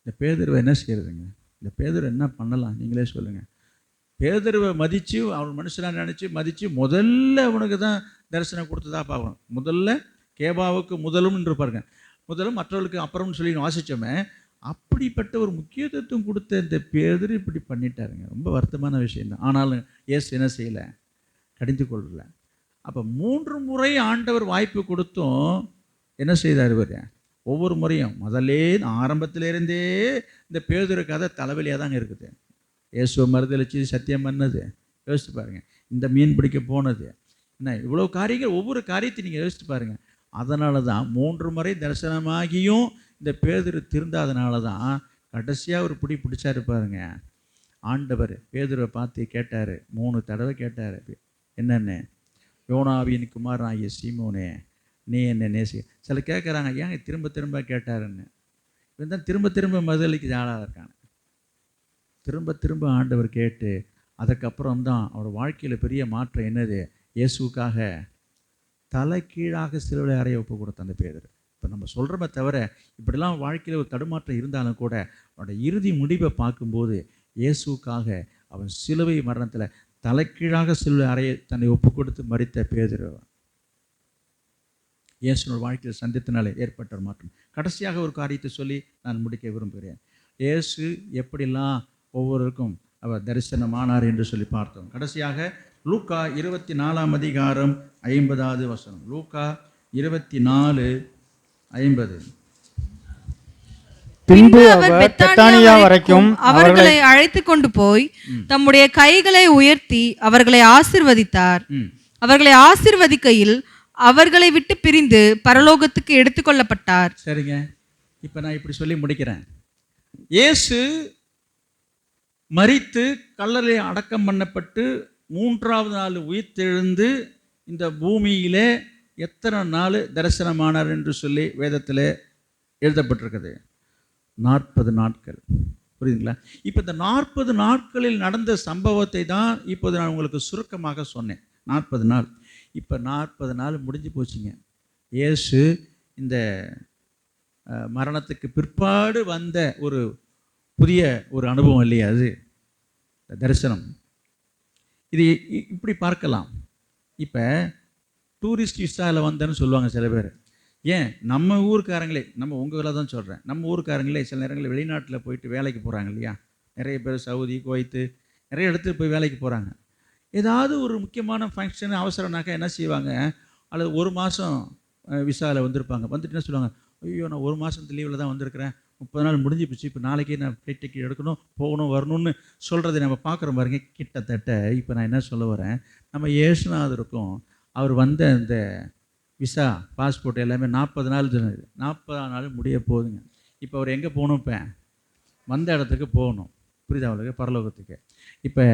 இந்த பேதுருவை என்ன செய்யறதுங்க? இந்த பேதுரு என்ன பண்ணலாம்? நீங்களே சொல்லுங்கள். பேதுருவை மதித்து அவன் மனுஷனாக நினச்சி மதித்து முதல்ல அவனுக்கு தான் தரிசனம் கொடுத்ததா பார்க்கணும். முதல்ல கேபாவுக்கு முதலும் என்று பாருங்க, முதலும் மற்றவர்களுக்கு அப்புறம்னு சொல்லி வாசித்தோமே, அப்படிப்பட்ட ஒரு முக்கியத்துவம் கொடுத்த இந்த பேதுரு இப்படி பண்ணிட்டாருங்க. ரொம்ப வருத்தமான விஷயம்தான். ஆனாலும் இயேசு என்ன செய்யலை? கடிந்து கொள்ளலை. அப்போ 3 முறை ஆண்டவர் வாய்ப்பு கொடுத்தும் என்ன செய்தார் இவர்? ஒவ்வொரு முறையும் முதல்லே ஆரம்பத்திலேருந்தே இந்த பேதுரு கதை தலைவலியாக தாங்க இருக்குது. இயேசுவை மறுதலிச்சு சத்தியம் பண்ணது யோசித்து பாருங்கள். இந்த மீன் பிடிக்க போனது என்ன, இவ்வளோ காரியங்கள், ஒவ்வொரு காரியத்தையும் நீங்கள் யோசித்து பாருங்கள். அதனால தான் 3 முறை தரிசனமாகியும் இந்த பேதுரு திருந்தாதனால தான் கடைசியாக ஒரு பிடிச்சாரு பாருங்க. ஆண்டவர் பேதுருவை பார்த்து கேட்டார், 3 தடவை கேட்டார். என்னென்ன? யோனாவின் குமாரன் ஆகிய சீமோனே, நீ என்ன நேசி? சில கேட்குறாங்க, ஏங்க திரும்ப திரும்ப கேட்டாருன்னு. இவன் தான் திரும்ப திரும்ப மறுதலிக்கு ஆளாக இருக்காங்க. திரும்ப திரும்ப ஆண்டவர் கேட்டு அதுக்கப்புறம் தான் அவர் வாழ்க்கையில் பெரிய மாற்றம் என்னது? இயேசுக்காக தலை கீழாக சிலுவையில் அறைய ஒப்பு கொடுத்த அந்த பேதுரு. இப்போ நம்ம சொல்கிறோமே தவிர இப்படிலாம் வாழ்க்கையில் ஒரு தடுமாற்றம் இருந்தாலும் கூட அவனோட இறுதி முடிவை பார்க்கும்போது இயேசுக்காக அவன் சிலுவை மரணத்தில் தலைக்கீழாக சிலுவை அறைய தன்னை ஒப்பு கொடுத்து மரித்த பேதுரு இயேசுனோட வாழ்க்கையில் சந்தித்தனாலே ஏற்பட்ட ஒரு மாற்றம். கடைசியாக ஒரு காரியத்தை சொல்லி நான் முடிக்க விரும்புகிறேன். இயேசு எப்படிலாம் ஒவ்வொருவருக்கும் அவர் தரிசனமானார் என்று சொல்லி பார்த்தோம். கடைசியாக லூக்கா 24 அதிகாரம் 50வது வசனம். லூக்கா 24:50. பின்பு அவர் பெத்தானியா வரைக்கும் அவர்களை அழைத்து கொண்டு போய் தம்முடைய கைகளை உயர்த்தி அவர்களை ஆசீர்வதித்தார். அவர்களை ஆசீர்வதிக்கையில் அவர்களை விட்டு பிரிந்து பரலோகத்துக்கு எடுத்துக்கொள்ளப்பட்டார். சரிங்க, இப்போ நான் இப்படி சொல்லி முடிக்கிறேன். இயேசு மரித்து கல்லறை அடக்கம் பண்ணப்பட்டு 3வது நாள் உயிர்த்தெழுந்து இந்த பூமியிலே எத்தனை நாள் தரிசனமானார் என்று சொல்லி வேதத்தில் எழுதப்பட்டிருக்குது? 40 நாட்கள். புரியுதுங்களா? இப்போ இந்த 40 நாட்களில் நடந்த சம்பவத்தை தான் இப்போது நான் உங்களுக்கு சுருக்கமாக சொன்னேன். 40 நாள். இப்போ 40 நாள் முடிஞ்சு போச்சுங்க. இயேசு இந்த மரணத்துக்கு பிற்பாடு வந்த ஒரு புதிய ஒரு அனுபவம் இல்லையா அது தரிசனம்? இது இப்படி பார்க்கலாம். இப்போ டூரிஸ்ட் விசாவில் வந்தேன்னு சொல்லுவாங்க சில பேர். ஏன் நம்ம ஊருக்காரங்களே, நம்ம உங்களை தான் சொல்கிறேன், நம்ம ஊருக்காரங்களே சில நேரங்களில் வெளிநாட்டில் போயிட்டு வேலைக்கு போகிறாங்க இல்லையா? நிறைய பேர் சவுதி, குவைத்து நிறைய இடத்துக்கு போய் வேலைக்கு போகிறாங்க. ஏதாவது ஒரு முக்கியமான ஃபங்க்ஷனு அவசரம்னாக்கா என்ன செய்வாங்க? அல்லது 1 மாதம் விசாவில் வந்திருப்பாங்க. வந்துட்டு என்ன சொல்லுவாங்க? ஐயோ, நான் 1 மாதத்து லீவில் தான் வந்திருக்கிறேன், 30 நாள் முடிஞ்சு போச்சு, இப்போ நாளைக்கே நான் ஃப்ளைட் டிக்கெட் எடுக்கணும், போகணும், வரணும்னு சொல்கிறத நம்ம பார்க்குறோம் பாருங்க. கிட்டத்தட்ட இப்போ நான் என்ன சொல்ல வரேன், நம்ம இயேசுநாதருக்கும் அவர் வந்த இந்த விசா பாஸ்போர்ட் எல்லாமே 40 நாள் சொன்னது. 40ஆம் நாள் முடிய போகுதுங்க. இப்போ அவர் எங்கே போகணும்? இப்போ வந்த இடத்துக்கு போகணும். புரியுதா அவளுக்கு? பரலோகத்துக்கு. இப்போ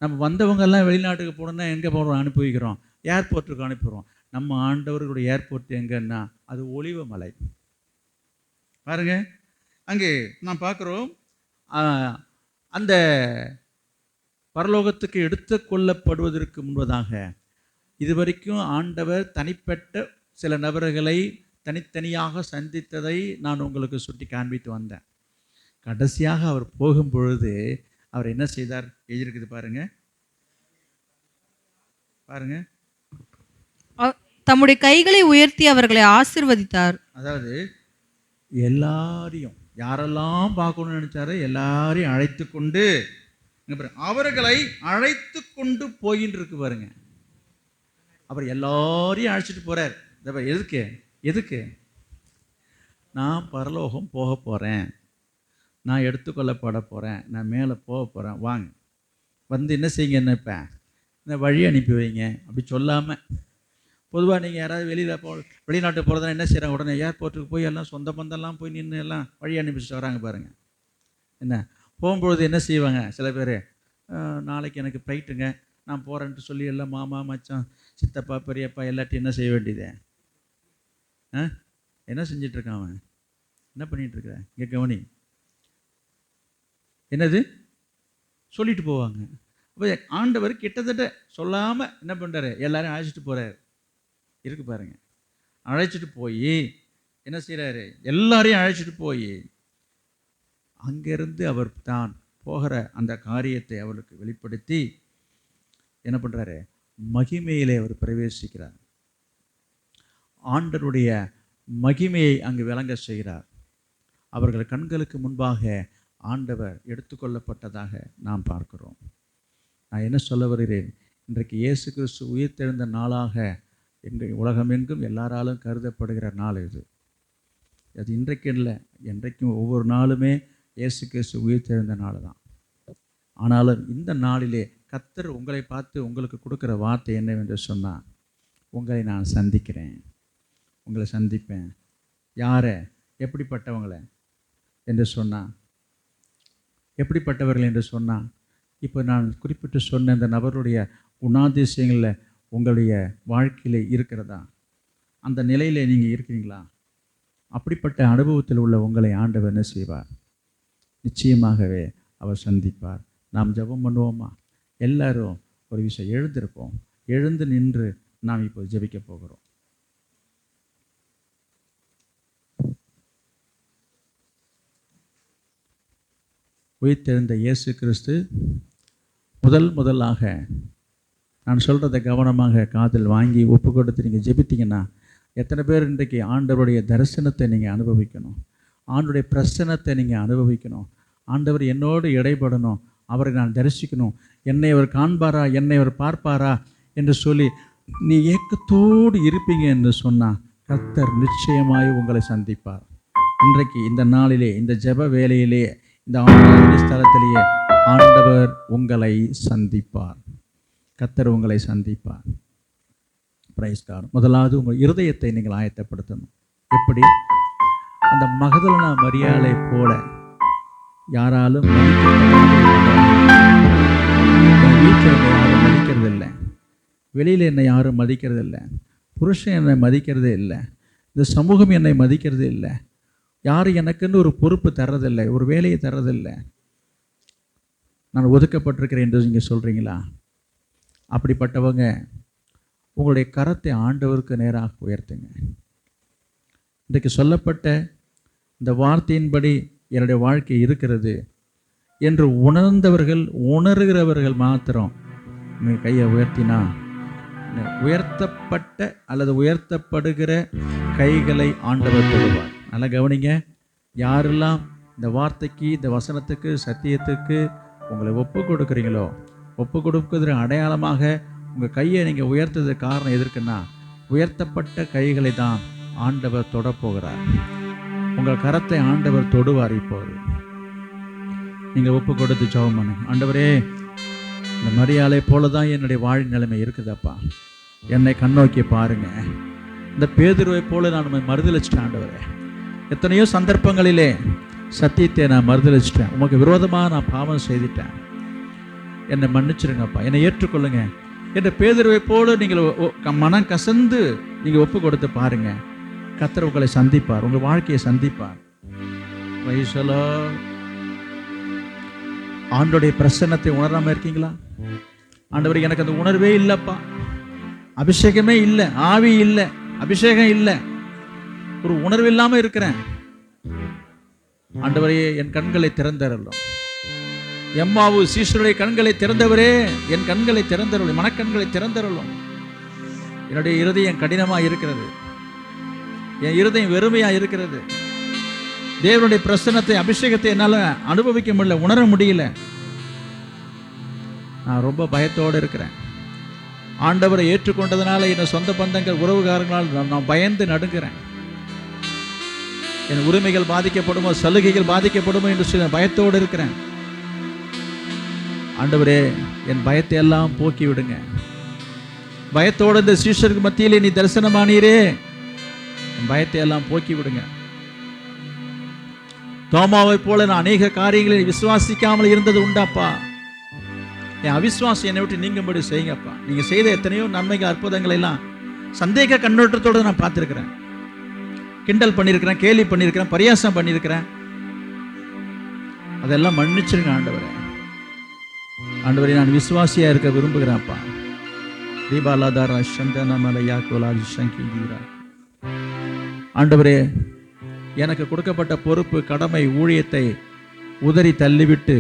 நம்ம வந்தவங்கெல்லாம் வெளிநாட்டுக்கு போகணுன்னா எங்கே போகிறோம்? அனுப்பி வைக்கிறோம், ஏர்போர்ட்டுக்கு அனுப்பிடுறோம். நம்ம ஆண்டவர்களுடைய ஏர்போர்ட் எங்கன்னா அது ஒலிவமலை பாருங்க. அங்கே நான் பார்க்குறோம், அந்த பரலோகத்துக்கு எடுத்து கொள்ளப்படுவதற்கு முன்பதாக இதுவரைக்கும் ஆண்டவர் தனிப்பட்ட சில நபர்களை தனித்தனியாக சந்தித்ததை நான் உங்களுக்கு சுட்டி காண்பித்து வந்தேன். கடைசியாக அவர் போகும் பொழுது அவர் என்ன செய்தார்? எழுதியிருக்குது பாருங்க, பாருங்க. தம்முடைய கைகளை உயர்த்தி அவர்களை ஆசீர்வதித்தார். அதாவது எல்லாரையும் யாரெல்லாம் பார்க்கணும்னு நினைச்சாரு எல்லாரையும் அழைத்து கொண்டு அவர்களை அழைத்து கொண்டு போயின்னு இருக்கு பாருங்க. அவர் எல்லாரையும் அழைச்சிட்டு போறார். எதுக்கு? எதுக்கு? நான் பரலோகம் போக போகிறேன், நான் எடுத்துக்கொள்ளப்பட போகிறேன், நான் மேலே போக போகிறேன், வாங்க வந்து என்ன செய்யுங்க, என்ன இப்போ இந்த வழி அனுப்பி வைங்க அப்படி சொல்லாமல். பொதுவாக நீங்கள் யாராவது வெளிநாட்டு போகிறதா என்ன செய்கிறாங்க? உடனே ஏர்போர்ட்டுக்கு போய் எல்லாம் சொந்த பந்தெல்லாம் போய் நின்று எல்லாம் வழி அனுப்பிச்சிட்டு வராங்க பாருங்கள். என்ன போகும்பொழுது என்ன செய்வாங்க சில பேர்? நாளைக்கு எனக்கு ஃப்ளைட்டுங்க, நான் போகிறேன்ட்டு சொல்லி எல்லாம் மாமா, மச்சான், சித்தப்பா, பெரியப்பா எல்லாத்தையும் என்ன செய்ய வேண்டியது? என்ன செஞ்சிட்ருக்கான் அவன்? என்ன பண்ணிகிட்ருக்கிறேன்? இங்கே கவனி. என்னது சொல்லிட்டு போவாங்க. அப்போ ஆண்டவர் கிட்டத்தட்ட சொல்லாமல் என்ன பண்ணுறாரு, எல்லாரையும் அழைச்சிட்டு போகிறார். இருக்கு பாருங்க, அழைச்சிட்டு போய் என்ன செய்கிறாரு, எல்லாரையும் அழைச்சிட்டு போய் அங்கேருந்து அவர் தான் போகிற அந்த காரியத்தை அவருக்கு வெளிப்படுத்தி என்ன பண்ணுறாரு, மகிமையிலே அவர் பிரவேசிக்கிறார். ஆண்டவருடைய மகிமையை அங்கு விளங்க செய்கிறார். அவர்கள் கண்களுக்கு முன்பாக ஆண்டவர் எடுத்துக்கொள்ளப்பட்டதாக நாம் பார்க்கிறோம். நான் என்ன சொல்ல வருகிறேன், இன்றைக்கு இயேசு கிறிஸ்து உயிர்த்தெழுந்த நாளாக உலகமெங்கும் எல்லாராலும் கருதப்படுகிற நாள் இது. அது இன்றைக்கு இல்லை, என்றைக்கும் ஒவ்வொரு நாளுமே இயேசு கிறிஸ்து உயிர்த்தெழுந்த நாள் தான். ஆனாலும் இந்த நாளிலே கர்த்தர் உங்களை பார்த்து உங்களுக்கு கொடுக்குற வார்த்தை என்னவென்று சொன்னால், உங்களை நான் சந்திக்கிறேன், உங்களை சந்திப்பேன். யாரை, எப்படிப்பட்டவங்களை என்று சொன்னால், எப்படிப்பட்டவர்கள் என்று சொன்னால், இப்போ நான் குறிப்பிட்டு சொன்ன இந்த நபருடைய குணாதிசயங்களில் உங்களுடைய வாழ்க்கையில் இருக்கிறதா? அந்த நிலையில் நீங்கள் இருக்கிறீங்களா? அப்படிப்பட்ட அனுபவத்தில் உள்ள உங்களை ஆண்டவர் என்ன செய்வார்? நிச்சயமாகவே அவர் சந்திப்பார். நாம் ஜெபம் பண்ணுவோமா? எல்லாரும் ஒரு விஷயம் எழுந்திருப்போம். எழுந்து நின்று நாம் இப்போ ஜெபிக்க போகிறோம். உயிர்த்தெழுந்த இயேசு கிறிஸ்து முதலாக, நான் சொல்கிறத கவனமாக காதில் வாங்கி ஒப்பு கொடுத்து நீங்கள் ஜெபித்தீங்கன்னா, எத்தனை பேர் இன்றைக்கு ஆண்டவருடைய தரிசனத்தை நீங்கள் அனுபவிக்கணும், ஆண்டவருடைய பிரசன்னத்தை நீங்கள் அனுபவிக்கணும். ஆண்டவர் என்னோடு இடைப்படணும், அவரை நான் தரிசிக்கணும், என்னை அவர் காண்பாரா, என்னை அவர் பார்ப்பாரா என்று சொல்லி நீ ஏக்கத்தோடு இருப்பீங்க என்று சொன்னால் கர்த்தர் நிச்சயமாய் உங்களை சந்திப்பார். இன்றைக்கு இந்த நாளிலே, இந்த ஜெப வேளையிலே, இந்த ஆராதனை ஸ்தலத்திலேயே ஆண்டவர் உங்களை சந்திப்பார். கர்த்தர் உங்களை சந்திப்பார். Praise God. முதலாவது உங்கள் இருதயத்தை நீங்கள் ஆயத்தப்படுத்தணும். எப்படி? அந்த மகதலேனா மரியாளை போல யாராலும் வீட்டில் என்னை யாரும் மதிக்கிறது இல்லை, வெளியில் என்னை யாரும் மதிக்கிறது இல்லை, புருஷன் என்னை மதிக்கிறதே இல்லை, இந்த சமூகம் என்னை மதிக்கிறது இல்லை, யாரும் எனக்குன்னு ஒரு பொறுப்பு தர்றதில்லை, ஒரு வேலையை தர்றதில்லை, நான் ஒதுக்கப்பட்டிருக்கிறேன் என்று நீங்கள் சொல்கிறீங்களா? அப்படிப்பட்டவங்க உங்களுடைய கரத்தை ஆண்டவருக்கு நேராக உயர்த்துங்க. இன்றைக்கு சொல்லப்பட்ட இந்த வார்த்தையின்படி என்னுடைய வாழ்க்கை இருக்கிறது என்று உணர்கிறவர்கள் மாத்திரம் நீங்கள் கையை உயர்த்தினா, உயர்த்தப்பட்ட அல்லது உயர்த்தப்படுகிற கைகளை ஆண்டவர் தொடுவார். நல்லா கவனிங்க. யாரெல்லாம் இந்த வார்த்தைக்கு, இந்த வசனத்துக்கு, சத்தியத்துக்கு உங்களை ஒப்பு கொடுக்குறீங்களோ, ஒப்பு கொடுக்குற அடையாளமாக உங்கள் கையை நீங்கள் உயர்த்தது காரணம் எதற்குன்னா, உயர்த்தப்பட்ட கைகளை தான் ஆண்டவர் தொடப்போகிறார். உங்கள் கரத்தை ஆண்டவர் தொடுவார். இப்போது நீங்கள் ஒப்பு கொடுத்து ஜெபம் பண்ணுங்க. ஆண்டவரே, இந்த மரியாளை போல தான் என்னுடைய வாழ் நிலைமை இருக்குதப்பா, என்னை கண்ணோக்கி பாருங்க. இந்த பேதுருவை போல நான் உண்மை மறுதலிச்சிட்டேன் ஆண்டவரே. எத்தனையோ சந்தர்ப்பங்களிலே சத்தியத்தை நான் மறுதலிச்சிட்டேன், உமக்கு விரோதமாக நான் பாவம் செய்துட்டேன், என்னை மன்னிச்சிருங்கப்பா, என்னை ஏற்றுக்கொள்ளுங்க என்ற பேதுருவை போல நீங்கள் மனம் கசந்து நீங்கள் ஒப்பு கொடுத்து பாருங்க. கர்த்தர் உங்களை சந்திப்பார், உங்கள் வாழ்க்கையை சந்திப்பார். வயசுலோ ஆண்டோடைய பிரசன்னத்தை உணராமல் இருக்கீங்களா? ஆண்டவர், எனக்கு அந்த உணர்வே இல்லைப்பா, அபிஷேகமே இல்லை, ஆவி இல்லை, அபிஷேகம் இல்லை, ஒரு உணர்வு இல்லாமல் இருக்கிறேன். ஆண்டவரே, என் கண்களை திறந்தருளும். எம்மாவு சீஷருடைய கண்களை திறந்தவரே, என் கண்களை திறந்தருளும், மனக்கண்களை திறந்தருளும். என்னுடைய இருதயம் கடினமாக இருக்கிறது, என் இருதயம் வெறுமையாக இருக்கிறது. தேவனுடைய பிரசன்னத்தை, அபிஷேகத்தை என்னால் அனுபவிக்க முடியல, உணர முடியல. நான் ரொம்ப பயத்தோடு இருக்கிறேன். ஆண்டவரை ஏற்றுக்கொண்டதுனால என் சொந்த பந்தங்கள், உறவுகாரங்களால் நான் பயந்து நடுங்கிறேன். என் உரிமைகள் பாதிக்கப்படுமோ, சலுகைகள் பாதிக்கப்படுமோ என்று சொல்லி பயத்தோடு இருக்கிறேன். ஆண்டவரே, என் பயத்தை எல்லாம் போக்கி விடுங்க. பயத்தோடு இந்த சீஷருக்கு மத்தியிலே நீ தரிசனமானீரே, என் பயத்தை எல்லாம் போக்கி விடுங்க. தோமாவை போல நான் அநேக காரியங்களை விசுவாசிக்காமல் இருந்தது உண்டாப்பா. என் அவிசுவாசம் என்னை விட்டு நீங்கும்படி செய்யுங்கப்பா. நீங்க செய்த எத்தனையோ நன்மைகள், அற்புதங்களை எல்லாம் சந்தேக கண்ணோட்டத்தோடு நான் பார்த்துருக்கிறேன், கிண்டல் பண்ணியிருக்கிறேன், கேலி பண்ணியிருக்கிறேன், பரியாசம் பண்ணியிருக்கிறேன். அதெல்லாம் மன்னிச்சிருங்க ஆண்டவரே. ஆண்டவரே, நான் விசுவாசியாக இருக்க விரும்புகிறேன்ப்பா. தீபாலாதாரா சந்தனமலையா கோலாதி சங்கீதீரா. ஆண்டவரே, எனக்கு கொடுக்கப்பட்ட பொறுப்பு, கடமை, ஊழியத்தை உதறி தள்ளிவிட்டு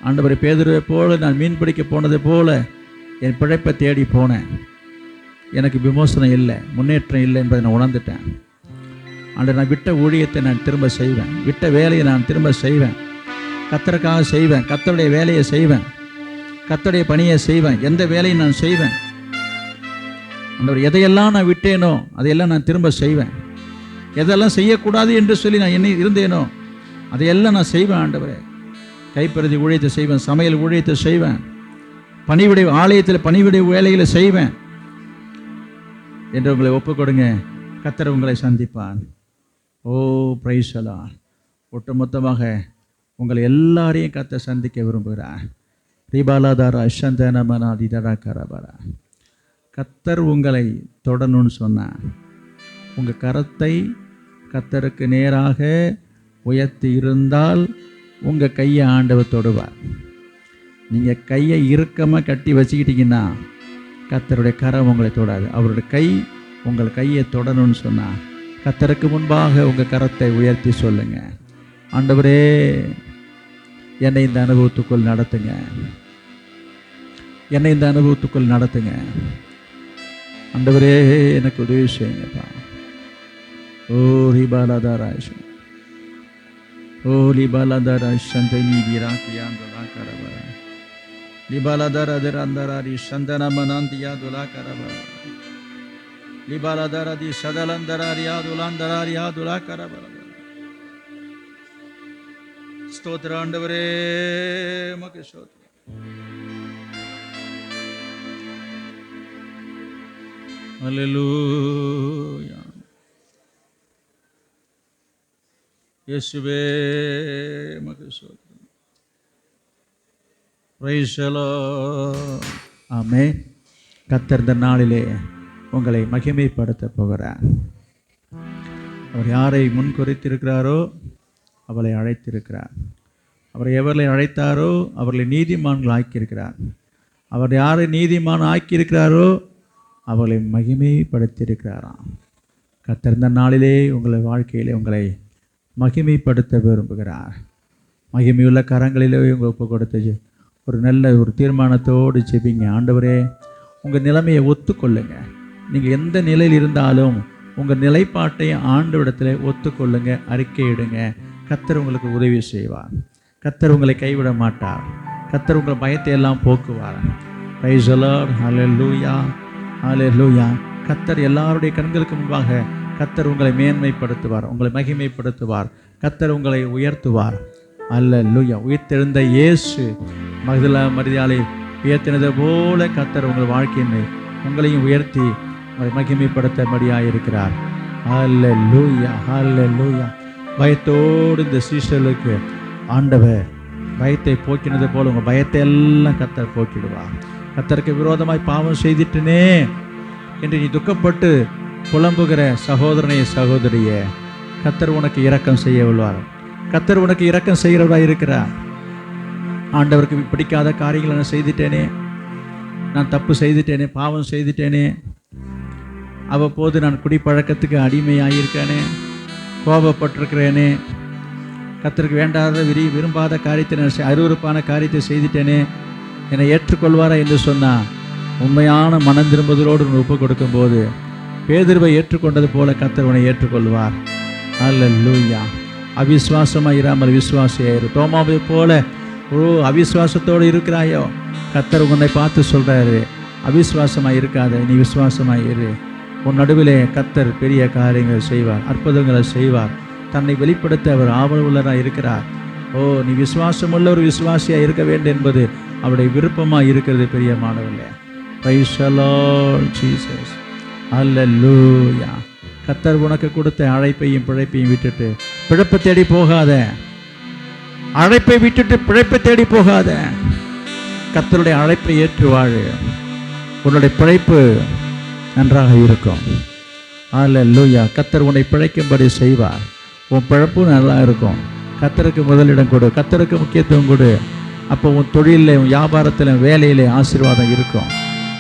ஆண்டவரே, பேதுருவை போல நான் மீன் பிடிக்க போனது போல என் பிழைப்பை தேடி போனேன். எனக்கு விமோசனம் இல்லை, முன்னேற்றம் இல்லை என்பதை நான் உணர்ந்துட்டேன். ஆண்டவர், நான் விட்ட ஊழியத்தை நான் திரும்ப செய்வேன், விட்ட வேலையை நான் திரும்ப செய்வேன், கர்த்தருக்காக செய்வேன், கர்த்தருடைய வேலையை செய்வேன், கர்த்தருடைய பணியை செய்வேன், எந்த வேலையை நான் செய்வேன். ஆண்டவர், எதையெல்லாம் நான் விட்டேனோ அதையெல்லாம் நான் திரும்ப செய்வேன். எதெல்லாம் செய்யக்கூடாது என்று சொல்லி நான் என்ன இருந்தேனோ அதையெல்லாம் நான் செய்வேன். ஆண்டவரே, கைப்பருதி ஊழியத்தை செய்வேன், சமையல் ஊழியத்தை செய்வேன், பணிவிடை ஆலயத்தில் பணிவிடை வேலைகளை செய்வேன் என்று உங்களை ஒப்புக் கொடுங்க. கர்த்தர் உங்களை சந்திப்பான். ஓ பிரைஸ் தி லார்ட். ஒட்டுமொத்தமாக உங்களை எல்லாரையும் கர்த்தர் சந்திக்க விரும்புகிறார். தீபாலாதாரா சந்தனமனாதிதரா கரபரா. கர்த்தர் உங்களை தொடணும்னு சொன்னார். உங்கள் கரத்தை கர்த்தருக்கு நேராக உயர்த்தி இருந்தால் உங்கள் கையை ஆண்டவர் தொடுவார். நீங்கள் கையை இறுக்கமாக கட்டி வச்சுக்கிட்டீங்கன்னா கர்த்தருடைய கரம் உங்களை தொடாது. அவருடைய கை உங்கள் கையை தொடணும்னு சொன்னால் கர்த்தருக்கு முன்பாக உங்கள் கரத்தை உயர்த்தி சொல்லுங்க, ஆண்டவரே என்னை இந்த அனுபவத்துக்குள் நடத்துங்க, என்னை இந்த அனுபவத்துக்குள் நடத்துங்க, ஆண்டவரே எனக்கு உதவி செய்யுங்கப்பா. ஓ ரிபாலாதாராஷ், ஓ லிபாலாதாராஷ் சந்தனி வீராக்கியாந்தலா கரபரா, லிபாலாதாரதர் அந்தராரி சந்தனமனாந்தியா துலா கரபரா, லிபாலாதாரதி சதலந்தராரியா துலாந்தராரியா துலா கரபரா. ஸ்தோத்திர ஆண்டவரே, உமக்கு ஸ்தோத்திரம். அல்லேலூயா. இயேசுவே உமக்கு ஸ்தோத்திரம். Praise the lord. ஆமென். கர்த்தர் இந்த நாளிலே உங்களை மகிமைப்படுத்த போகிறார். அவர் யாரை முன்குறித்திருக்கிறாரோ அவளை அழைத்திருக்கிறார். அவர் எவர்களை அழைத்தாரோ அவர்களை நீதிமான்கள் ஆக்கியிருக்கிறார். அவர் யாரை நீதிமான் ஆக்கியிருக்கிறாரோ அவர்களை மகிமைப்படுத்தியிருக்கிறாராம். கர்த்தர் இந்த நாளிலே உங்களை வாழ்க்கையிலே உங்களை மகிமைப்படுத்த விரும்புகிறார். மகிமையுள்ள கரங்களிலே உங்களை ஒப்பு கொடுத்து ஒரு நல்ல ஒரு தீர்மானத்தோடு ஜெபிங்க. ஆண்டவரே, உங்கள் நிலைமையை ஒத்துக்கொள்ளுங்க. நீங்கள் எந்த நிலையில் இருந்தாலும் உங்கள் நிலைப்பாட்டை ஆண்டவரிடத்தில் ஒத்துக்கொள்ளுங்க, அறிக்கையிடுங்க. கர்த்தர் உங்களுக்கு உதவி செய்வார். கர்த்தர் உங்களை கைவிட மாட்டார். கர்த்தர் உங்கள் பயத்தை எல்லாம் போக்குவார். Price the Lord. ஹல்லேலூயா, ஹல்லேலூயா. கர்த்தர் எல்லாருடைய கண்களுக்கு முன்பாக கர்த்தர் உங்களை மேன்மைப்படுத்துவார், உங்களை மகிமைப்படுத்துவார். கர்த்தர் உங்களை உயர்த்துவார். அல்லேலூயா. உயிர்த்தெழுந்த இயேசு மகதலா மரியாதை உயர்த்தினது போல கர்த்தர் உங்கள் வாழ்க்கையை உங்களையும் உயர்த்தி உங்களை மகிமைப்படுத்தபடியாக இருக்கிறார். அல்லேலூயா, அல்லேலூயா. பயத்தோடு இந்த சீஷர்களுக்கு ஆண்டவர் பயத்தை போக்கினது போல உங்கள் பயத்தை எல்லாம் கர்த்தர் போக்கிடுவார். கர்த்தருக்கு விரோதமாய் பாவம் செய்துட்டனே என்று நீ துக்கப்பட்டு புலம்புகிற சகோதரனே சகோதரியே, கர்த்தர் உனக்கு இரக்கம் செய்ய உள்ளார். கர்த்தர் உனக்கு இரக்கம் செய்கிறவராக இருக்கிறார். ஆண்டவருக்கு பிடிக்காத காரியங்களை நான் செய்துட்டேனே, நான் தப்பு செய்துட்டேனே, பாவம் செய்துட்டேனே, அவ்வப்போது நான் குடிப்பழக்கத்துக்கு அடிமையாகியிருக்கேனே, கோபப்பட்டிருக்கிறேனே, கர்த்தருக்கு வேண்டாத விரும்பாத காரியத்தை நான் அருவருப்பான காரியத்தை செய்துட்டேனே, என்னை ஏற்றுக்கொள்வாரா என்று சொன்னால் உண்மையான மனம் திரும்புதலோடு ஒப்பு கொடுக்கும்போது பேதுருவை ஏற்றுக்கொண்டது போல கர்த்தர் உன்னை ஏற்றுக்கொள்வார். அல்லேலூயா. அவிசுவாசமாக இராமல் விசுவாசியாயிரு. தோமாவை போல அவிசுவாசத்தோடு இருக்கிறாயோ, கர்த்தர் உன்னை பார்த்து சொல்கிறாரு, அவிசுவாசமாக இருக்காத, நீ விசுவாசமாக இரு. உன் நடுவிலே கர்த்தர் பெரிய காரியங்கள் செய்வார், அற்புதங்களை செய்வார். தன்னை வெளிப்படுத்த அவர் ஆவல் உள்ளராக இருக்கிறார். ஓ, நீ விசுவாசமுள்ள ஒரு விசுவாசியாக இருக்க வேண்டும் என்பது அவருடைய விருப்பமாக இருக்கிறது. பிரியமானவர்களே, பிரைஸ் தி லார்ட் ஜீசஸ். அல்லேலூயா. கர்த்தர் உனக்கு கொடுத்த அழைப்பையும் பிழைப்பையும் விட்டுட்டு பிழைப்பை தேடி போகாத. அழைப்பை விட்டுட்டு பிழைப்பை தேடி போகாத. கர்த்தருடைய அழைப்பை ஏற்று வாழு. உன்னுடைய பிழைப்பு நன்றாக இருக்கும். அல்லேலூயா. கர்த்தர் உன்னை பிழைக்கும்படி செய்வார். உன் பிழைப்பு நல்லா இருக்கும். கர்த்தருக்கு முதலிடம் கொடு, கர்த்தருக்கு முக்கியத்துவம் கொடு. அப்போ உன் தொழிலில், உன் வியாபாரத்தில், வேலையிலே ஆசீர்வாதம் இருக்கும்.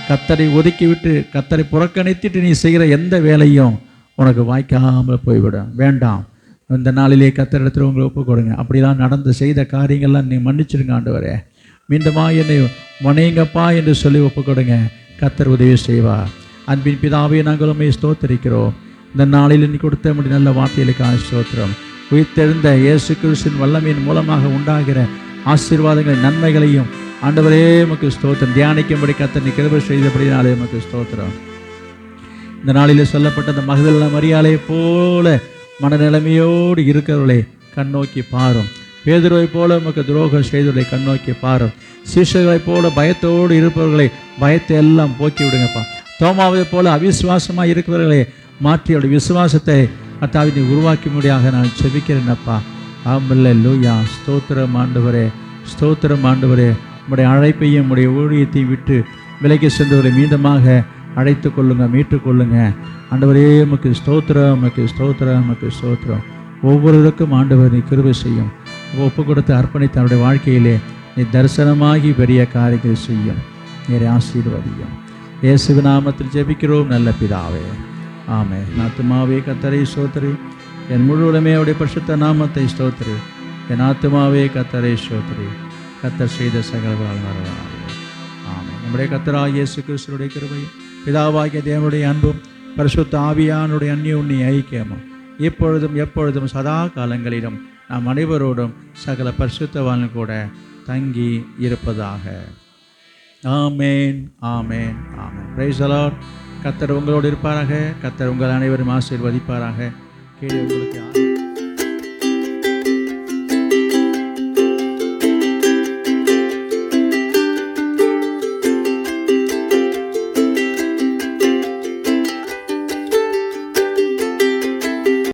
கர்த்தரை ஒதுக்கி விட்டு, கர்த்தரை புறக்கணித்துட்டு நீ செய்கிற எந்த வேலையும் உனக்கு வாய்க்காமல் போய்விடும். வேண்டாம். இந்த நாளிலே கர்த்தரிடத்தில் உங்களை ஒப்பு கொடுங்க. அப்படிலாம் நடந்து செய்த காரியங்கள்லாம் நீ மன்னிச்சிடுங்க ஆண்டவரே, மீண்டுமா என்னை மனைங்கப்பா என்று சொல்லி ஒப்பு கொடுங்க. கர்த்தர் உதவி செய்வார். அன்பின் பிதாவே, நாங்கள் உம்மை ஸ்தோத்திரிக்கிறோம். இந்த நாளில் நீ கொடுத்த முடி நல்ல வார்த்தைகளுக்கான ஸ்தோத்திரம். உயிர்த்தெழுந்த இயேசு கிறிஸ்துவின் வல்லமையின் மூலமாக உண்டாகிற ஆசீர்வாதங்களை, நன்மைகளையும் ஆண்டவரே உமக்கு ஸ்தோத்திரம். தியானிக்கும்படி கர்த்தர் நீ கிருபை செய்தபடினாலே உமக்கு ஸ்தோத்திரம். இந்த நாளில் சொல்லப்பட்ட அந்த மகதலேனா மரியாளை போல மனநிலைமையோடு இருக்கிறவர்களை கண்ணோக்கி பாரும். பேதுருவை போல உமக்கு துரோகம் செய்தவர்களை கண்ணோக்கி பாரும். சீஷர்களைப் போல பயத்தோடு இருப்பவர்களை பயத்தை எல்லாம் போக்கி விடுங்கப்பா. தோமாவை போல அவிசுவாசமாக இருக்கிறவர்களை மாற்றி அவருடைய விசுவாசத்தை கர்த்தாவே நீ உருவாக்கி முடியாக நான் செபிக்கிறேன்னப்பா. அல்லேலூயா. ஸ்தோத்திரம் ஆண்டவரே, ஸ்தோத்திரம் ஆண்டவரே. உம்முடைய அழைப்பையும் உம்முடைய ஊழியத்தையும் விட்டு விலகி சென்றவர்களை மீண்டுமாக அழைத்து கொள்ளுங்க, மீட்டு கொள்ளுங்க ஆண்டவரே. உமக்கு ஸ்தோத்திரம், உமக்கு ஸ்தோத்திரம், உமக்கு ஸ்தோத்திரம். ஒவ்வொருவருக்கும் ஆண்டவர் நீ கிருபை செய்யும். ஒப்பு கொடுத்து அர்ப்பணித்த அவருடைய வாழ்க்கையிலே நீ தரிசனமாகி பெரிய காரியங்களை செய்யும். நீரை ஆசீர்வதியும். இயேசு நாமத்தில் ஜெபிக்கிறோம் நல்ல பிதாவே, ஆமென். ஆத்துமாவே கர்த்தரை ஸ்தோத்திரி, என் முழு உலகமே அவருடைய பரிசுத்த நாமத்தை ஸ்தோத்திரி. என் ஆத்துமாவே கர்த்தரை ஸ்தோத்திரி, கர்த்தர் செய்த சகல வரலாறு. ஆமென். நம்முடைய கர்த்தராகிய இயேசு கிறிஸ்துவினுடைய கிருபையும் பிதாவாகிய தேவனுடைய அன்பும் பரிசுத்த ஆவியானுடைய அந்யோன்ய ஐக்கியமும் இப்பொழுதும் எப்பொழுதும் சதா காலங்களிலும் நாம் அனைவரோடும் சகல பரிசுத்தவான்கள் கூட தங்கி இருப்பதாக. ஆமேன், ஆமேன், ஆமேன். Praise the lord. கர்த்தர் உங்களோடு இருப்பாராக. கர்த்தர் உங்கள் அனைவரும் ஆசீர்வதிப்பாராக. கீழே உங்களுக்கு